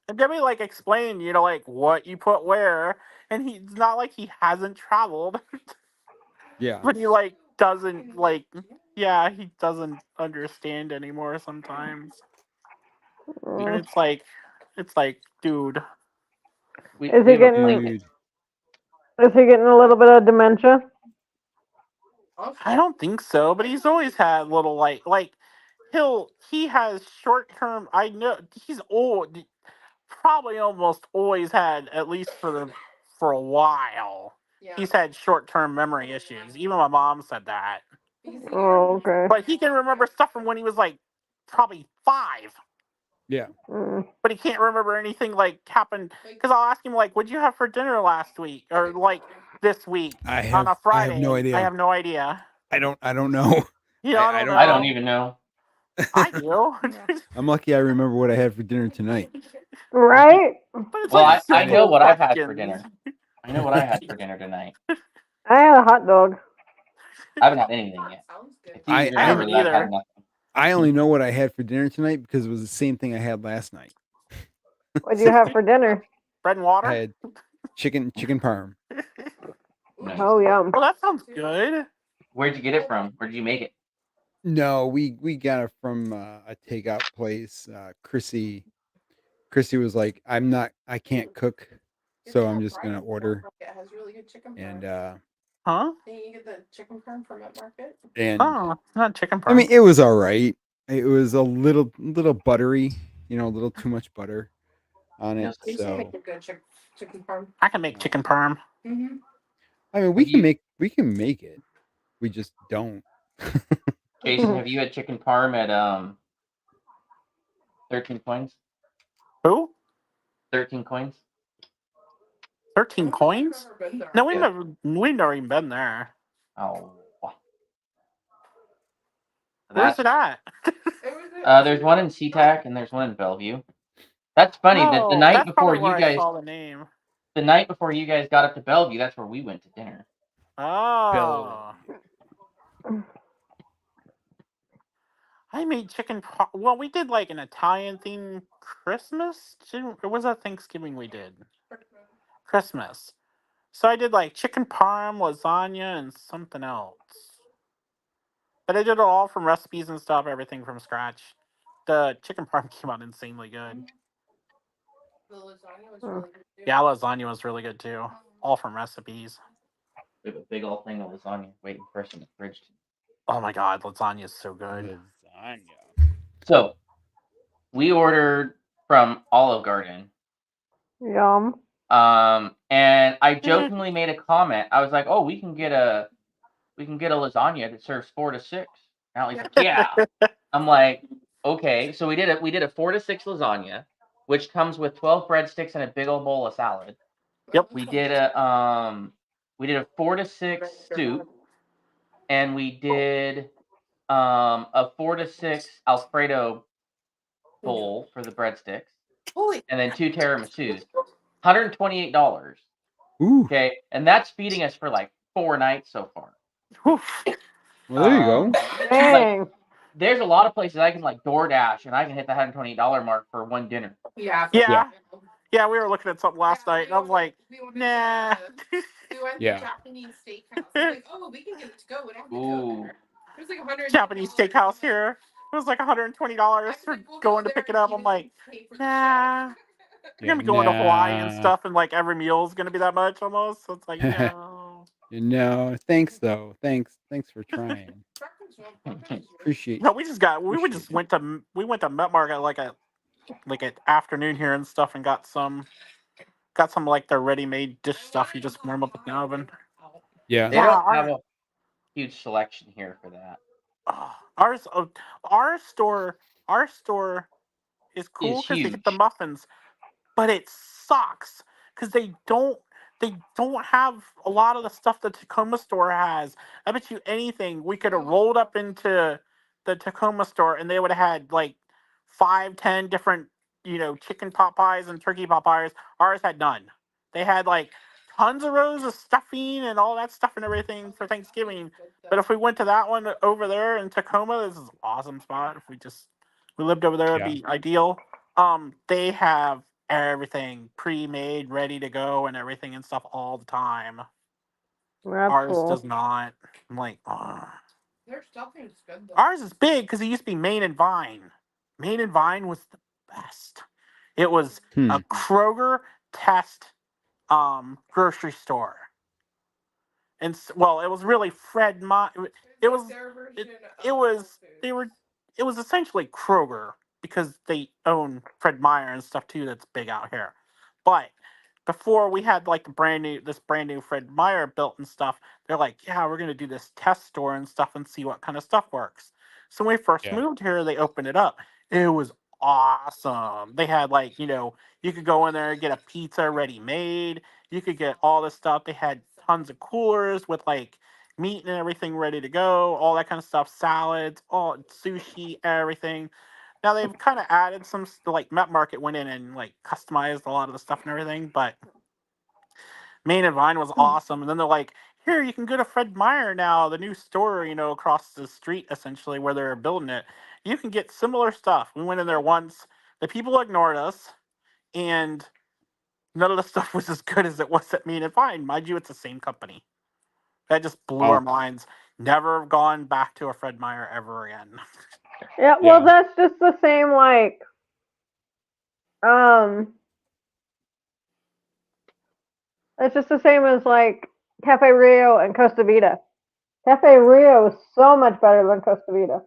and Debbie like explained, like what you put where, and he's not like he hasn't traveled, Yeah. but he like doesn't like, yeah, he doesn't understand anymore sometimes, and it's like, dude, We Is we he have a getting blanket. a little bit of dementia? I don't think so, but he's always had little like he has short term. I know he's old. Probably almost always had, at least for a while. Yeah. He's had short term memory issues. Even my mom said that. Oh, okay. But he can remember stuff from when he was like probably 5. Yeah. But he can't remember anything like happened, because I'll ask him like, "What'd you have for dinner last week or like this week I on a have Friday?" no And I idea. have no idea. I don't know. I I don't don't I don't know. even know. I do. I'm lucky I remember what I had for dinner tonight. Right? But it's Well, like I know simple what I've had for questions. dinner. I know what I had for dinner tonight. I had a hot dog. I haven't had anything yet. Sounds good. It's easy to I remember haven't that I've had either. nothing. I only know what I had for dinner tonight because it was the same thing I had last night. What'd you have for dinner? Bread and I water. had chicken parm. Nice. Oh, yum. Well, that sounds good. Where'd you get it from? Where did you make it? No, we got it from a takeout place. Chrissy was like, I can't cook, so I'm just gonna order. It has really good chicken And parm. Huh? Can you get the chicken parm from Wet Market? And Oh, not chicken I mean, parm. it was all right. It was a little buttery, a little too much butter on it. Yes. You should make So a good chicken parm. I can make chicken parm. Mm-hmm. I mean, Have you, we can make it. We just don't. Jason? Have you had chicken parm at 13 coins? Who? 13 coins. 13 coins? I've never been there. No, we've Yeah. never even been there. Oh. Where's That's it at? there's one in SeaTac and there's one in Bellevue. That's funny. The Oh, night that's before probably where you I guys, saw the name. the night before you guys got up to Bellevue, that's where we went to dinner. Oh. I made chicken parm. Well, we did like an Italian themed Christmas. Or was that Thanksgiving we did? Christmas. So I did like chicken parm, lasagna, and something else. But I did it all from recipes and stuff, everything from scratch. The chicken parm came out insanely good. The lasagna was really good too. Yeah, lasagna was really good too. All from recipes. We have a big old thing of lasagna waiting for us in the fridge. Oh my god, lasagna is so good. Lasagna. So we ordered from Olive Garden. Yum. And I jokingly made a comment. I was like, "Oh, we can get a lasagna that serves 4 to 6." And Allie's like, "Yeah." I'm like, "Okay." So we did a 4 to 6 lasagna, which comes with 12 breadsticks and a big old bowl of salad. Yep. We did a 4 to 6 soup, and we did a 4 to 6 Alfredo bowl for the breadsticks, Holy. and then 2 tiramisus. $128. Ooh. Okay, and that's feeding us for like 4 nights so far. Oof. Well, there you go. Like, Dang. there's a lot of places I can like DoorDash and I can hit the $128 mark for one dinner. Yeah. Yeah. Yeah, we were looking at something last night, and I was like, nah. We went to Yeah. Japanese steakhouse. I was like, oh, we can get it to go. We don't have to go Ooh. there. It was like $100. Japanese steakhouse here. It was like $120 for going to pick it up. I'm like, nah. You're gonna be going to Hawaii and stuff, and like every meal is gonna be that much almost. So it's like, no. No, thanks though. Thanks for trying. Appreciate. No, we just went to Met Market like an afternoon here and stuff, and got some like their ready made dish stuff. You just warm up in the oven. Yeah. They Yeah, don't have a huge selection here for that. Ours, our store is cool It's because they huge. get the muffins, but it sucks because they don't have a lot of the stuff the Tacoma store has. I bet you anything we could have rolled up into the Tacoma store and they would have had like 5, 10 different chicken pot pies and turkey pot pies. Ours had none. They had like tons of rows of stuffing and all that stuff and everything for Thanksgiving. But if we went to that one over there in Tacoma, this is an awesome spot. If we lived over there, it'd be ideal. They have everything pre-made, ready to go, and everything and stuff all the time. That's Ours cool. does not. I'm like, Their stuffing's good though. ours is big because it used to be Main and Vine. Main and Vine was the best. It was a Kroger test grocery store. And well, it was really Fred Ma. It was it was essentially Kroger because they own Fred Meyer and stuff too. That's big out here. But before we had like this brand new Fred Meyer built and stuff, they're like, yeah, we're gonna do this test store and stuff and see what kind of stuff works. So when we first moved here, they opened it up. It was awesome. They had like you could go in there and get a pizza ready made. You could get all this stuff. They had tons of coolers with like meat and everything ready to go, all that kind of stuff, salads, all sushi, everything. Now they've kind of added some like Met Market went in and like customized a lot of the stuff and everything, but Main and Vine was awesome. And then they're like, here you can go to Fred Meyer now, the new store, across the street essentially where they're building it. You can get similar stuff. We went in there once. The people ignored us, and none of the stuff was as good as it was at Main and Vine. Mind you, it's the same company. That just blew our minds. Never gone back to a Fred Meyer ever again. Yeah, well, that's just the same, like, it's just the same as, like, Cafe Rio and Costa Vida. Cafe Rio is so much better than Costa Vida,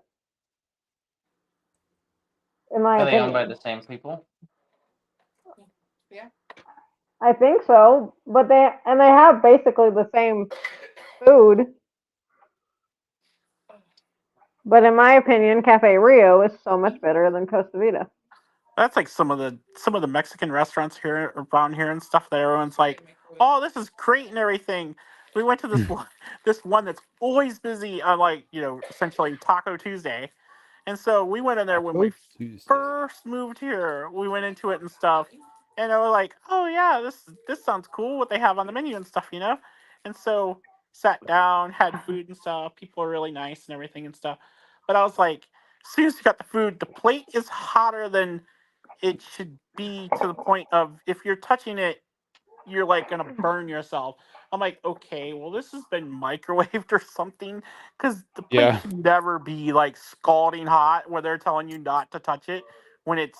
in my Are they owned by opinion. the same people? Yeah. I think so, but they have basically the same food. But in my opinion, Cafe Rio is so much better than Costa Vida. That's like some of the Mexican restaurants here around here and stuff that everyone's like, "Oh, this is great and everything." We went to this one that's always busy on like essentially Taco Tuesday, and so we went in there when we Taco Tuesday. first moved here. We went into it and stuff, and I was like, "Oh yeah, this sounds cool. What they have on the menu and stuff, And so sat down, had food and stuff. People are really nice and everything and stuff. But I was like, as soon as you got the food, the plate is hotter than it should be, to the point of if you're touching it, you're like gonna burn yourself. I'm like, okay, well, this has been microwaved or something, because the plate Yeah. should never be like scalding hot where they're telling you not to touch it when it's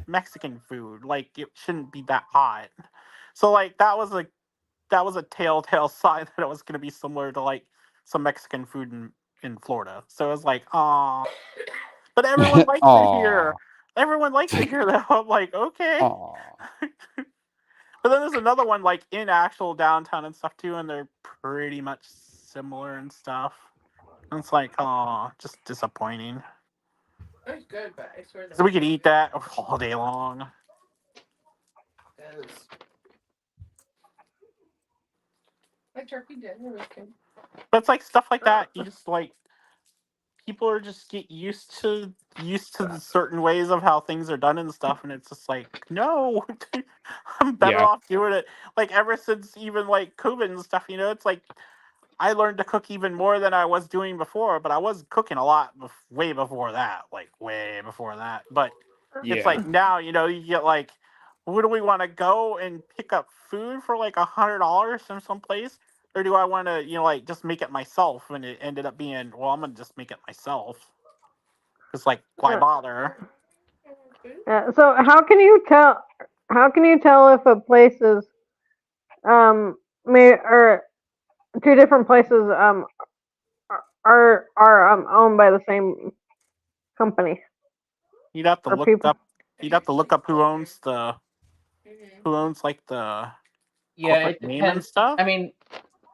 Mexican food. Like, it shouldn't be that hot. So like that was a telltale sign that it was gonna be similar to like some Mexican food in Florida. So it was like, ah, but everyone likes it Aw. here. Everyone likes it here, though. I'm like, okay. Aw. But then there's another one like in actual downtown and stuff too, and they're pretty much similar and stuff. And it's like, oh, just disappointing. It's good, but I swear So we could eat that all day long. like turkey dinner was good. But it's like stuff like that. You just like people are just get used to the certain ways of how things are done and stuff, and it's just like, no, I'm better Yeah. off doing it. Like ever since even like COVID and stuff, it's like I learned to cook even more than I was doing before, but I was cooking a lot way before that, like way before that. But it's Yeah. like now, you get like, where do we want to go and pick up food for like $100 from someplace? Or do I want to, like just make it myself? And it ended up being, well, I'm going to just make it myself. It's like, why Uh, bother? so how can you tell? How can you tell if a place is may or two different places are owned by the same company You'd have to or look people? up. You'd have to look up who owns like the Yeah, corporate it name and depends. stuff. I mean,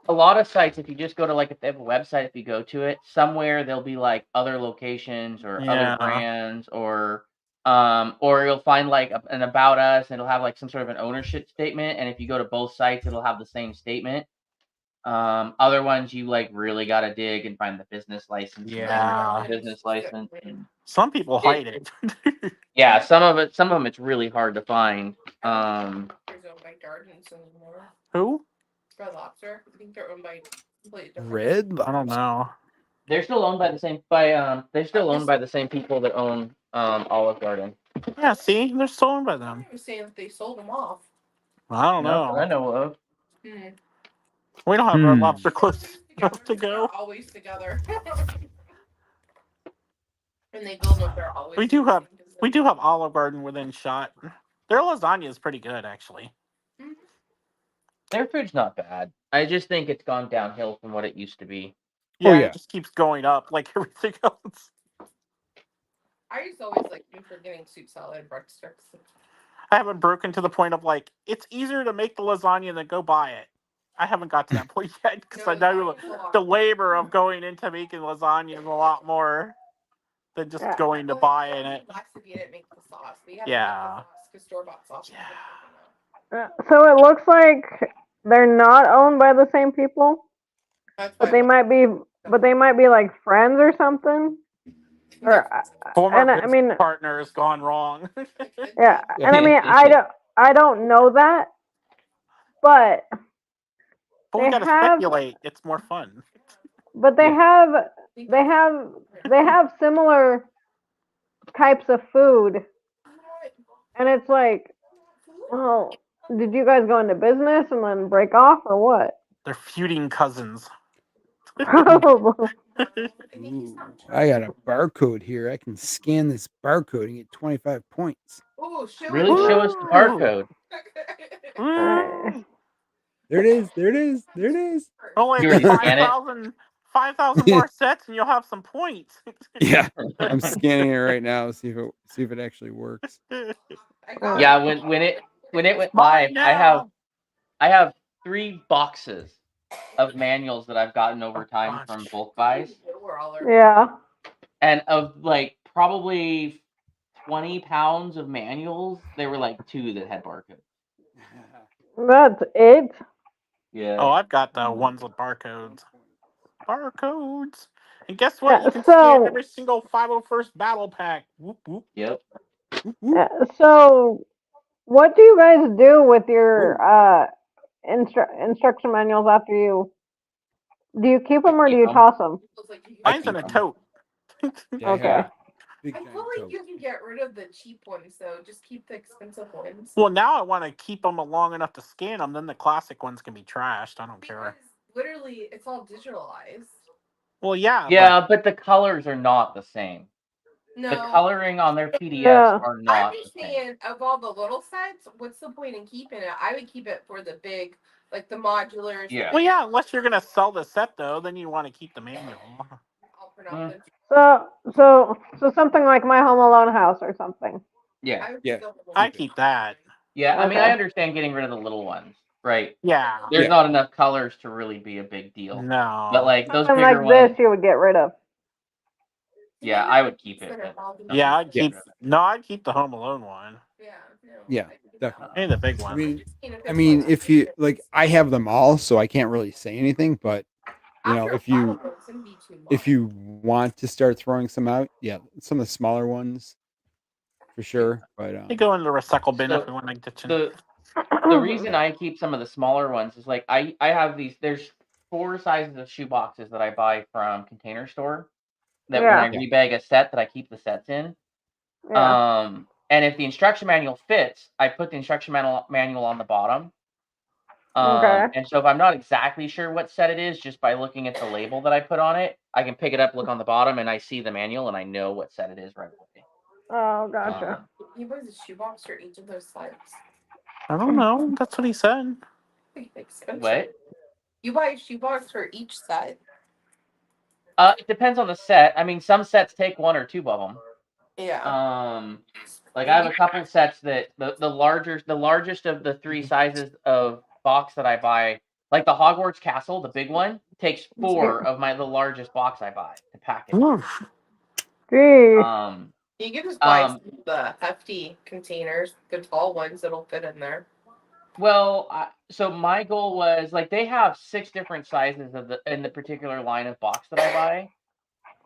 a lot of sites, if you just go to like if they have a website, if you go to it, somewhere there'll be like other locations or other Yeah. brands or you'll find like an about us and it'll have like some sort of an ownership statement. And if you go to both sites, it'll have the same statement. Other ones you like really gotta dig and find the business license and then Yeah. business license. And Some people hide it. yeah, some of them it's really hard to find. There's owned by Gardens anymore. Who? Red Lobster. I think they're owned by completely different. Red I don't know. They're still owned by the same people that own Olive Garden. Yeah, see, they're stolen by them. I was saying that they sold them off. I don't Not that I know. know of. We don't have Red Lobster close enough to go. They're always together. When they build them, they're always. We do have Olive Garden within shot. Their lasagna is pretty good, actually. Their food's not bad. I just think it's gone downhill from what it used to be. Yeah, yeah. it just keeps going up like everything else. I used to always like you for getting soup salad and breadsticks. I haven't broken to the point of like, it's easier to make the lasagna than go buy it. I haven't got to that point yet because I know the labor of going into making lasagna is a lot more than just going to buying it. You didn't make the sauce. Yeah. Because store-bought sauce. Yeah. So it looks like they're not owned by the same people, but they might be. But they might be like friends or something. Or Former and I business mean, partner has gone wrong. yeah, and I mean, I don't know that, but But we they gotta have, speculate. It's more fun. but they have similar types of food, and it's like, well, did you guys go into business and then break off or what? They're feuding cousins. Probably. Ooh, I got a barcode here. I can scan this barcode and get 25 points. Oh, Really show us the barcode. Nice. There it is. There it is. There it is. Only You already get scan it? 5,000 more sets, and you'll have some points. Yeah, I'm scanning it right now. See if it actually works. I got Yeah, it. when it went Mine live, now. I have 3 boxes of manuals that I've gotten over time gosh. from bulk buys, Yeah. and of like probably 20 pounds of manuals, there were like 2 that had barcodes. That's it. Yeah. Oh, I've got the ones with barcodes. Barcodes. And guess what? Yeah, You can scan so every single 501st battle pack. Whoop whoop. Yep. Whoop, whoop. yeah, so what do you guys do with your instruction manuals after you? Do you keep them or do you toss them? I Mine's in keep a 'em. tote. Yeah, I have Okay. a big I giant feel like tote. you can get rid of the cheap ones, so just keep the expensive ones. Well, now I want to keep them long enough to scan them. Then the classic ones can be trashed. I don't care. Because literally, it's all digitalized. Well, yeah, Yeah, but the colors are not the same. No, The coloring on their PDFs Yeah. are I'm not just the same. saying, of all the little sets, what's the point in keeping it? I would keep it for the big, like the modulars. Yeah. well, yeah. Unless you're gonna sell the set, though, then you want to keep the manual. I'll print out the. So something like my Home Alone house or something. Yeah. I would Yeah. still I Keep it. keep that. Yeah, I mean, I Okay. understand getting rid of the little ones, right? Yeah. There's Yeah. not enough colors to really be a big deal. No. But like those Something bigger like ones, this, you would get rid of. yeah, I would keep it. But Yeah, I'd Yeah. keep. No, I'd keep the Home Alone one. Yeah. No, Yeah, I can do that. definitely. Maybe the big I one. mean, If I it's mean, like- if you like, I have them all, so I can't really say anything. But you know, After if a while, you it's gonna be too if much. you want to start throwing some out, yeah, some of the smaller ones for sure. But They go in the recycle bin if So we want to ditch the reason I keep some of the smaller ones is like I have these. There's 4 sizes of shoe boxes that I buy from Container Store. That when I Yeah. Yeah. rebag a set, that I keep the sets in. Yeah. And if the instruction manual fits, I put the instruction manual on the bottom. Okay. And so if I'm not exactly sure what set it is, just by looking at the label that I put on it, I can pick it up, look on the bottom, and I see the manual, and I know what set it is right away. Oh, gotcha. He buys a shoebox for each of those sets. I don't know. That's what he said. Expensive. What? You buy a shoebox for each set. It depends on the set. I mean, some sets take 1 or 2 of them. Yeah. Like I have a couple sets that the largest of the 3 sizes of box that I buy, like the Hogwarts Castle, the big one, takes 4 of the largest box I buy to pack it. Oof. Geez. You can just buy Um, the hefty containers, the tall ones that'll fit in there. Well, so my goal was like they have 6 different sizes of in the particular line of box that I buy,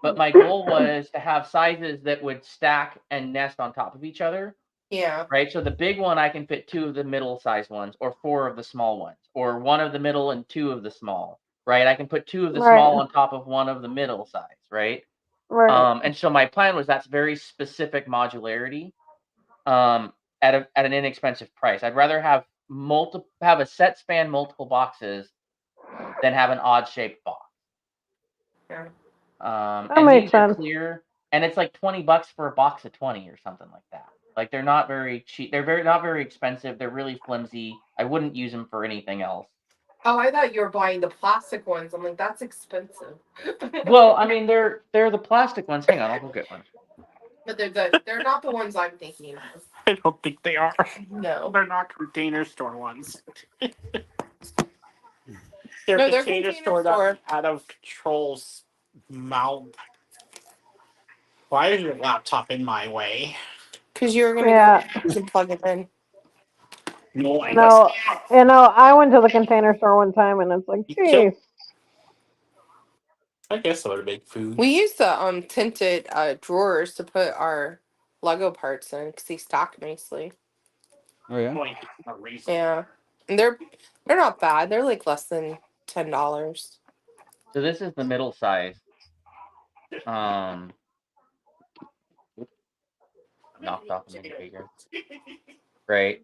but my goal was to have sizes that would stack and nest on top of each other. Yeah. Right, so the big one I can fit 2 of the middle-sized ones, or 4 of the small ones, or 1 of the middle and 2 of the small. Right, I can put 2 of the small Right. on top of 1 of the middle size. Right, Right. and so my plan was that's very specific modularity. At an inexpensive price. I'd rather have a set span multiple boxes than have an odd shaped box. Yeah. That And makes these are sense. clear, and it's like $20 for a box of 20 or something like that. Like they're not very cheap. They're not very expensive. They're really flimsy. I wouldn't use them for anything else. Oh, I thought you were buying the plastic ones. I'm like, that's expensive. Well, I mean, they're the plastic ones. Hang on, I'll go get one. But they're not the ones I'm thinking of. I don't think they are. No. They're not Container Store ones. They're No, they're Container Container Store Store. out of control's mouth. Why is your laptop in my way? Because you were gonna Yeah. go and plug it in. No, I You wasn't. know, I went to the Container Store one time and it's like, You geez. I guess I would make food. We use the tinted drawers to put our Lego parts in because they stock nicely. oh yeah, Yeah, and they're not bad. They're like less than $10. So this is the middle size. Knocked off a mini bigger. Right.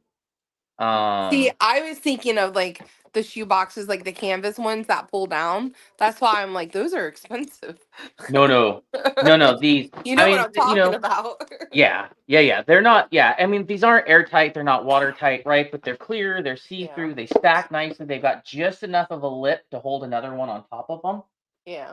See, I was thinking of like the shoe boxes, like the canvas ones that pull down. That's why I'm like, those are expensive. No. These, You know what I'm talking about. Yeah. They're not. Yeah, I mean, these aren't airtight. They're not watertight, right? But they're clear. They're see-through. Yeah. They stack nicely. They've got just enough of a lip to hold another one on top of them. Yeah.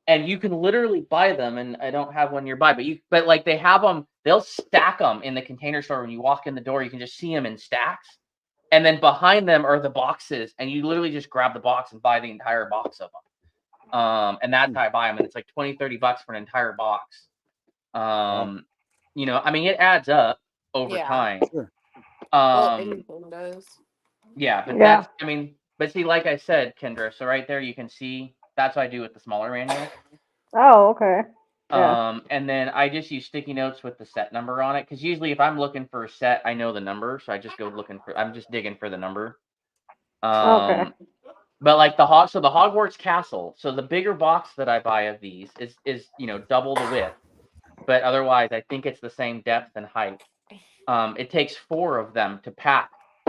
And you can literally buy them, and I don't have one nearby, but like they have them. They'll stack them in the Container Store. When you walk in the door, you can just see them in stacks. And then behind them are the boxes, and you literally just grab the box and buy the entire box of them. And that's how I buy them, and it's like $20-$30 for an entire box. You know, I mean, it adds up over time. Sure. Well, anything does. Yeah, but that's, I mean, but see, like I said, Kendra, so right there you can see that's what I do with the smaller manual. Oh, okay. Yeah. And then I just use sticky notes with the set number on it, because usually if I'm looking for a set, I know the number, so I just go I'm just digging for the number. Okay. But like the Hogwarts Castle, so the bigger box that I buy of these is double the width, but otherwise I think it's the same depth and height. It takes 4 of them to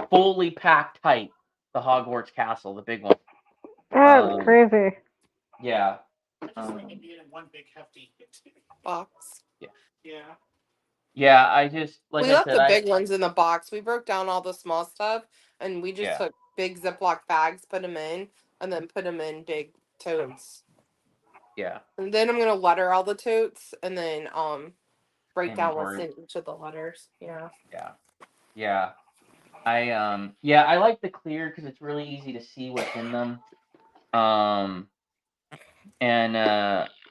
fully pack tight the Hogwarts Castle, the big one. That's crazy. Yeah. I just think it'd be in one big hefty box. Yeah. Yeah, I just we left the big ones in the box. We broke down all the small stuff, and we just took big Ziploc bags, put them in, and then put them in big totes. Yeah. And then I'm gonna letter all the totes, and then break down what's in each of the letters. Yeah. Yeah. I like the clear because it's really easy to see what's in them. And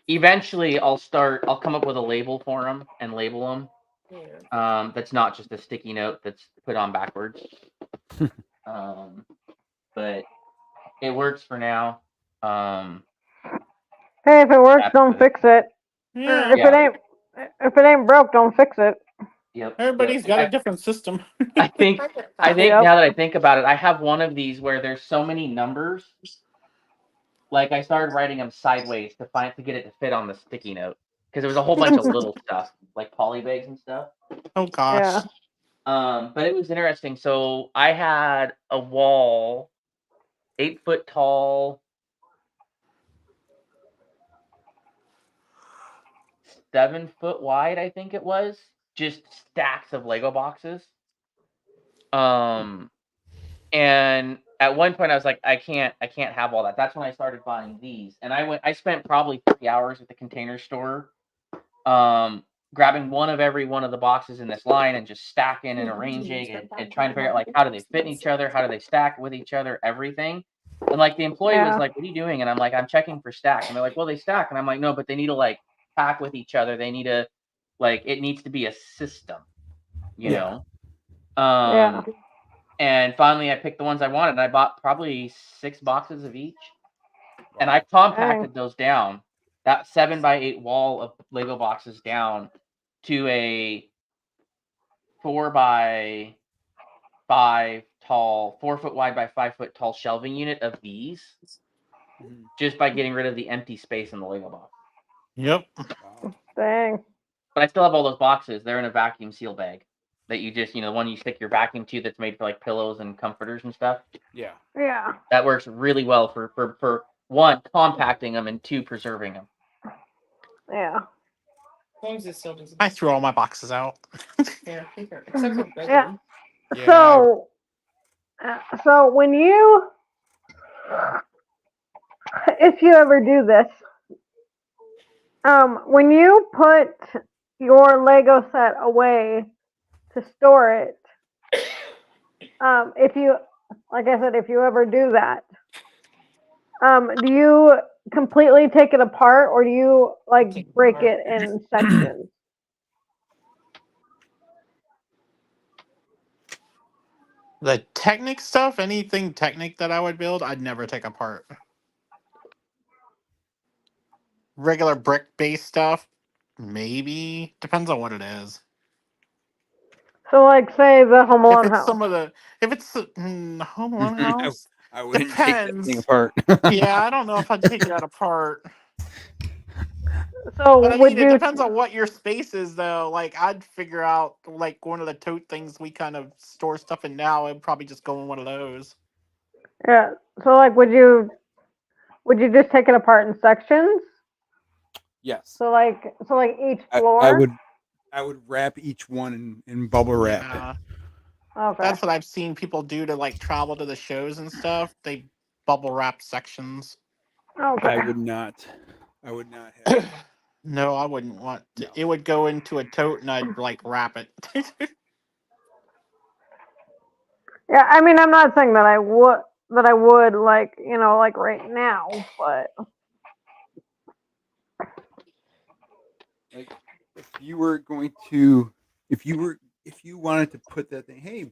eventually I'll come up with a label for them and label them. Yeah. That's not just a sticky note that's put on backwards. But it works for now. Hey, if it works, don't fix it. Yeah. If it ain't broke, don't fix it. Yep. Everybody's got a different system. I think now that I think about it, I have one of these where there's so many numbers. Like I started writing them sideways to get it to fit on the sticky note, because there was a whole bunch of little stuff like polybags and stuff. Oh gosh. Yeah. But it was interesting. So I had a wall, 8 foot tall, 7 foot wide, I think it was, just stacks of Lego boxes. And at one point I was like, I can't have all that. That's when I started buying these. And I spent probably 3 hours at the Container Store, grabbing one of every one of the boxes in this line and just stacking and arranging and trying to figure out like how do they fit in each other, how do they stack with each other, everything. And like the employee was like, what are you doing? And I'm like, I'm checking for stack. And they're like, well, they stack. And I'm like, no, but they need to like pack with each other. They need to it needs to be a system, you know? And finally, I picked the ones I wanted, and I bought probably 6 boxes of each. And I compacted those down, that 7x8 wall of Lego boxes down to a 4x5 tall, 4 foot wide by 5 foot tall shelving unit of these, just by getting rid of the empty space in the Lego box. Yep. Dang. But I still have all those boxes. They're in a vacuum seal bag that you just, the one you stick your vacuum to that's made for like pillows and comforters and stuff. Yeah. Yeah. That works really well for 1, compacting them, and 2, preserving them. Yeah. I threw all my boxes out. Yeah, except for yeah. So when if you ever do this, when you put your Lego set away to store it, if you ever do that, do you completely take it apart, or do you like break it in sections? The Technic stuff, anything Technic that I would build, I'd never take apart. Regular brick-based stuff, maybe. Depends on what it is. So, like, say the Home Alone house. If it's Home Alone house, I wouldn't depends. take that thing apart. Yeah, I don't know if I'd take that apart. So But I would mean, it you? depends on what your space is, though. Like, I'd figure out like one of the tote things we kind of store stuff in now. I'd probably just go in one of those. Yeah. So like, would you? Would you just take it apart in sections? Yes. So like each I floor. would wrap each one in bubble wrap. Yeah, Okay. that's what I've seen people do to like travel to the shows and stuff. They bubble wrap sections. Okay. I would not have. No, I wouldn't want to. No. It would go into a tote and I'd like wrap it. Yeah. I mean, I'm not saying that I would. That I would like like right now, but Like if you were going to, if you wanted to put that thing, hey,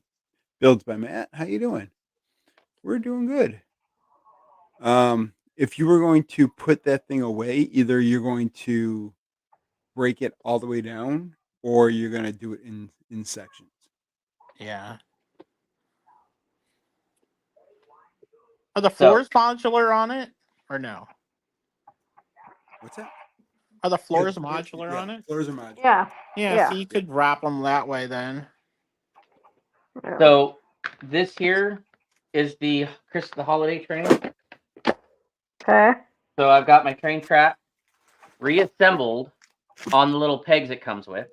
builds by Matt, how you doing? We're doing good. If you were going to put that thing away, either you're going to break it all the way down, or you're going to do it in sections. Yeah. Are the So- floors modular on it or no? What's that? Are the floors Yeah, modular yeah, on it? floors are modular. yeah. Yeah, Yeah. so you could wrap them that way then. Yeah. So this here is the holiday train. Okay. So I've got my train track reassembled on the little pegs it comes with.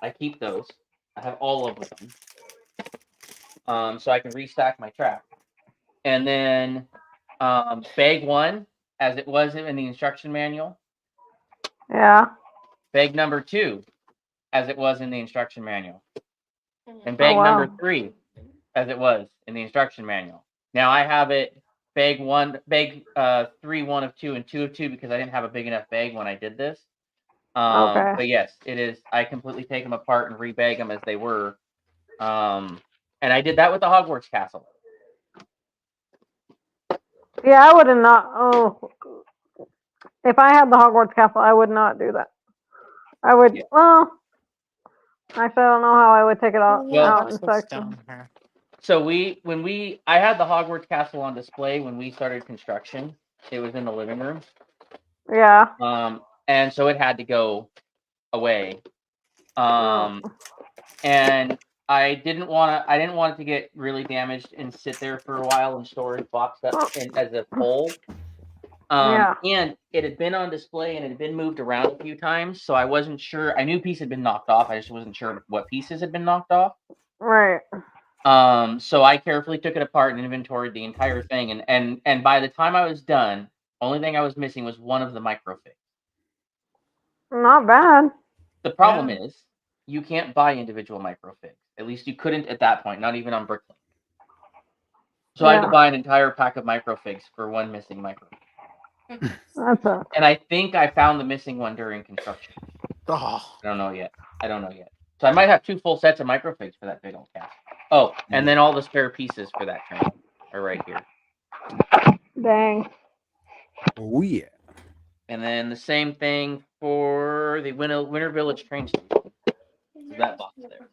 I keep those. I have all of them. So I can restack my track. And then bag 1, as it was in the instruction manual. Yeah. Bag number 2, as it was in the instruction manual. And Oh, bag number wow. 3, as it was in the instruction manual. Now I have it bag 3, 1 of 2, and 2 of 2 because I didn't have a big enough bag when I did this. Okay. But yes, it is. I completely take them apart and rebag them as they were. And I did that with the Hogwarts castle. Yeah, I would have not. Oh, if I had the Hogwarts castle, I would not do that. I would. Yeah. Well, actually, I don't know how I would take it out, Well, out in that's what's sections. down here. So I had the Hogwarts castle on display when we started construction. It was in the living room. Yeah. And so it had to go away. Oh. And I didn't want it to get really damaged and sit there for a while in storage boxed up as a whole. Yeah. And it had been on display and it had been moved around a few times, so I wasn't sure. I knew a piece had been knocked off. I just wasn't sure what pieces had been knocked off. Right. So I carefully took it apart and inventoried the entire thing, and by the time I was done, only thing I was missing was one of the microfigs. Not bad. The problem Yeah. is you can't buy individual microfigs. At least you couldn't at that point, not even on Bricklink. So I had to Yeah. buy an entire pack of microfigs for one missing microfig. That's a. And I think I found the missing one during construction. Oh, I don't know yet. So I might have 2 full sets of microfigs for that big old cast. Oh, and then all the spare pieces for that train are right here. Dang. Oh yeah. And then the same thing for the Winter Village train station. That box there.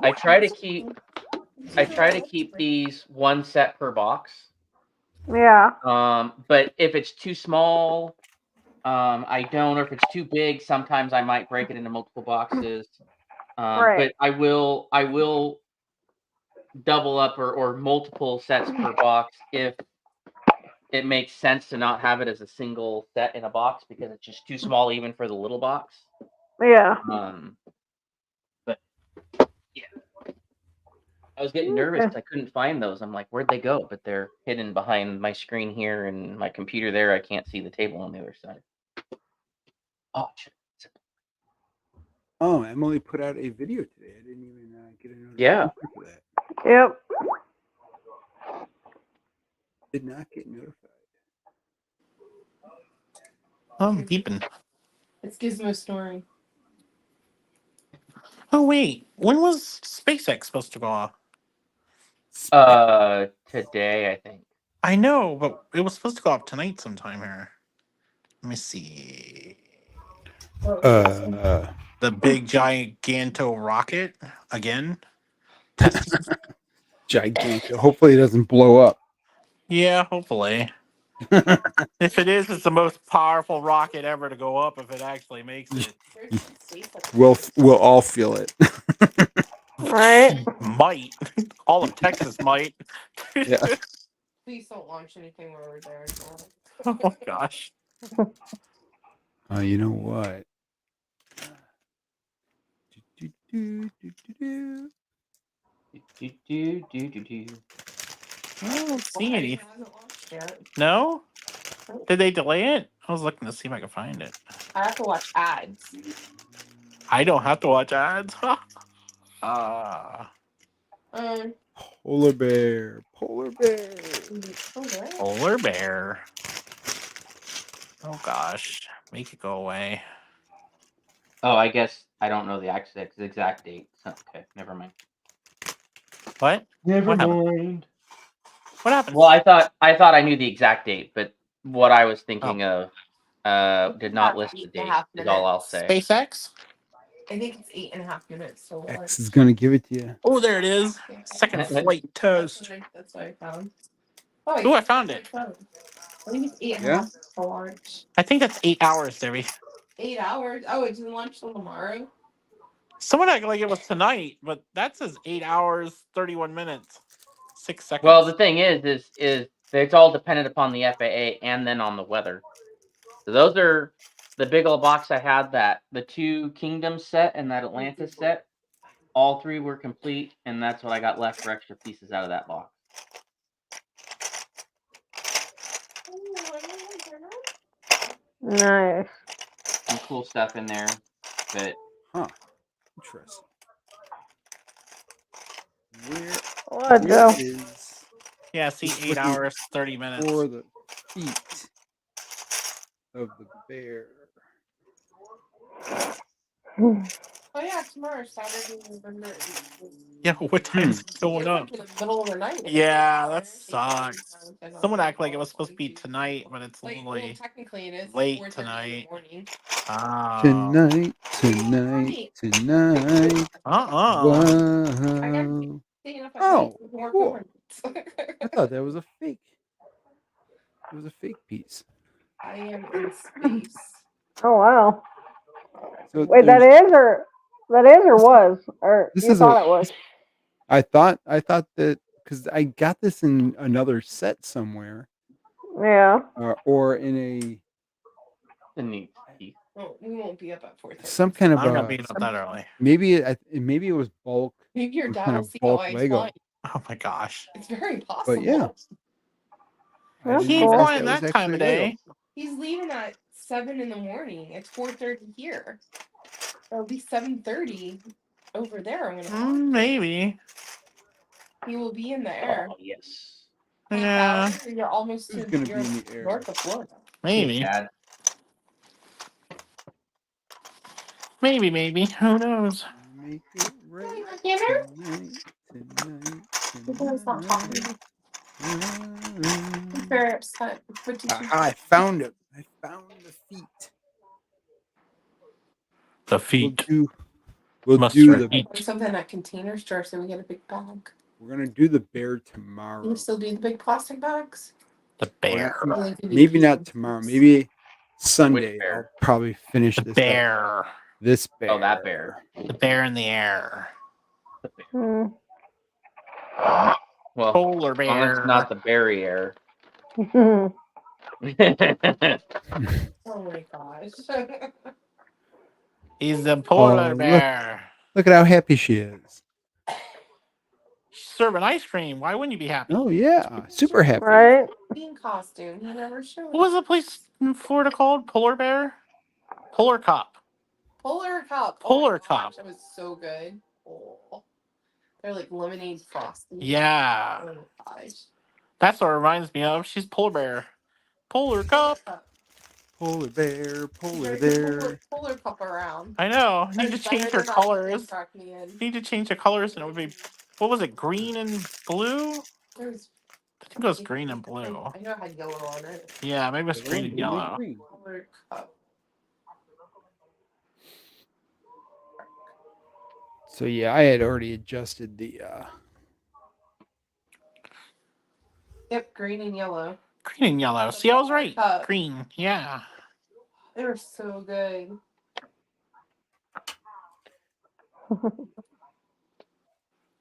I try to keep these one set per box. Yeah. But if it's too small, I don't. Or if it's too big, sometimes I might break it into multiple boxes. Right. But I will double up or multiple sets per box if it makes sense to not have it as a single set in a box because it's just too small even for the little box. Yeah. But yeah, I was getting nervous because I couldn't find those. I'm like, where'd they go? But they're hidden behind my screen here and my computer there. I can't see the table on the other side. Oh, shit. Oh, Emily put out a video today. I didn't even get a notification Yeah. for that. Yep. Did not get notified. I'm beeping. It's Gizmo snoring. Oh wait, when was SpaceX supposed to go off? Today I think. I know, but it was supposed to go off tonight sometime here. Let me see. Uh, The big giganto rocket again. gigantic. Hopefully, it doesn't blow up. Yeah, hopefully. If it is, it's the most powerful rocket ever to go up if it actually makes it. There's some space up there. We'll all feel it. Right? Might. All of Texas might. Yeah. Please don't launch anything while we're there. Oh gosh. You know what? Do. I don't see Why? any. It hasn't launched yet. No? Did they delay it? I was looking to see if I could find it. I have to watch ads. I don't have to watch ads. Ah. Polar bear. Polar bear. Polar bear. Oh gosh. Make it go away. Oh, I guess I don't know the exact date. So, okay, never mind. What? Never What happened? mind. What happened? Well, I thought I knew the exact date, but what I was thinking of did not list the date. Is all I'll say. SpaceX? I think it's 8.5 minutes. So X is gonna give it to you. Oh, there it is. Second flight test. That's what I found. Oh, I found it. I think it's 8.5 Yeah? to launch. I think that's 8 hours, Debbie. 8 hours? Oh, it doesn't launch till tomorrow? Someone acted like it was tonight, but that says 8 hours, 31 minutes, 6 seconds. Well, the thing is it's all dependent upon the FAA and then on the weather. So those are the big old box I had, that the 2 Kingdoms set and that Atlantis set. All 3 were complete, and that's what I got left for extra pieces out of that box. Nice. Some cool stuff in there, but Huh. Interesting. What, Where Joe? is Yeah, see, Just 8 looking hours, 30 minutes. for the feet of the bear? Oh yeah, tomorrow, Saturday, November 18th. Yeah, what time's it going up? In the middle of the night. Yeah, that sucks. Someone acted like it was supposed to be tonight, but it's Like, literally technically it is late 4:30 in the tonight. morning. Tonight, Right. tonight. Wow. Staying up at Oh, night with more cool. governments. I thought that was a fake. It was a fake piece. I am in space. Oh wow. So Wait, that is or was? Or This you is thought it was? I thought that because I got this in another set somewhere, Yeah. or in a the neat piece. Well, we won't be up at 4:30. some kind of I'm not being up that early. maybe it was bulk. Maybe your some dad kind will of see how bulk I Lego. fly. Oh my gosh. It's very possible. But yeah, I That's didn't He ain't cool. realize flying was that time of actually Lego. day. He's leaving at 7 in the morning. It's 4:30 here. It'll be 7:30 over there. I'm gonna. Maybe. He will be in the air. Oh, yes. Yeah, You're almost Who's to gonna be you're in the air? north of Florida. maybe. Dad. Maybe. Who knows? Make it right Hammer? tonight. It's not talking. I'm very upset. What did you I found it. I found the feet. The feet. We'll Must do repeat. Or something at Container Store so we get a big bag? we're gonna do the bear tomorrow. Can you still do the big plastic bags? The bear. Or they could be Maybe not pieces? tomorrow. Maybe Sunday. bear? I'll probably finish The this up. bear. This bear. Oh, that bear. The bear in the air. Hmm. Well, Polar as long as it's bear. not the barrier. Hmm. Oh my gosh. He's the polar Oh, bear. Look at how happy she is. Serving ice cream. Why wouldn't you be happy? Oh yeah, super happy. Right. Bean costume. He never showed. What was the place in Florida called? Polar bear? Polar cop. Polar Cup. Polar Oh my gosh, Cup. that was so good. Oh. They're like lemonade frosty. Yeah. Oh my gosh. That's what it reminds me of. She's polar bear. Polar cup. Polar bear, polar There's bear. a Polar Cup around. I know. Need to That's change better her than that colors. crack me in. Need to change the colors and it would be, what was it, green and blue? There's I think it was green and blue. I know it had yellow on it. Yeah, maybe it was green and yellow. Green. Polar Cup. So yeah, I had already adjusted the Yep, green and yellow. Green and yellow. See, I was right. Cup. Green. Yeah. They were so good.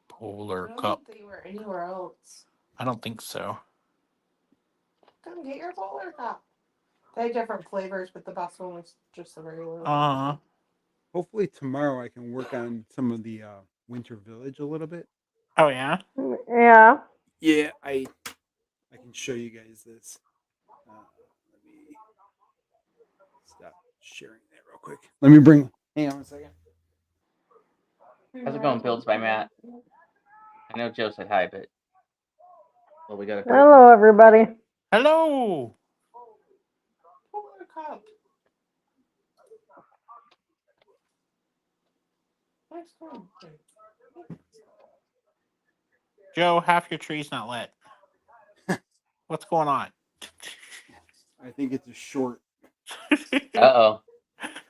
Polar I don't cup. think they were anywhere else. I don't think so. Come get your Polar Cup. They had different flavors, but the best one was just the regular one. Hopefully tomorrow I can work on some of the Winter Village a little bit. Oh yeah. Yeah. Yeah, I can show you guys this. Let me stop sharing that real quick. Let me bring. Hang on a second. How's it going, Builds by Matt? I know Joe said hi, but well, we got a great Hello, everybody. Hello. Polar Cup. Nice one. Joe, half your tree's not lit. What's going on? I think it's a short. Uh-oh.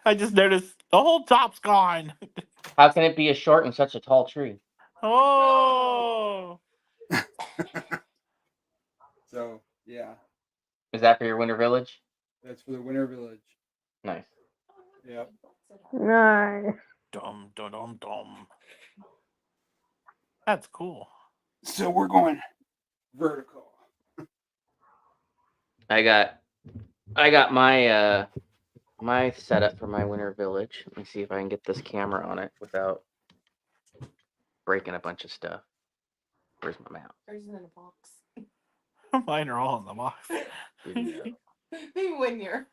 I just noticed the whole top's gone. How can it be a short and such a tall tree? Oh. So yeah, Is that for your Winter Village? that's for the Winter Village. Nice. Yep. Nice. Dum dum dum dum. That's cool. So we're going vertical. I got my my setup for my Winter Village. Let me see if I can get this camera on it without breaking a bunch of stuff. Where's my mouse? Ours is in a box. Mine are all in the box. Maybe one year.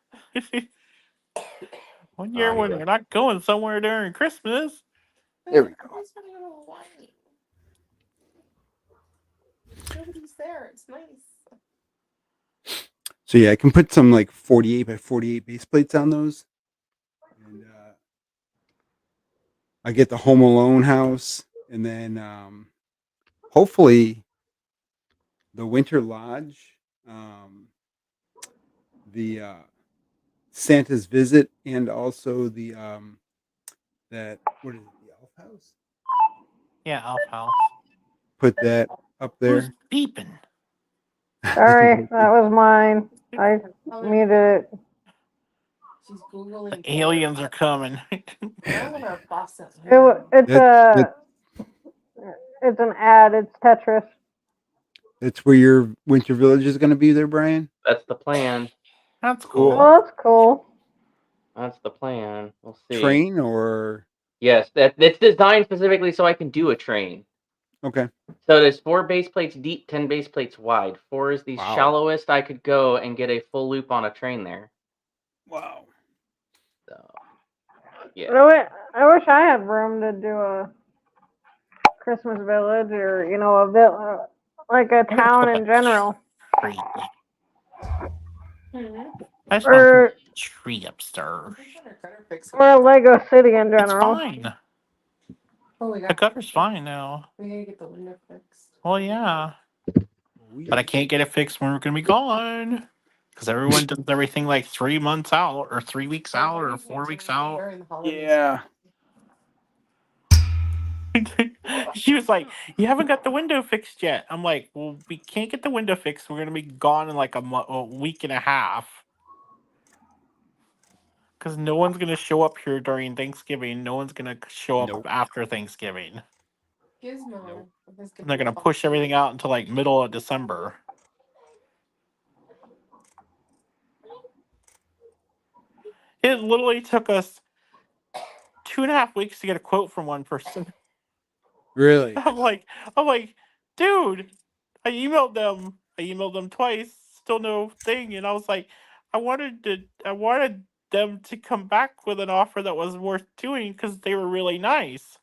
One year when you're not going somewhere during Christmas. There we go. I just want to go to Hawaii. Nobody's there. It's nice. So yeah, I can put some like 48 by 48 base plates on those, and I get the Home Alone house, and then hopefully the Winter Lodge, the Santa's Visit, and also the that what is it, the Elf House? Yeah, Elf House. Put that up there. Who's beeping? Sorry, that was mine. I muted it. She's Googling. The aliens are coming. I want to boss it. It's an ad. It's Tetris. That's where your Winter Village is going to be there, Brian? That's the plan. That's Cool. cool. Oh, that's cool. That's the plan. We'll see. Train or Yes, it's designed specifically so I can do a train. okay. So there's 4 base plates deep, 10 base plates wide. 4 is the Wow. shallowest I could go and get a full loop on a train there. Wow. So yeah. I wish I had room to do a Christmas village or a like a town in general. Tree. Mm-hmm. I just want to put a tree upstairs. Or a Lego City in It's general. fine. Oh, we The got. gutter's fine now. We gotta get the window fixed. Well, yeah. But I can't get it fixed when we're going to be gone. Because everyone does everything like 3 months out, or 3 weeks out, or 4 weeks out. During the holidays. Yeah. She was like, "You haven't got the window fixed yet." I'm like, "Well, we can't get the window fixed. We're going to be gone in like a week and a half. Because no one's going to show up here during Thanksgiving. No one's going to show up Nope. after Thanksgiving. Gizmo. Nope. And they're going to push everything out until like middle of December. It literally took us 2.5 weeks to get a quote from one person. Really? I'm like, dude, I emailed them twice, still no thing, and I was like, I wanted them to come back with an offer that was worth doing because they were really nice.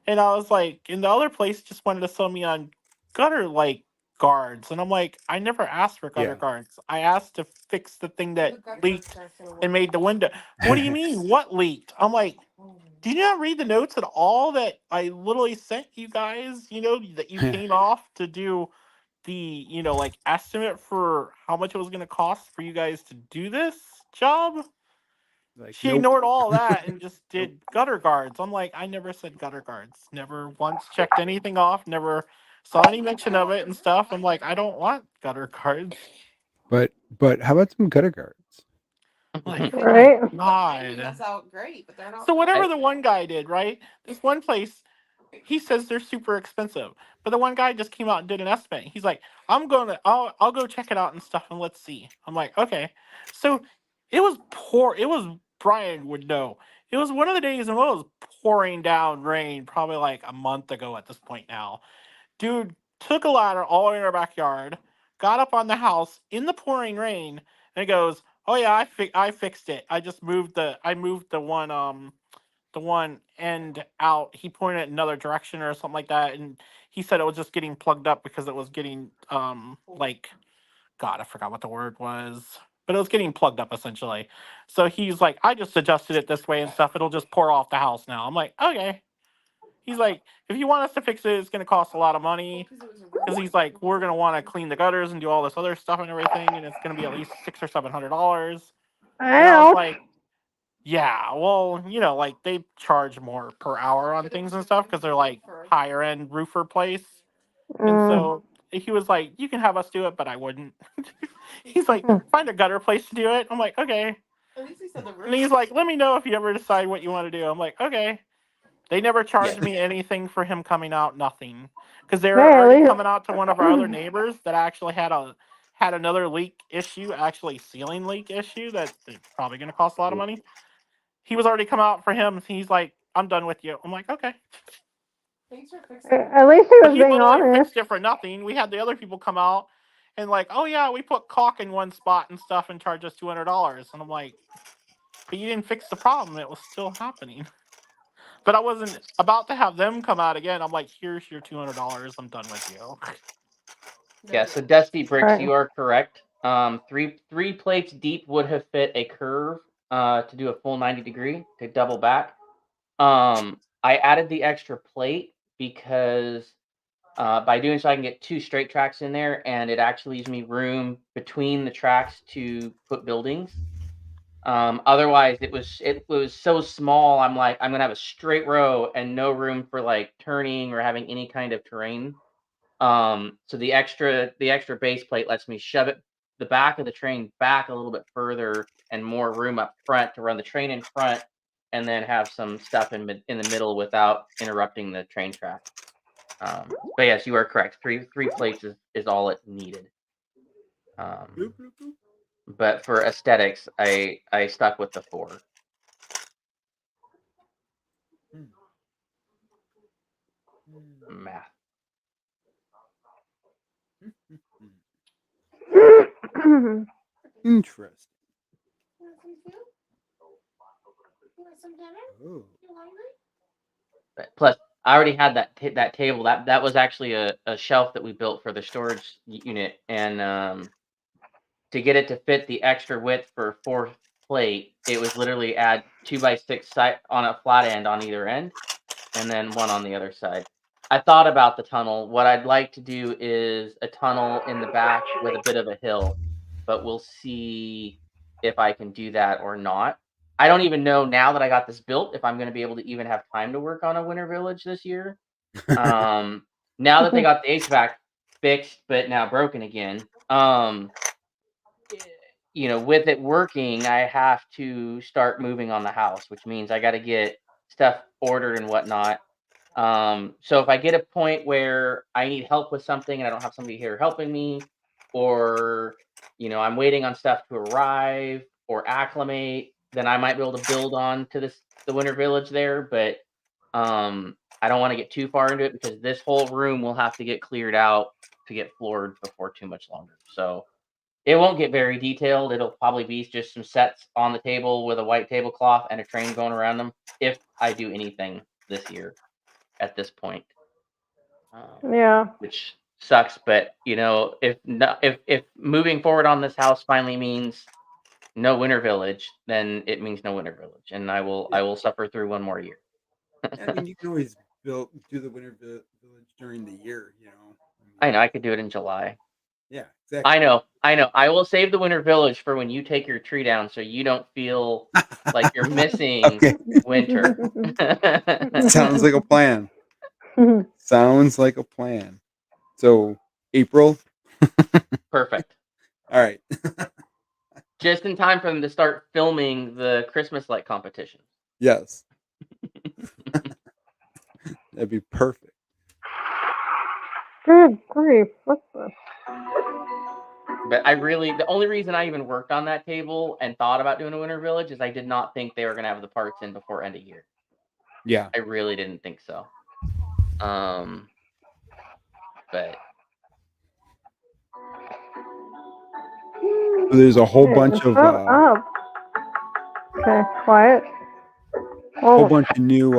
And I was like, and the other place just wanted to sell me on gutter like guards, and I'm like, I never asked for gutter Yeah. guards. I asked to fix the thing that The gutters leaked aren't gonna and work. made the window. What do you mean? What leaked? I'm like, do you not read the notes at all that I literally sent you guys? That you came off to do the, like estimate for how much it was going to cost for you guys to do this job? Like, She nope. ignored all that and just did gutter guards. I'm like, I never said gutter guards. Never once checked anything off. Never saw any mention of it and stuff. I'm like, I don't want gutter guards. But how about some gutter guards? Like, oh my Right? Maybe god. that's out great, but they're not. So whatever I, the one guy did, right? This one place, he says they're super expensive, but the one guy just came out and did an estimate. He's like, I'll go check it out and stuff, and let's see. I'm like, okay. So it was poor. It was Brian would know. It was one of the days when it was pouring down rain, probably like a month ago at this point now. Dude took a ladder all the way in our backyard, got up on the house in the pouring rain, and he goes, "Oh yeah, I fixed it. I moved the one end out." He pointed it another direction or something like that, and he said it was just getting plugged up because it was getting like, God, I forgot what the word was. But it was getting plugged up essentially. So he's like, I just adjusted it this way and stuff. It'll just pour off the house now. I'm like, okay. He's like, if you want us to fix it, it's going to cost a lot of money. Because he's like, we're going to want to clean the gutters and do all this other stuff and everything. And it's going to be at least $600 or $700. And I was Ouch. like, yeah, well, like they charge more per hour on things and stuff because they're like higher end roofer place. And Mm. so he was like, you can have us do it, but I wouldn't. He's like, find a gutter place to do it. I'm like, okay. At least he said the And he's like, let me know if you ever decide what you want to do. I'm like, okay. They never charged yeah. me anything for him coming out, nothing. Because they were Hey, at already least. coming out to one of our other neighbors that actually had another leak issue, actually ceiling leak issue that's probably going to cost a lot of money. He was already come out for him. He's like, I'm done with you. I'm like, okay. Thanks for fixing it. At least he But was he being literally honest. fixed it for nothing. We had the other people come out and like, oh yeah, we put caulk in one spot and stuff and charge us $200. And I'm like, but you didn't fix the problem. It was still happening. But I wasn't about to have them come out again. I'm like, here's your $200. I'm done with you. Yeah, so Dusty Bricks, Right. you are correct. Three plates deep would have fit a curve to do a full 90 degree to double back. I added the extra plate because by doing so I can get 2 straight tracks in there, and it actually leaves me room between the tracks to put buildings. Otherwise, it was so small. I'm like, I'm gonna have a straight row and no room for like turning or having any kind of terrain. So the extra base plate lets me shove it the back of the train back a little bit further and more room up front to run the train in front, and then have some stuff in the middle without interrupting the train track. But yes, you are correct. Three plates is all it needed. But for aesthetics, I stuck with the 4. Math. Interesting. You want some food? You want some dinner? Oh. You hungry? Plus, I already had that table. That was actually a shelf that we built for the storage unit, and to get it to fit the extra width for a 4th plate, it was literally add 2x6 side on a flat end on either end, and then one on the other side. I thought about the tunnel. What I'd like to do is a tunnel in the back with a bit of a hill, but we'll see if I can do that or not. I don't even know now that I got this built if I'm going to be able to even have time to work on a winter village this year. Now that they got the HVAC fixed, but now broken again, with it working, I have to start moving on the house, which means I got to get stuff ordered and whatnot. So if I get a point where I need help with something and I don't have somebody here helping me, or I'm waiting on stuff to arrive or acclimate, then I might be able to build on to the winter village there. But I don't want to get too far into it because this whole room will have to get cleared out to get floored before too much longer. So it won't get very detailed. It'll probably be just some sets on the table with a white tablecloth and a train going around them if I do anything this year at this point. Yeah. Which sucks, but if moving forward on this house finally means no winter village, then it means no winter village, and I will suffer through one more year. I mean, you can always do the winter village during the year. I know I could do it in July. Yeah, exactly. I know. I will save the winter village for when you take your tree down, so you don't feel like you're missing Okay. winter. Sounds like a plan. Sounds like a plan. So April. Perfect. All right. Just in time for them to start filming the Christmas light competition. Yes. That'd be perfect. Good grief. What's this? But the only reason I even worked on that table and thought about doing a winter village is I did not think they were going to have the parts in before end of year. Yeah. I really didn't think so. But So there's a whole Hey, bunch of shut up. Okay, quiet. whole Oh, bunch of new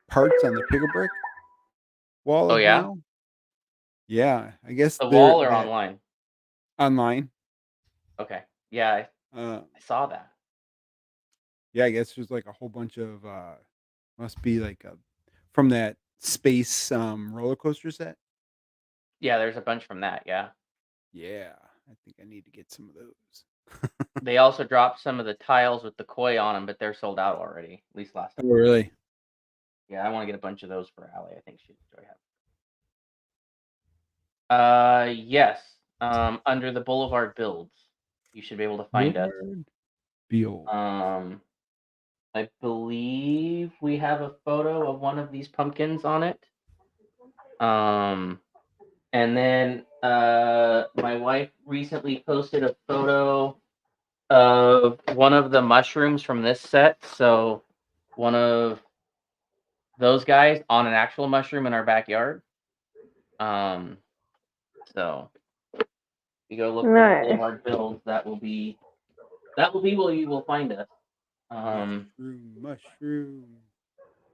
parts on the pickle brick wall oh yeah, now. Yeah, I guess the they're wall or online? online. Okay, yeah, Uh, I saw that. yeah, I guess there's like a whole bunch of must be like from that space roller coaster set. Yeah, there's a bunch from that. Yeah, Yeah, I think I need to get some of those. they also dropped some of the tiles with the koi on them, but they're sold out already. At least last Oh, time. really? Yeah, I want to get a bunch of those for Allie. I think she'd enjoy having. Yes. Under the Boulevard builds, you should be able to find us. Lord Beal. I believe we have a photo of one of these pumpkins on it. And then my wife recently posted a photo of one of the mushrooms from this set. So one of those guys on an actual mushroom in our backyard. So if you go look for the nice. Boulevard builds, that will be where you will find us. Mushroom.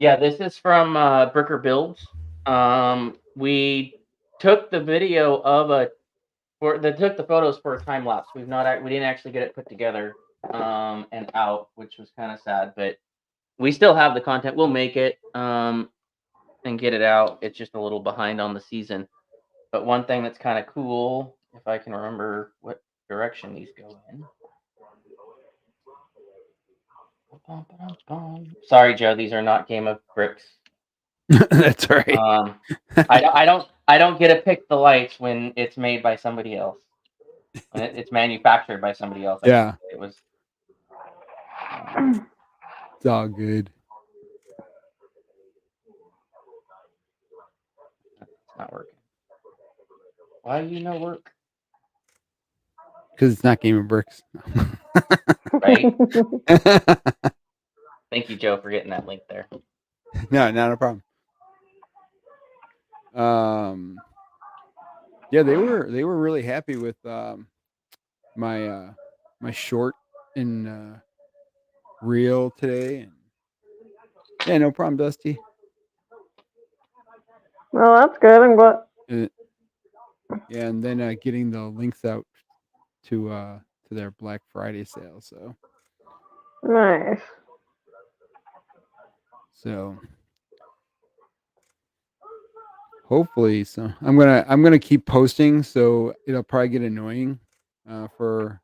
Yeah, this is from Bricker Builds. We took the video of took the photos for a time lapse. We didn't actually get it put together and out, which was kind of sad, but we still have the content. We'll make it and get it out. It's just a little behind on the season. But one thing that's kind of cool, if I can remember what direction these go in. Sorry, Joe, these are not Game of Bricks. That's all right. I don't get to pick the lights when it's made by somebody else. When it's manufactured by somebody else. Yeah. It was. It's all good. It's not working. Why do you know work? Because it's not Game of Bricks. Right? Thank you, Joe, for getting that link there. No, not a problem. Yeah, they were really happy with my my short and reel today, and yeah, no problem, Dusty. Well, that's good. I'm glad. Yeah, and then getting the links out to their Black Friday sale. Nice. So hopefully, so I'm gonna keep posting. So it'll probably get annoying for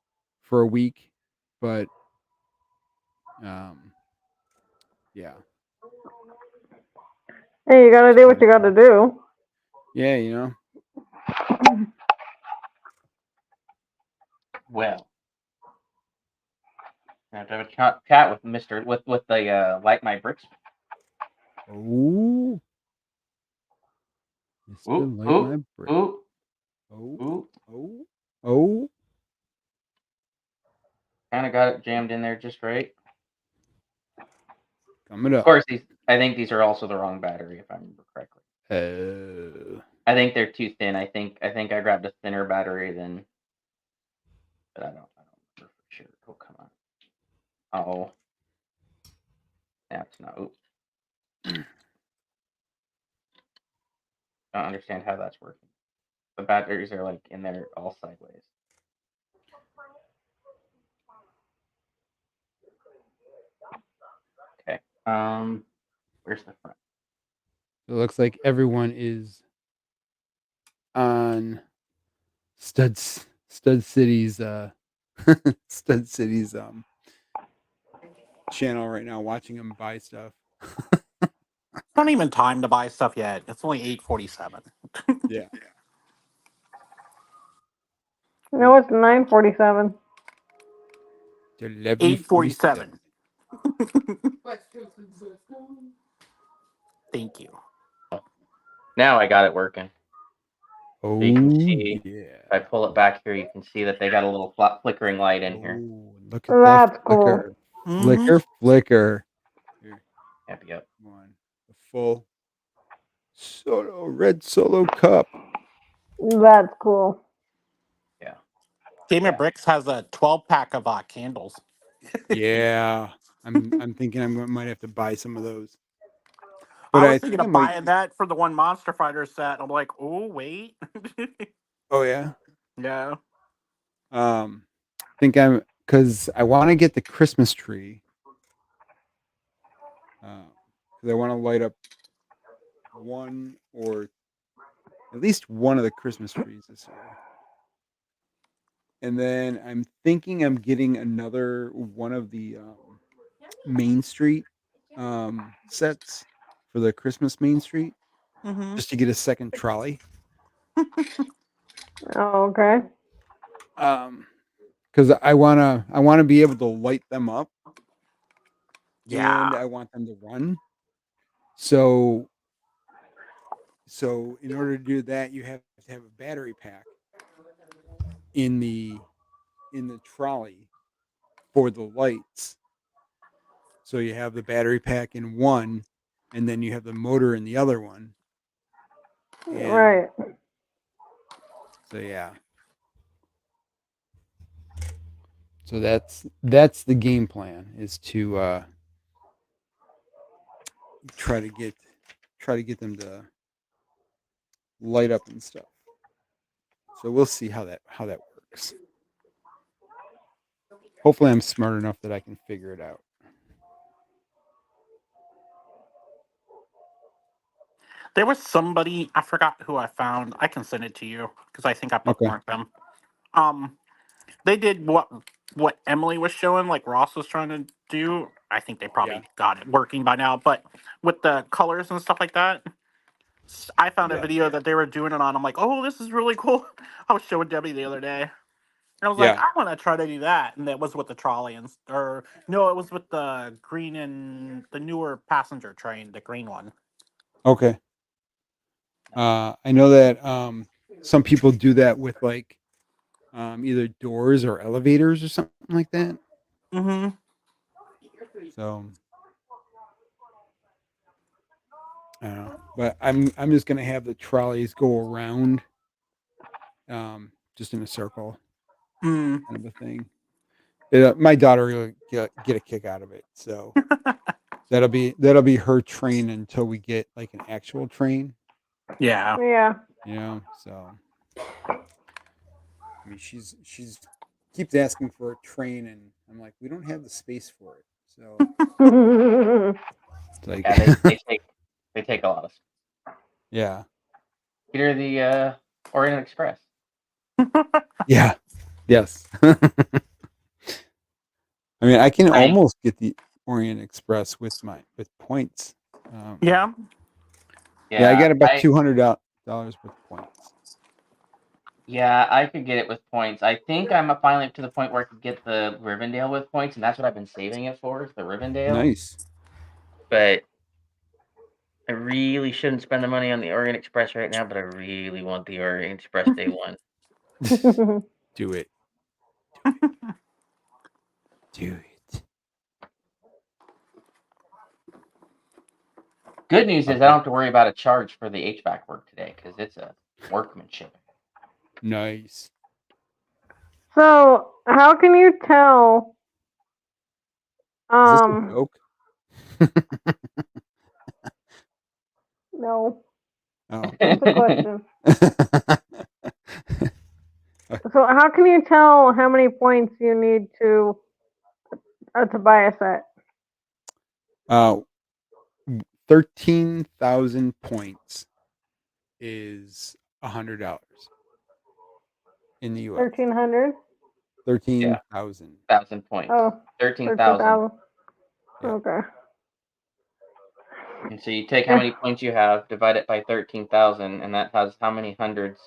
a week, but yeah. Hey, you gotta do what you gotta do. Yeah, you know. Well, I have to have a chat with Mister with the Light My Bricks. Oh, Mr. Light My Brick. Oh. Kind of got it jammed in there just right. Coming up. Of course, I think these are also the wrong battery, if I remember correctly. I think they're too thin. I think I grabbed a thinner battery than, but I don't remember for sure. Oh, come on. Oh, that's not. Oops. Don't understand how that's working. The batteries are like in there all sideways. Okay. Where's the front? It looks like everyone is on Stud City's Stud City's channel right now, watching them buy stuff. It's not even time to buy stuff yet. It's only 8:47. Yeah. No, it's 9:47. It's 11:47. 8:47. Thank you. Now I got it working. Oh, So you can see, yeah. if I pull it back here, you can see that they got a little flickering light in here. Oh, look at that That's cool. flicker. Mhm. Flicker. Here, Yep. come on. The full red solo cup. That's cool. Yeah. Game Yeah. of Bricks has a 12-pack of candles. Yeah. I'm thinking might have to buy some of those. I But was I thinking think I of might. buying that for the one Monster Fighter set. I'm like, oh wait. Oh yeah. Yeah. Think I'm because I want to get the Christmas tree. Because I want to light up one or at least one of the Christmas trees this year. And then I'm thinking I'm getting another one of the Main Street sets for the Christmas Main Street Mm-hmm. just to get a second trolley. Oh, okay. Because I wanna be able to light them up and Yeah. I want them to run. So in order to do that, you have to have a battery pack in the trolley for the lights. So you have the battery pack in one, and then you have the motor in the other one. And Right. so yeah. So that's the game plan is to try to get them to light up and stuff. So we'll see how that works. Hopefully I'm smart enough that I can figure it out. There was somebody, I forgot who I found. I can send it to you because I think I Okay. bookmarked them. They did what Emily was showing, like Ross was trying to do. I think they probably got it working by now, but with the colors and stuff like that, I found a Yeah. video that they were doing it on. I'm like, oh, this is really cool. I was showing Debbie the other day. And I was like, Yeah. I want to try to do that. And that was with the trolley or no, it was with the green and the newer passenger train, the green one. Okay. I know that some people do that with like either doors or elevators or something like that. Mm-hmm. So I don't know, but I'm just gonna have the trolleys go around, just in a circle, Mm. kind of a thing. My daughter will get a kick out of it, so that'll be her train until we get like an actual train, Yeah. Yeah. So I mean, she's keeps asking for a train, and I'm like, we don't have the space for it, so it's like, Yeah, they take a lot of. yeah, Get her the Orient Express. yeah, yes. I mean, I can almost get the Orient Express with points. Yeah. Yeah, I got about $200 worth of points. Yeah, I could get it with points. I think I'm finally up to the point where I could get the Rivendell with points, and that's what I've been saving it for, is the Rivendell. Nice. But I really shouldn't spend the money on the Orient Express right now, but I really want the Orient Express day one. Do it. Do it. Good news is I don't have to worry about a charge for the HVAC work today because it's a workmanship. Nice. So, how can you tell? Is this a joke? No. Oh. That's a question. So, how can you tell how many points you need to buy a set? 13,000 points is $100 in the U.S. 1,300. 13,000. 1,000 points. Oh, 13,000. Yeah. Okay. And so you take how many points you have, divide it by 13,000, and that has how many hundreds?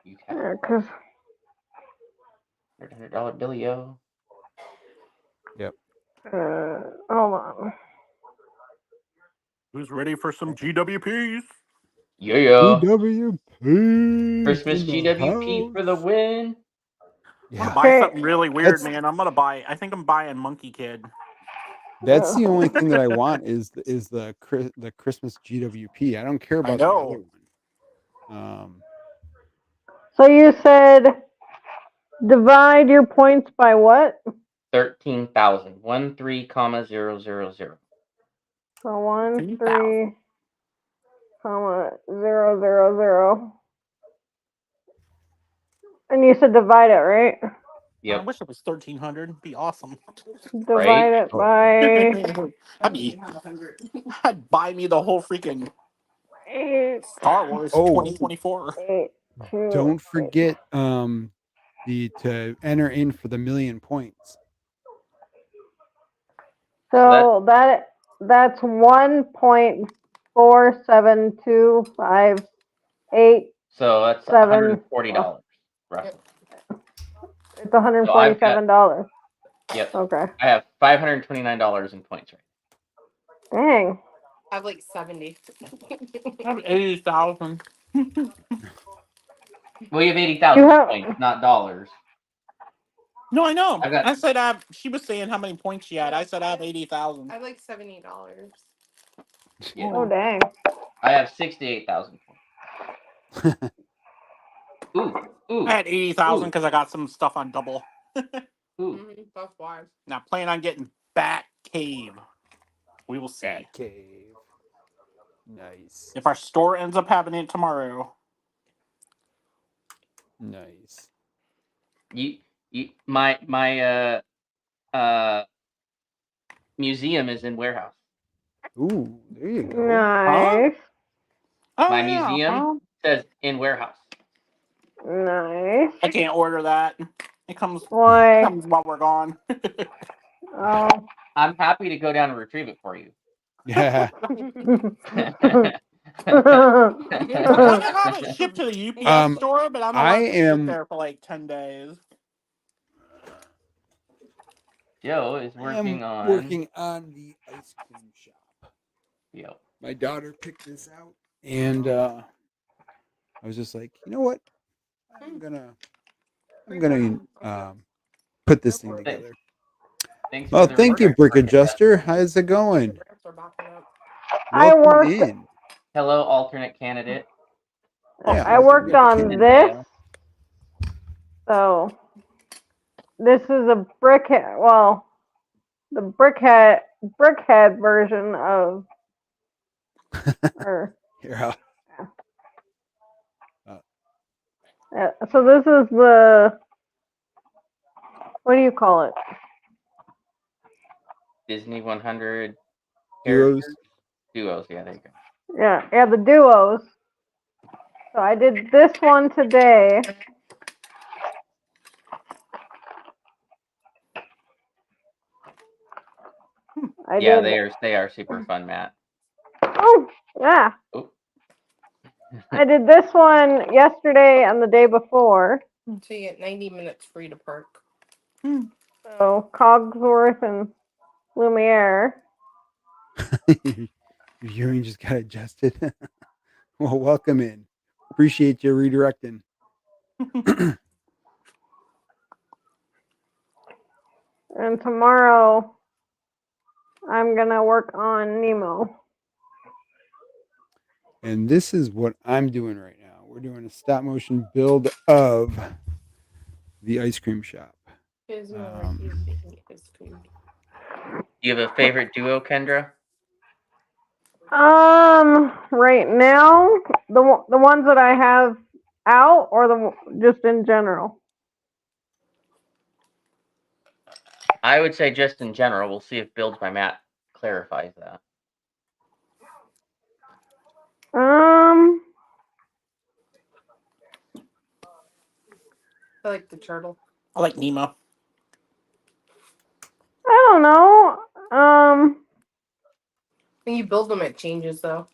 You have Yeah, cause $100 billio. Yep. hold on. Who's ready for some GWPs? Yeah. GWP Christmas in the GWP for the house. win. I'm gonna Yeah, buy Okay. something really weird, That's- man. I think I'm buying Monkey Kid. that's the only thing that I want is the Christmas GWP. I don't care about the know. other one. So you said divide your points by what? 13,000. 13,000. So 1, 13,000. 3, comma 0, 0, 0. And you said divide it, right? I Yep. wish it was 1,300. It'd be awesome. Divide it Oh. by I'd buy me the whole freaking 8, Star Wars Oh. 2024. 8, 2. Don't forget to enter in for the 1,000,000 points. So that's 1.47258. So that's Seven. $140 roughly. It's $147. Yep. Okay. I have $529 in points right. Dang. I have like 70. I have 80,000. Well, you have 80,000 You have- points, not dollars. No, I know. I got- I said she was saying how many points she had. I said I have 80,000. I have like $70. Yeah. Oh, dang. I have 68,000 points. Ooh. I had 80,000 because I got some stuff on double. Ooh. That's why. Now plan on getting Bat Cave. We will see. Bat Cave. Nice. If our store ends up having it tomorrow. Nice. My museum is in warehouse. Ooh, there you go. Nice. Oh, My yeah, museum huh? says in warehouse. Nice. I can't order that. It comes Why? while we're gone. Oh. I'm happy to go down and retrieve it for you. Yeah. I want to have it shipped to the UPS store, but I'm allowed to sit there for like 10 days. Joe is I am working on the ice cream shop. Yep. My daughter picked this out, and I was just like, you know what? I'm gonna put this thing together. Thanks Well, for the thank you, reminder. Brick Adjuster. How's it going? I Welcome worked. in. Hello, alternate candidate. Yeah, I worked on alternate this. So this is a brickhead. Well, the brickhead version of. Or, Here, so this is the. What do you call it? Disney 100 duos. Duos. Yeah, there you go. Yeah, the duos. So I did this one today. They are super fun, Matt. Oh, yeah. Oh. I did this one yesterday and the day before. So you get 90 minutes free to park. So Cogsworth and Lumiere. Your hearing just got adjusted. Well, welcome in. Appreciate you redirecting. And tomorrow I'm gonna work on Nemo. And this is what I'm doing right now. We're doing a stop motion build of the ice cream shop. Do you have a favorite duo, Kendra? Right now, the ones that I have out, or just in general. I would say just in general. We'll see if Builds by Matt clarifies that. I like the turtle. I like Nemo. I don't know. When you build them, it changes though.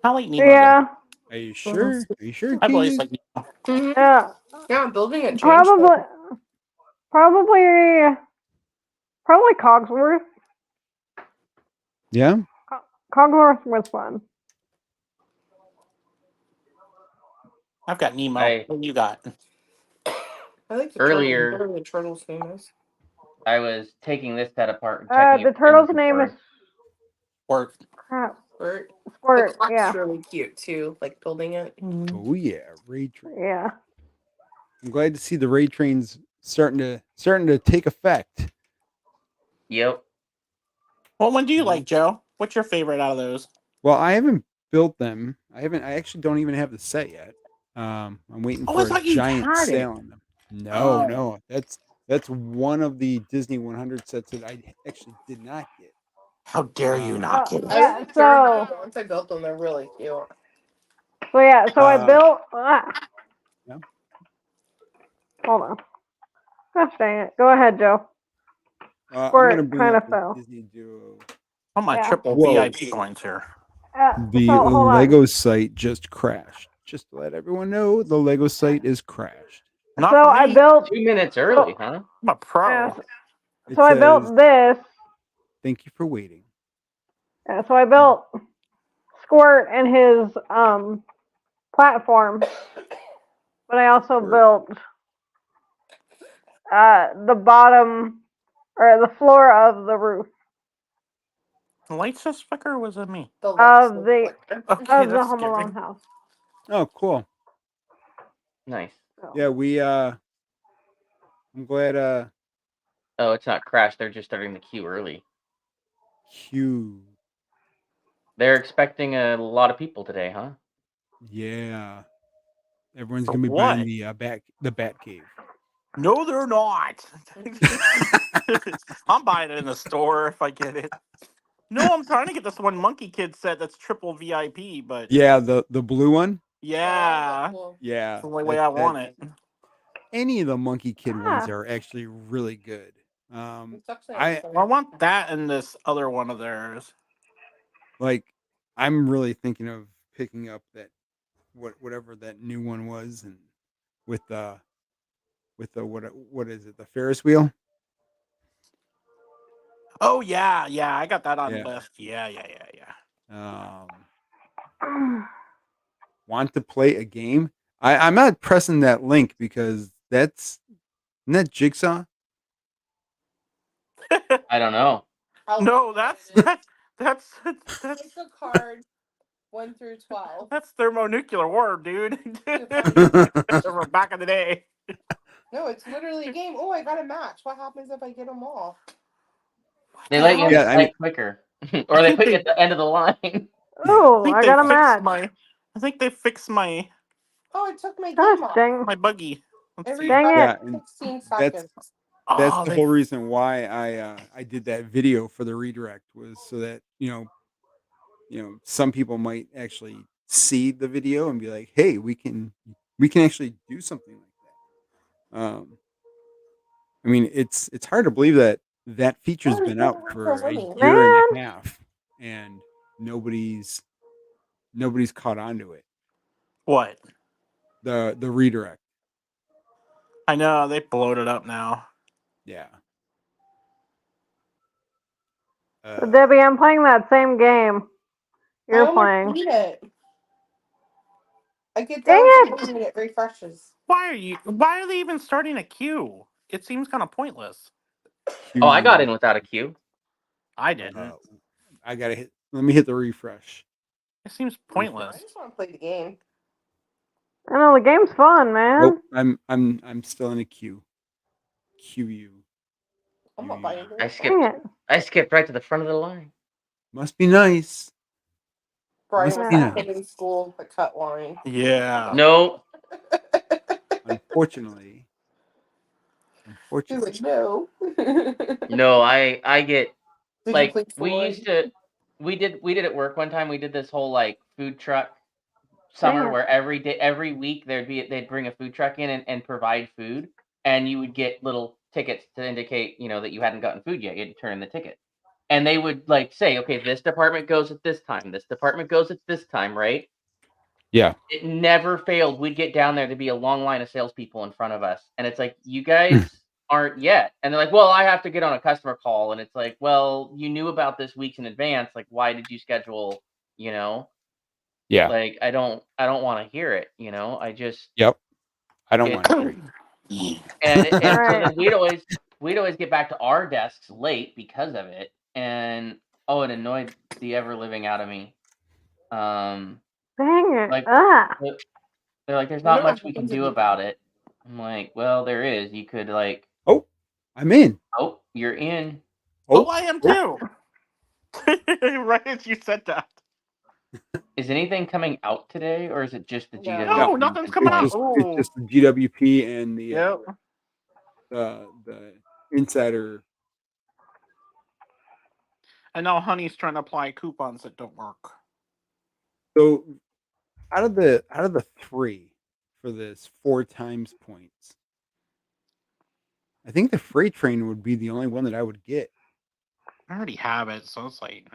I like Nemo. Yeah. Are you sure? Are you sure? I've always Keys? liked Nemo. Mhm. Yeah, Yeah, building it changed. probably Cogsworth. Yeah. Cogsworth was fun. I've got Nemo. I What you got? I like the Earlier- turtle. Whatever the turtle's name is. I was taking this set apart and checking The its turtle's engine name for is it. Or crap. Squirt. The Squirt. clock's Yeah, really cute too. Like building it. Oh yeah, ray train. yeah. I'm glad to see the ray trains starting to take effect. Yep. what one do you Mhm. like, Joe? What's your favorite out of those? Well, I haven't built them. I actually don't even have the set yet. I'm waiting Oh, I for a thought you giant had it. sale on them. No, Oh. no, that's one of the Disney 100 sets that I actually did not get. How dare you not get it? I Yeah. was excited So once I built them. They're really cute. yeah. So I Uh, built. yeah. Hold on. Gosh dang it. Go ahead, Joe. I'm Squirt gonna bring kinda up the fell. Disney Duo. Oh, my Yeah. triple Whoa. VIP coins here. The So hold on. Lego site just crashed. Just to let everyone know, the Lego site is crashed. Not So for I me. built. 2 minutes early, huh? I'm a pro. Yeah, It so I says, built this. "Thank you for waiting." Yeah, so I built Squirt and his platform, but I also Squirt. built the bottom or the floor of the roof The lights just flicker, or was it me? The of lights the look like Okay, of the that's Home scary. Alone house. Oh, cool. Nice. So. Yeah, we. I'm glad. Oh, it's not crashed. They're just starting the queue early. Hugh. They're expecting a lot of people today, huh? Yeah. Everyone's For gonna be what? buying the Bat Cave. No, they're not. I'm buying it in the store if I get it. No, I'm trying to get this one Monkey Kid set that's triple VIP, but Yeah, the blue one. yeah, cool. Yeah, it's the only way I want it. Any of the Monkey Kid ones Ah. are actually really good. It's actually I I want that and this other one of theirs. like. I'm really thinking of picking up that whatever that new one was, and with the what is it, the Ferris wheel? Oh yeah, I got that on Yeah. list. Yeah. Want to play a game? I'm not pressing that link because isn't that Jigsaw? I don't know. No, that's It's a card 1 through 12. that's thermonuclear war, dude. From back in the day. No, it's literally a game. Oh, I got a match. What happens if I get them all? They let you in the Yeah, I mean- site quicker, or they put you at the end of the line. Oh, I got a match. I think they fixed my Oh, it took my Gosh game off. dang. my buggy. Let's It see. Dang it. Yeah, and 16 that's seconds. that's Oh, the whole reason why I did that video for the redirect, was so that some people might actually see the video and be like, hey, we can actually do something like that. I mean, it's hard to believe that feature's been out for a year and a half and nobody's caught on to it. What? The redirect. I know they blowed it up now. Yeah. So Debbie, I'm playing that same game you're playing. Beat it. I get Dang down it. to it refreshes. Why are they even starting a queue? It seems kind of pointless. Oh, I got in without a queue. I didn't. I gotta let me hit the refresh. It seems I pointless. just want to play the game. I know the game's fun, man. Nope, I'm still in a queue. QU. I'm not buying I it. Dang it. I skipped right to the front of the line. Must be nice. Brian Must was be that nice. kid in school that cut line. Yeah. No, Unfortunately. He's like, no. no, I get Did like you play we did at work one time. We did this whole like food truck Dang summer it. where every week they'd bring a food truck in and provide food, and you would get little tickets to indicate that you hadn't gotten food yet. You had to turn in the ticket, and they would like say, okay, this department goes at this time, this department goes at this time, right? Yeah. It never failed. We'd get down there to be a long line of salespeople in front of us, and it's like, you guys aren't yet. And they're like, well, I have to get on a customer call, and it's like, well, you knew about this weeks in advance. Like, why did you schedule? You know, Yeah. like I don't want to hear it. You know, I just Yep. I don't it, want to hear it. and so Right. then we'd always get back to our desks late because of it, and it annoyed the ever living out of me. Dang it. Like Ah. they're like, there's You know not what much we can happens if do you- about it. I'm like, well, there is. You could like, Oh, I'm in. oh, you're in. Oh, I am too. Oh. Right as you said that. Is anything coming out today, or is it just the No. GW? No, nothing's coming out. It's Oh, just the GWP and the yep. the insider. And now Honey's trying to apply coupons that don't work. So out of the 3 for this 4 times points, I think the freight train would be the only one that I would get. I already have it, so it's like,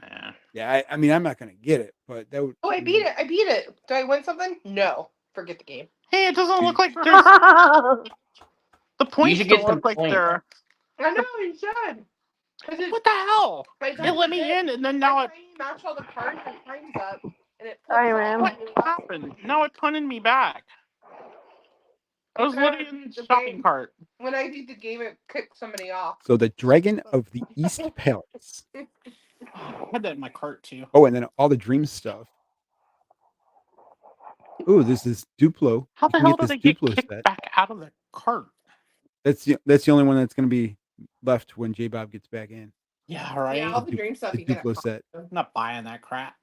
Yeah, I mean, I'm not gonna get it, but that would. Oh, I beat it. I beat it. Did I win something? No. Forget the game. Hey, it doesn't look like there's the points should get don't some look like points. they're. I know you should. 'Cause it- What the hell? by the It let me in, and then now by it. the time you match all the cards, your time's up, and it Sorry, flips ma'am. all What the way up. happened? Now it punted me back. I was Okay, literally in the the shopping game. cart. When I beat the game, it kicked somebody off. So the Dragon of the East Palace. I had that in my cart too. Oh, and then all the dream stuff. Oh, there's this Duplo. How You the can hell get did this I get Duplo kicked set. back out of the cart? That's the only one that's going to be left when J Bob gets back in. Yeah, right. Yeah, all the dream stuff The you get. Duplo set. I'm not buying that crap.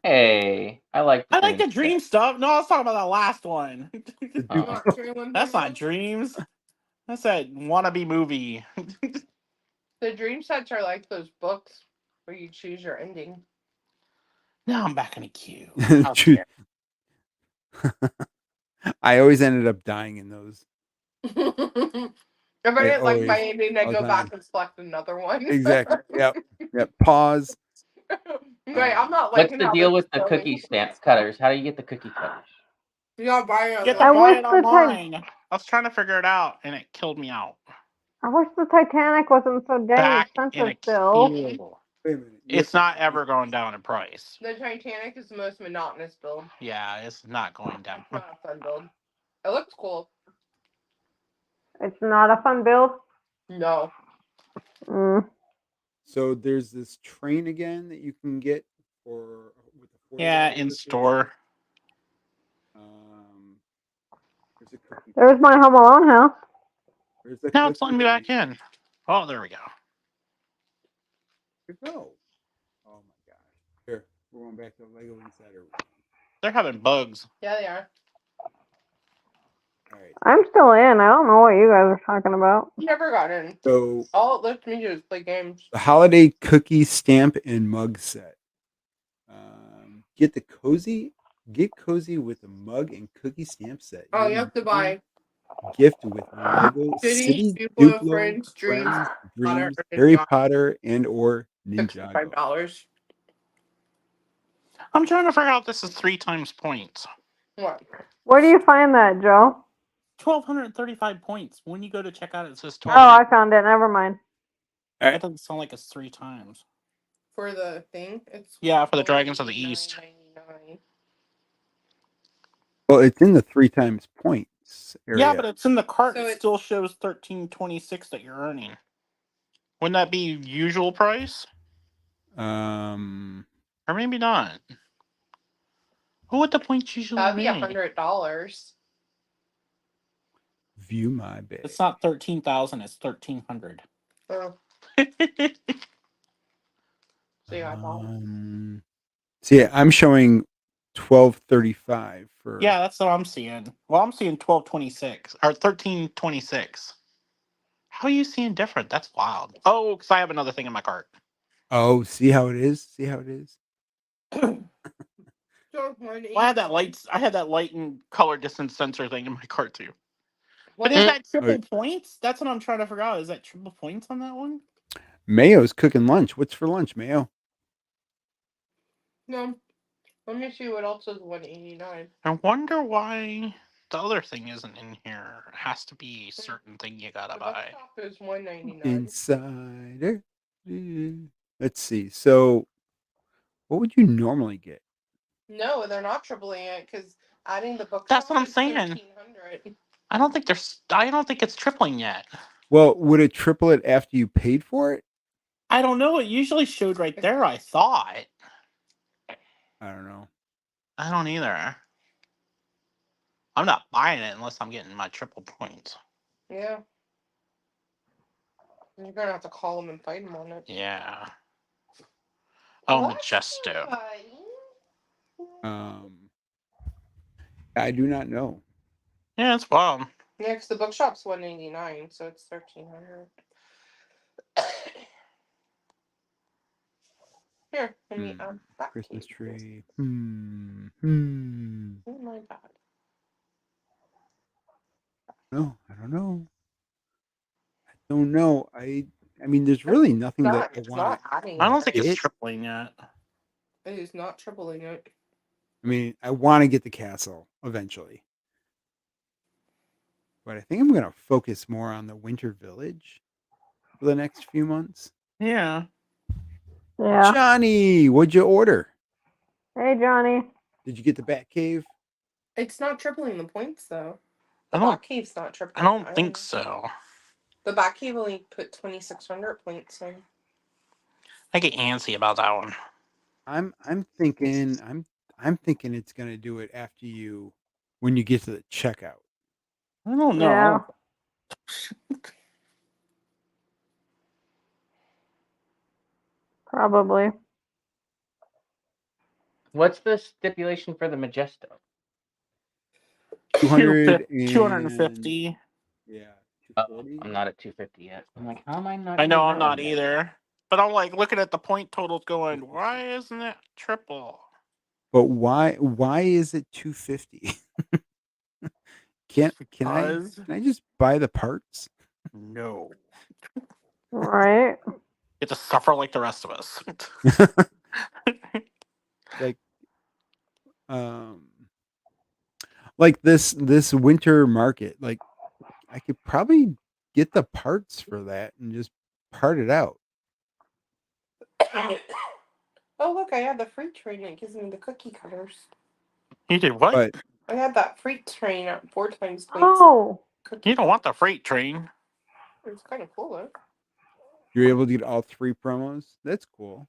Hey, I like the I like the stuff. dream stuff. No, I was talking about that last one. The Oh. Duplo. That's not dreams. That's that wannabe movie. The dream sets are like those books where you choose your ending. Now I'm back in the queue. True. I always ended up dying in those. If I didn't like my always, ending, I'd all go the back time. and select another one. Exactly. Yep. Pause. Right, I'm not What's liking the how deal this with the is cookie going. stamp cutters? How do you get the cookie cutters? You gotta buy it. Get to I buy wish it the online. I was trying to figure it out, and it killed me out. I wish the Titanic wasn't so dang Back in expensive a still. queue. Wait a minute. It's not ever going down in price. The Titanic is the most monotonous build. Yeah, it's not going down. It's not a fun build. It looks cool. It's not a fun build. No. Mm. So there's this train again that you can get for with the Yeah, $40 in ticket. store. There's a cookie. There's my Home Alone house. Where's the Now it's cookie letting me back train? in. Oh, there we go. Where'd it go? Oh my gosh. Here, we're going back to Lego Insider. They're having bugs. Yeah, they are. All right. I'm still in. I don't know what you guys are talking about. Never got in. So All it left me to do is play games. the holiday cookie stamp and mug set. Get cozy with a mug and cookie stamp set. Oh, you have to buy Gift with Lego City, City, Duplo, Duplo, Friends, Dreams, Dreams, Potter, Harry Ninjago. Potter, and or Ninjago. $65. I'm trying to figure out if this is 3 times points. What? Where do you find that, Joe? 1,235 points. When you go to check out, it says Oh, I 1,200. found it. Never mind. That doesn't sound like it's 3 times. For the thing? It's Yeah, for the Dragons of the East. $49.99. Well, it's in the 3 times points area. Yeah, but it's in the cart. So it it's- still shows 1326 that you're earning. Wouldn't that be usual price? Or maybe not. What would the points usually That'd be be? $100. View my bag. It's not 13,000. It's 1,300. Oh, so yeah, See, I'm showing 1235 for. Yeah, that's what I'm seeing. Well, I'm seeing 1226 or 1326. How are you seeing different? That's wild. Oh, because I have another thing in my cart. Oh, see how it is? See how it is? so Well, I had that light and color distance sensor thing in my cart too. what But is is that triple points? That's what I'm trying to figure out. Is that triple points on that one? Mayo's cooking lunch. What's for lunch, Mayo? no? Let me see what else is 189. I wonder why the other thing isn't in here. It has to be a certain thing you gotta The buy. bookshop is 199. Insider. Let's see. So, what would you normally get? No, they're not tripling it because adding the bookshop. That's what I'm is saying. 1,300. I don't think it's tripling yet. Well, would it triple it after you paid for it? I don't know. It usually showed right there, I thought. I don't know. I don't either. I'm not buying it unless I'm getting my triple points. Yeah. You're gonna have to call them and fight them on it. Yeah. Oh, What? Majesto. I do not know. Yeah, it's wild. Yeah, because the bookshop's 189, so it's 1,300. Here, let me back Christmas to you. tree. Oh my god. No, I don't know. I don't know. I mean, there's really nothing that I It's want not adding I it. don't think it's It- tripling yet. It is not tripling it. I mean, I want to get the castle eventually. But I think I'm going to focus more on the winter village for the next few months. Yeah. Yeah. Johnny, what'd you order? Hey, Johnny. Did you get the Bat Cave? It's not tripling the points though. I The don't- back cave's not I tripling. don't think so. The back cave only put 2,600 points in. I get antsy about that one. I'm thinking it's going to do it after when you get to the checkout. I don't know. Yeah. Probably. What's the stipulation for the Majesto? 200 250. Yeah, Oh, 240. I'm not at 250 yet. I'm like, how am I not? I know getting I'm that not one yet? either. But I'm like looking at the point totals going, why isn't it triple? But why is it 250? Can I just buy the parts? No. Right. You have to suffer like the rest of us. Like like this winter market, like I could probably get the parts for that and just part it out. Oh look, I had the freight train that gives me the cookie cutters. You did what? But I had that freight train at 4 times points. Oh. You don't want the freight train. It's kind of cool though. you're able to get all 3 promos. That's cool.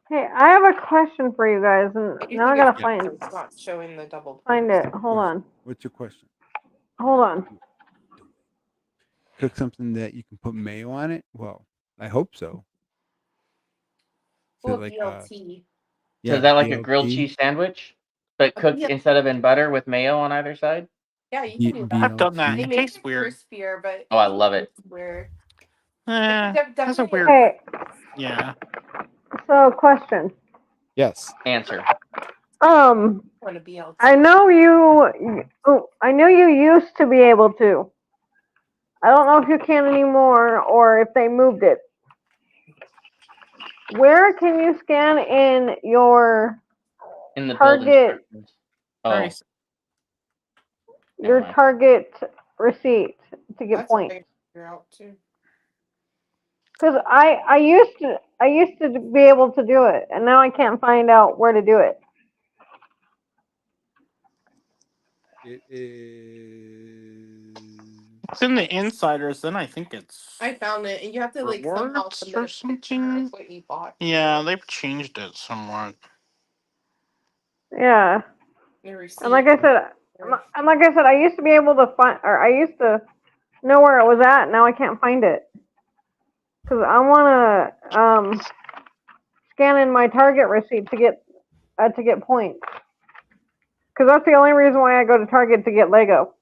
Hey, I have a question for you guys, and I do now I think gotta it's not showing the double find points. it. Hold on. What's your question? Hold on. Cook something that you can put mayo on it? Well, I hope so. Well, like BLT. So is that like a BLT? grilled cheese sandwich, but cooked Yeah. instead of in butter with mayo on either side? Yeah, you can do that. I've done that. They It make tastes it weird. crispier, but Oh, I love it. Weird. That's a weird. Hey, Yeah. so question. Yes. Answer. Want a BLT. I know you used to be able to. I don't know if you can anymore or if they moved it. Where can you scan in your In the build Target instructions. Oh, your mind. Target receipt to get That's points? what I figure out too. Because I used to be able to do it, and now I can't find out where to do it. It is. It's in the insiders, then I think it's I found it, and you have to like somehow rewards submit or a picture of something. what you bought. Yeah, they've changed it somewhat. Yeah. Your receipt. And like I said, I used to be able to find, or I used to know where it was at. Now I can't find it because I want to scan in my Target receipt to get points. Because that's the only reason why I go to Target to get Lego.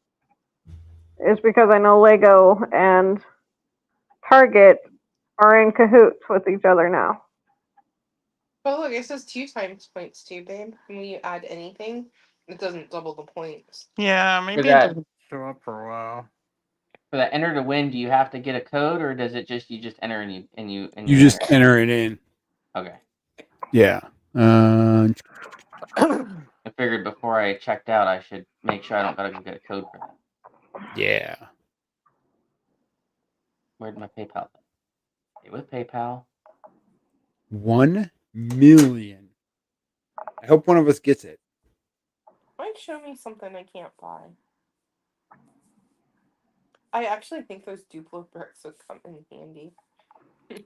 Is because I know Lego and Target are in cahoots with each other now. Oh look, it says 2 times points too, babe. When you add anything, it doesn't double the points. Yeah, maybe it doesn't show up for a while. For that enter to win, do you have to get a code, or does it just you just enter and you You just enter it in. Okay. Yeah. Uh, I figured before I checked out, I should make sure I don't gotta go get a code for that. yeah. Where'd my PayPal? Pay with PayPal. 1 million. I hope one of us gets it. Might show me something I can't buy. I actually think those Duplo bricks would come in handy.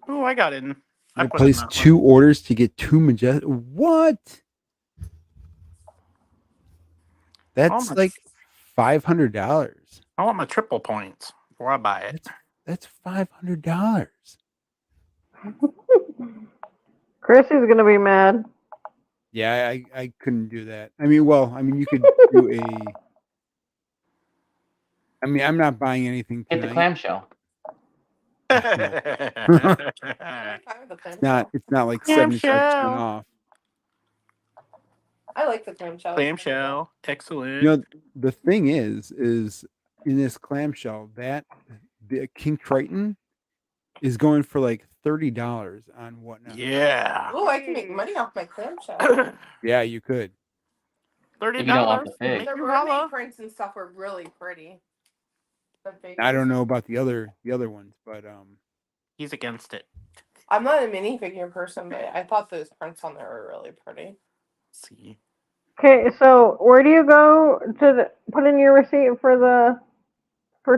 Oh, I got in. I I put in placed that 2 one. orders to get 2 majestic. What? That's my- like $500. I want my triple points before I buy it. That's $500. Chrissy's gonna be mad. Yeah, I couldn't do that. I mean, you could do a. I mean, I'm not buying anything Get the tonight. clamshell. It's not like Clamshell. 75% off. I like the clamshell. Clamshell, excellent. You know, the thing is in this clamshell that the King Triton is going for like $30 on whatnot. Yeah. Oh, I can make money off my clamshell. Yeah, you could. $30. If you don't want the fig. Make The you mermaid holla. prints and stuff were really pretty. The big I don't ones. know about the other ones, but He's against it. I'm not a minifigure person, but I thought those prints on there were really pretty. Let's see. Okay, so where do you go to put in your receipt for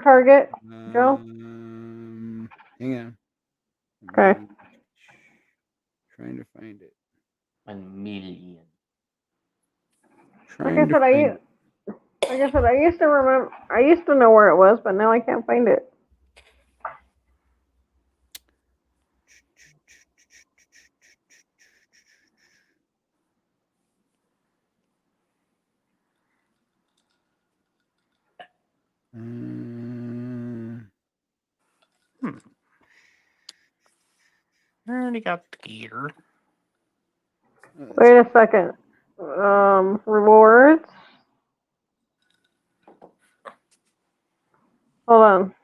Target, Joe? Hang on. Okay. Trying to find it. 1 million. Like I said, I used to remember. I used to know where it was, but now I can't find it. I already got the gear. Wait a second. Rewards. Hold on.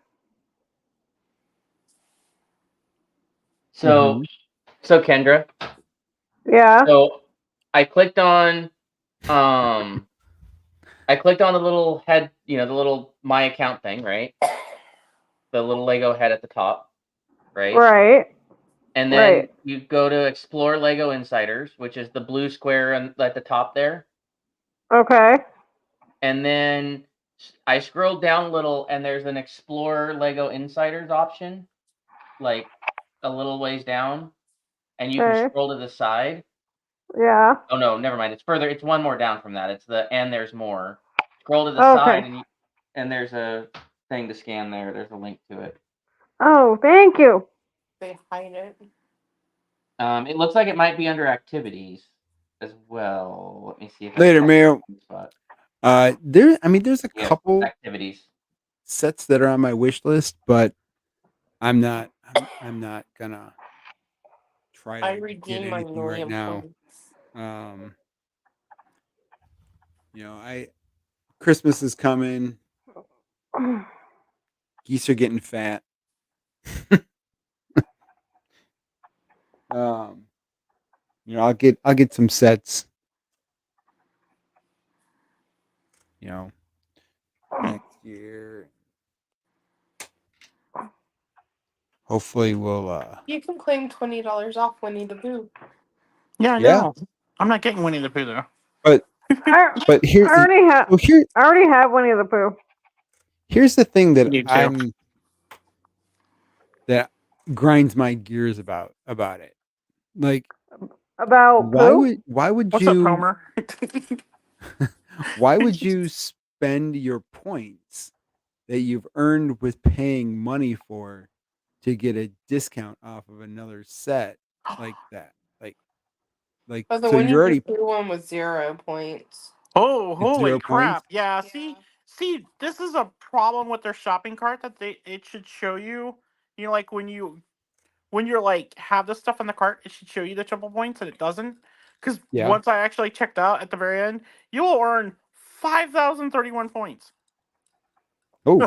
So, so Kendra. Yeah. So I clicked on the little head, the little my account thing, right? The little Lego head at the top, right? Right. And then Right. you go to Explore Lego Insiders, which is the blue square at the top there. Okay. And then I scrolled down a little, and there's an Explore Lego Insiders option, like a little ways down, and you can Okay. scroll to the side. Yeah. Oh no, never mind. It's further. It's one more down from that. It's the and there's more. Scroll to the Okay. side, and there's a thing to scan there. There's a link to it. Oh, thank you. They hide it. It looks like it might be under activities as well. Let me see if Later, Mayo. Spot. There's a couple activities sets that are on my wish list, but I'm not gonna try I to redeem get my anything right million now. points. Christmas is coming. Geese are getting fat. I'll get some sets. Next year. Hopefully we'll You can claim $20 off Winnie the Pooh. Yeah, I Yeah. know. I'm not getting Winnie the Pooh though. But here I already have Winnie the Pooh. Here's the thing that Me too. that grinds my gears about it. Like, About Pooh? why would What's you up, Homer? why would you spend your points that you've earned with paying money for to get a discount off of another set like that? Like But the so Winnie you're already the Pooh one was 0 points. Oh, It's holy 0 crap. points? Yeah, Yeah. see, this is a problem with their shopping cart that it should show you, like when you're like have this stuff in the cart, it should show you the triple points and it doesn't. Because once I actually checked out at the very end, you will earn 5,031 points. Oh,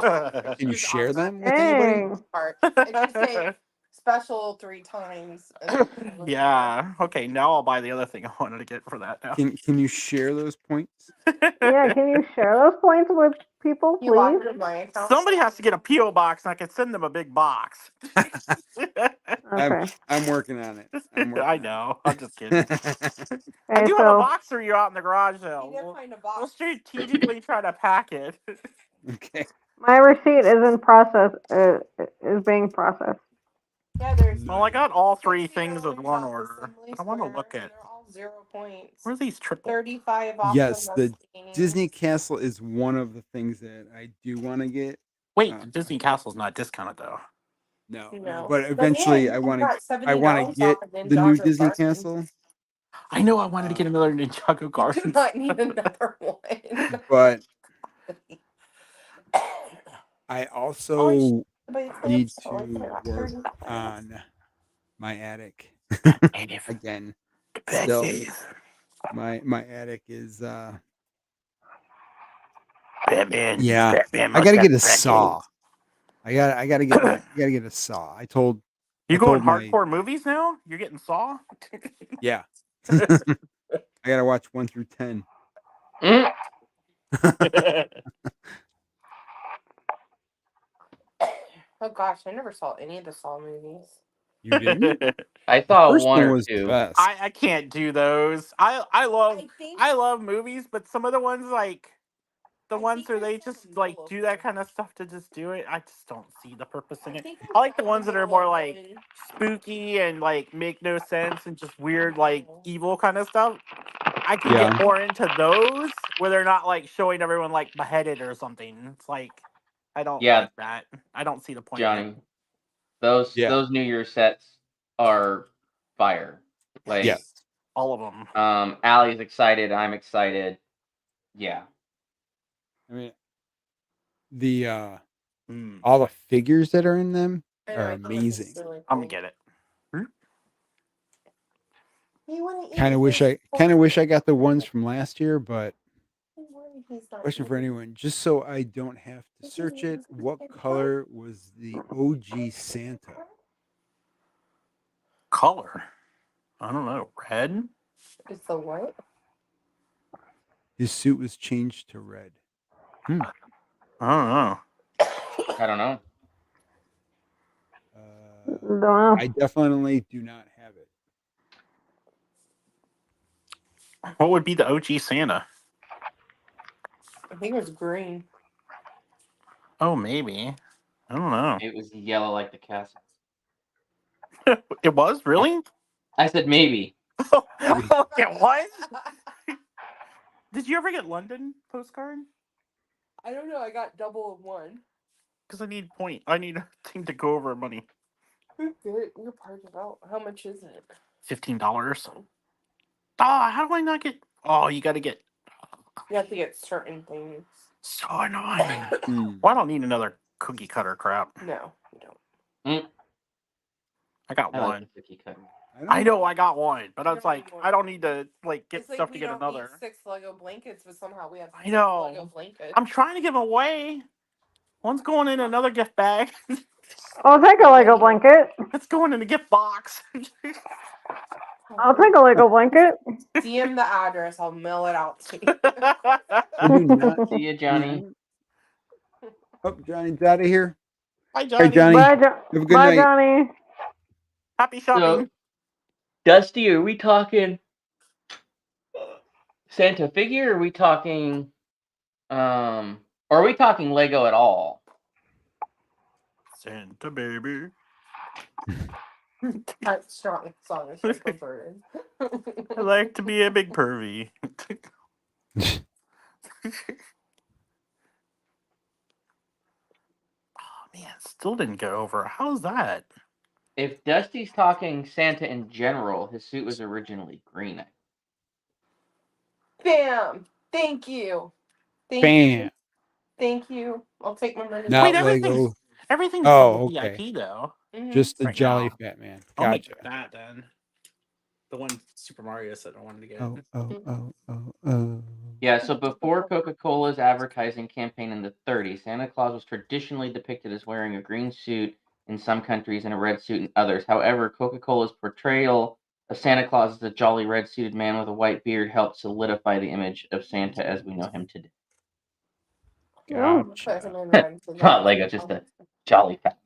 can you share them with anybody? Part. It should say special 3 times. And Yeah. Okay. Now I'll buy the other thing I wanted to get for that now. Can you share those points? Yeah, can you share those points with people, you logged please? into my account. Somebody has to get a PO box, and I can send them a big box. Okay. I'm working on it. I know. I'm just kidding. I Okay, do have a so box for you out in the garage, though. You did find a We'll box. strategically try to pack it. Okay. my receipt is in process. Is being processed. Yeah, there's. Well, I got all 3 $60 things with one off order. assembly I want to squares, look and at. they're all 0 points. Where are these triple? 35 off Yes, the Lamborghini. Disney Castle is one of the things that I do want to get. Wait, Disney Castle's not discounted though. No, No. but eventually I want to get the new Disney Castle. I know I wanted to get another Ninjago You Garden. do not need another one. But I also need to work on my attic again. Still, my attic is Batman. yeah. Batman I gotta get a must have saw. I gotta get a saw. I told You going my hardcore movies now? You're getting Saw? yeah. I gotta watch 1 through 10. Oh gosh, I never saw any of the Saw movies. You didn't? I The saw first one one or was the two. best. I can't do those. I love movies, but some of the ones like the ones where they just like do that kind of stuff to just do it, I just don't see the purpose in it. I like the ones that are more like spooky and like make no sense and just weird like evil kind of stuff. I can Yeah. get more into those where they're not like showing everyone like beheaded or something. It's like I don't Yeah. like that. I don't see the point in Johnny, it. Yeah. those New Year sets are fire. Like, Yes. All of them. Allie's excited. I'm excited. Yeah. I mean, the all the figures that are in them are amazing. I'm gonna get it. Kind of wish I got the ones from last year, but question for anyone, just so I don't have to search it, what color was the OG Santa? Color. I don't know. Red? It's the what? His suit was changed to red. I don't know. I don't know. Don't know. I definitely do not have it. What would be the OG Santa? I think it was green. Oh, maybe. I don't know. It was yellow like the castle. It was? Really? I said maybe. It was? Did you ever get London postcard? I don't know. I got double of one. Because I need I need a thing to go over money. You're part of out. How much is it? $15. Oh, how do I not get? Oh, you got to get. You have to get certain things. So annoying. Well, I don't need another cookie cutter crap. No, you don't. I got I one. like the cookie cutter. I know I got one, but I You was don't like, need one. I don't need to like get It's like stuff we to get don't another. need 6 Lego blankets, but somehow we have I 6 know. Lego blankets. I'm trying to give them away. One's going in another gift bag. I'll take a Lego blanket. It's going in a gift box. I'll take a Lego blanket. DM the address. I'll mail it out to you. I do not See you, Johnny. Oh, Johnny's out of here. Bye, Johnny. Hey, Johnny. Bye, Have a good Bye, night. Johnny. Happy shopping. So, Dusty, are we talking Santa figure? Or are we talking, or are we talking Lego at all? Santa baby. That strong song is so perverted. I like to be a big pervy. Oh man, still didn't go over. How's that? If Dusty's talking Santa in general, his suit was originally green. Bam! Thank you. Bam. Thank you. I'll take my money. Not Wait, Lego. everything's Oh, double okay. VIP though. Just the Right Jolly now. Fat Man. I'll make Gotcha. it that then. The one Super Mario said I wanted to get. Oh. Yeah, so before Coca-Cola's advertising campaign in the 30s, Santa Claus was traditionally depicted as wearing a green suit in some countries and a red suit in others. However, Coca-Cola's portrayal of Santa Claus as a jolly red-suited man with a white beard helped solidify the image of Santa as we know him today. Oh. Gotcha. Not Lego, just a jolly fat.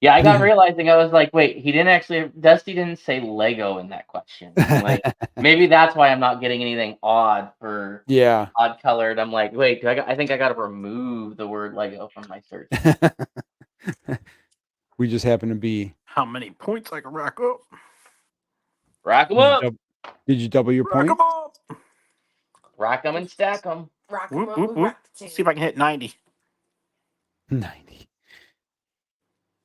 Yeah, I got realizing I was like, wait, he didn't actually. Dusty didn't say Lego in that question. I'm like, maybe that's why I'm not getting anything odd for Yeah. odd colored. I'm like, wait, I think I got to remove the word Lego from my search. We just happen to be. How many points I can rack up? Rack them Did you, up, did you double your Rack point? 'em up. rack them and stack them. Rock 'em Whoop, up whoop, with whoop. rock See if I can hit 90. 90.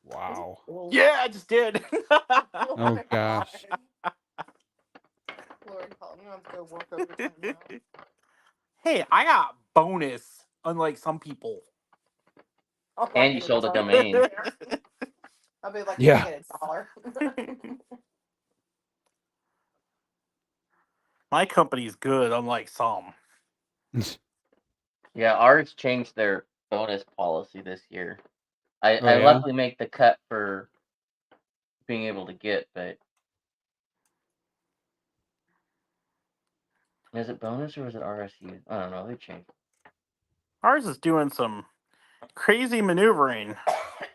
Wow. Yeah, I just did. Oh gosh. Lord, help me, I have to go work overtime now. Hey, I got bonus, unlike some people. Oh, And you sold a domain. I'll be like, Yeah. I get $1. My company's good, unlike some. Yeah, ours changed their bonus policy this year. I Oh, yeah? luckily make the cut for being able to get, but is it bonus or was it RSU? I don't know. They changed. Ours is doing some crazy maneuvering.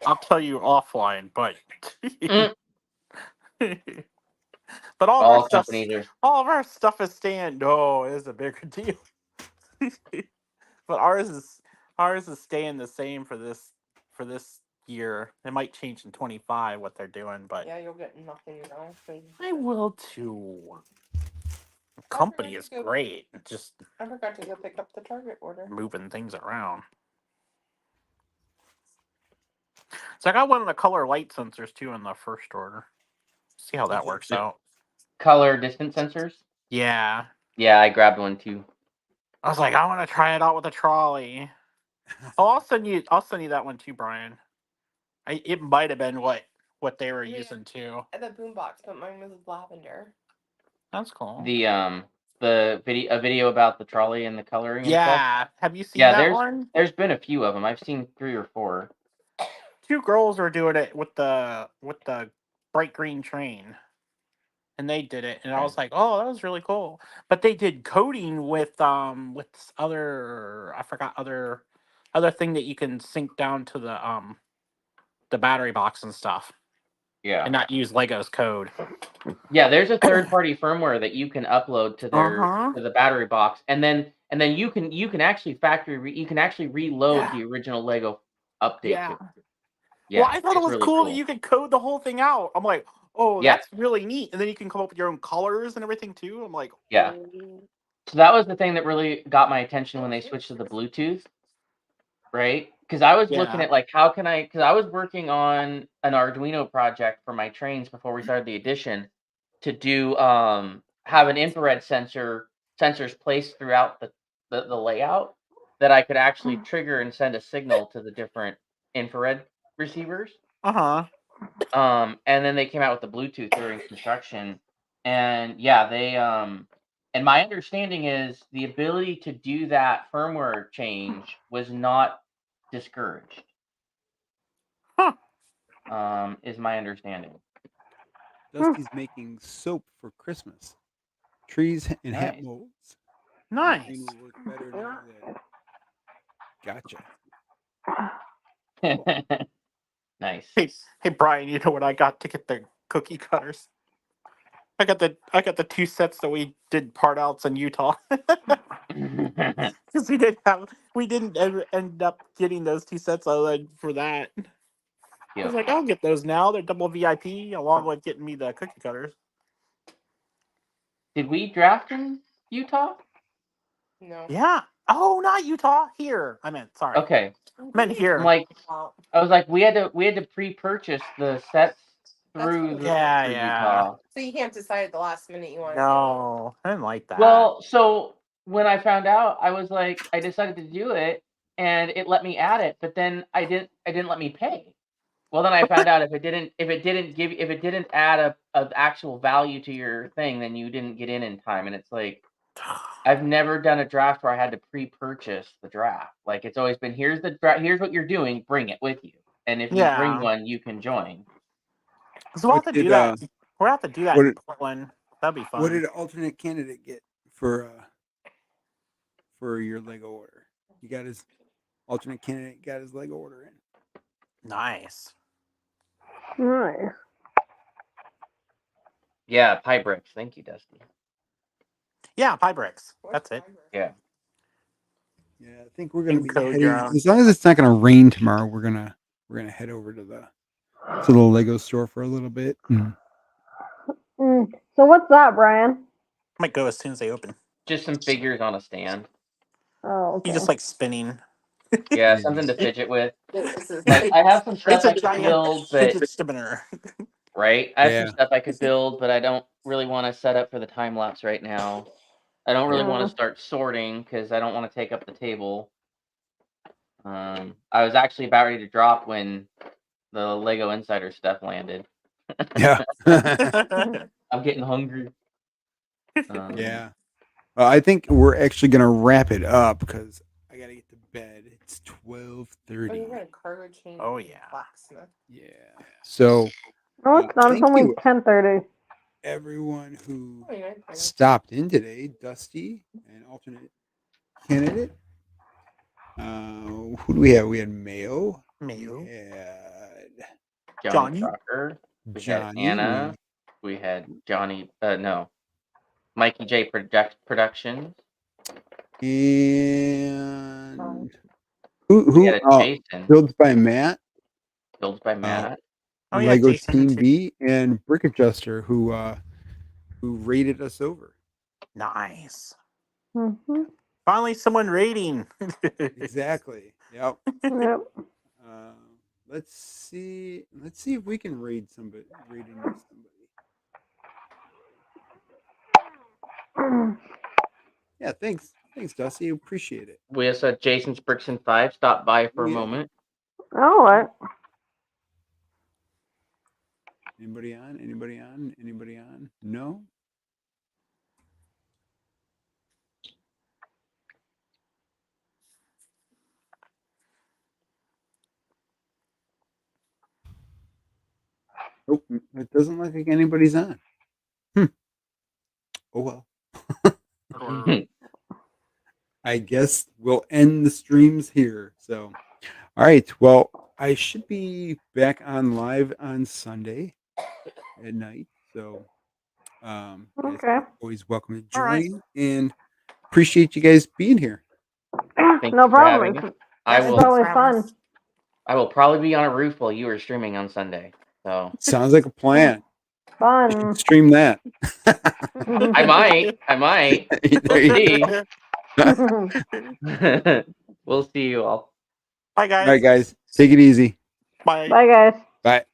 I'll tell you offline, but but All companies are. all of our stuff is staying. No, it is a bigger deal. But ours is staying the same for this year. It might change in 25 what they're doing, but Yeah, you'll get nothing, you know. 'cause I will too. The company is great. Just I forgot to go pick up the Target order. moving things around. So I got one of the color light sensors too in the first order. See how that works out. Color distance sensors? Yeah. Yeah, I grabbed one too. I was like, I want to try it out with a trolley. Oh, I'll send you that one too, Brian. It might have been what they were using too. At the boombox, but mine was lavender. That's cool. The video about the trolley and the coloring and stuff. Yeah. Have you seen that one? There's been a few of them. I've seen 3 or 4. 2 girls were doing it with the bright green train. And they did it, and I was like, "Oh, that was really cool." But they did coding with this other, I forgot, other thing that you can sync down to the battery box and stuff, Yeah. and not use Lego's code. Yeah, there's a third-party firmware that you can upload to their to the battery box, and then you can actually you can actually reload the original Lego update to it. Yeah, Well, I thought it it's was really cool that you could code the whole thing out. I'm like, oh, Yeah. that's really neat. And then you can come up with your own colors and everything too. I'm like, Yeah. oh. So that was the thing that really got my attention when they switched to the Bluetooth, right? Because I was looking Yeah. at like because I was working on an Arduino project for my trains before we started the edition to do have an infrared sensors placed throughout the layout that I could actually trigger and send a signal to the different infrared receivers. Uh-huh. And then they came out with the Bluetooth during construction, and yeah, they and my understanding is the ability to do that firmware change was not discouraged. Huh. Is my understanding. Dusty's making soap for Christmas. Trees and hat Nice. molds. Nice. Green will work better now that. Gotcha. Nice. Hey, Brian, you know what I got to get the cookie cutters? I got the 2 sets that we did part outs in Utah. Because we didn't ever end up getting those 2 sets other than for that. I was like, I'll get those now. They're double VIP along with getting me the cookie cutters. Did we draft in Utah? No. Yeah. Oh, not Utah. Here. I meant, sorry. Okay. I meant here. I'm like, I was like, we had to pre-purchase the sets through Yeah, through yeah. Utah. So you can't decide at the last minute you want No, I didn't like that. Well, so when I found out, I was like, I decided to do it, and it let me add it, but then I didn't let me pay. Well, then I found out if it didn't add a actual value to your thing, then you didn't get in time, and it's like, I've never done a draft where I had to pre-purchase the draft. Like it's always been, here's what you're doing, bring it with you. and if you bring Yeah. one, you can join. So we'll have to What do did, that. We'll have to do that what in did- Portland. That'd be fun. What did alternate candidate get for your Lego order? He got his alternate candidate got his Lego order in. Nice. Nice. Yeah, pie bricks. Thank you, Dusty. Yeah, pie bricks. That's it. Yeah. Yeah, I think we're gonna be Encode heading. your own. As long as it's not gonna rain tomorrow, we're gonna head over to the Lego store for a little bit. So what's that, Brian? Might go as soon as they open. Just some figures on a stand. Oh, okay. You just like spinning. Yeah, something to fidget with. This is Like, I have some stuff It's I a could giant build, but fidget spinner. right, I have Yeah. some stuff I could build, but I don't really want to set up for the time lapse right now. I don't really want to start sorting because I don't want to take up the table. I was actually about ready to drop when the Lego Insider stuff landed. Yeah. I'm getting hungry. Yeah. I think we're actually gonna wrap it up because I gotta get to bed. It's 12:30. Oh yeah. Yeah. So No, it's not. It's thank only you 10:30. everyone who stopped in today. Dusty and alternate candidate. Who do we have? We had Mayo. Mayo. We had Johnny Johnny. Crocker. We Johnny. had Anna. We had Johnny. No, Mikey J Productions. And We who? had a Jason. Built by Matt. Built by Matt. Oh yeah, Lego Jason Team too. B and Brick Adjuster who rated us over. Nice. Mm-hmm. Finally, someone rating. Exactly. Yep. Yep. Let's see if we can raid somebody. Rating somebody. Yeah. Thanks, Dusty. Appreciate it. We also had Jason's Bricks and 5 stop by for a Yeah. moment. All right. Anybody on? Anybody on? Anybody on? No. Nope. It doesn't look like anybody's on. Oh well. I guess we'll end the streams here. So, all right. Well, I should be back on live on Sunday at night. So, guys Okay. are always welcome to join All right. and appreciate you guys being here. Thank No you for having problem. me. I It's will. always fun. I will probably be on a roof while you are streaming on Sunday. So Sounds like a plan. Fun. Stream that. I might. There you We'll see. We'll see you all. Bye guys. All right, guys. Take it easy. Bye. Bye, guys. Bye.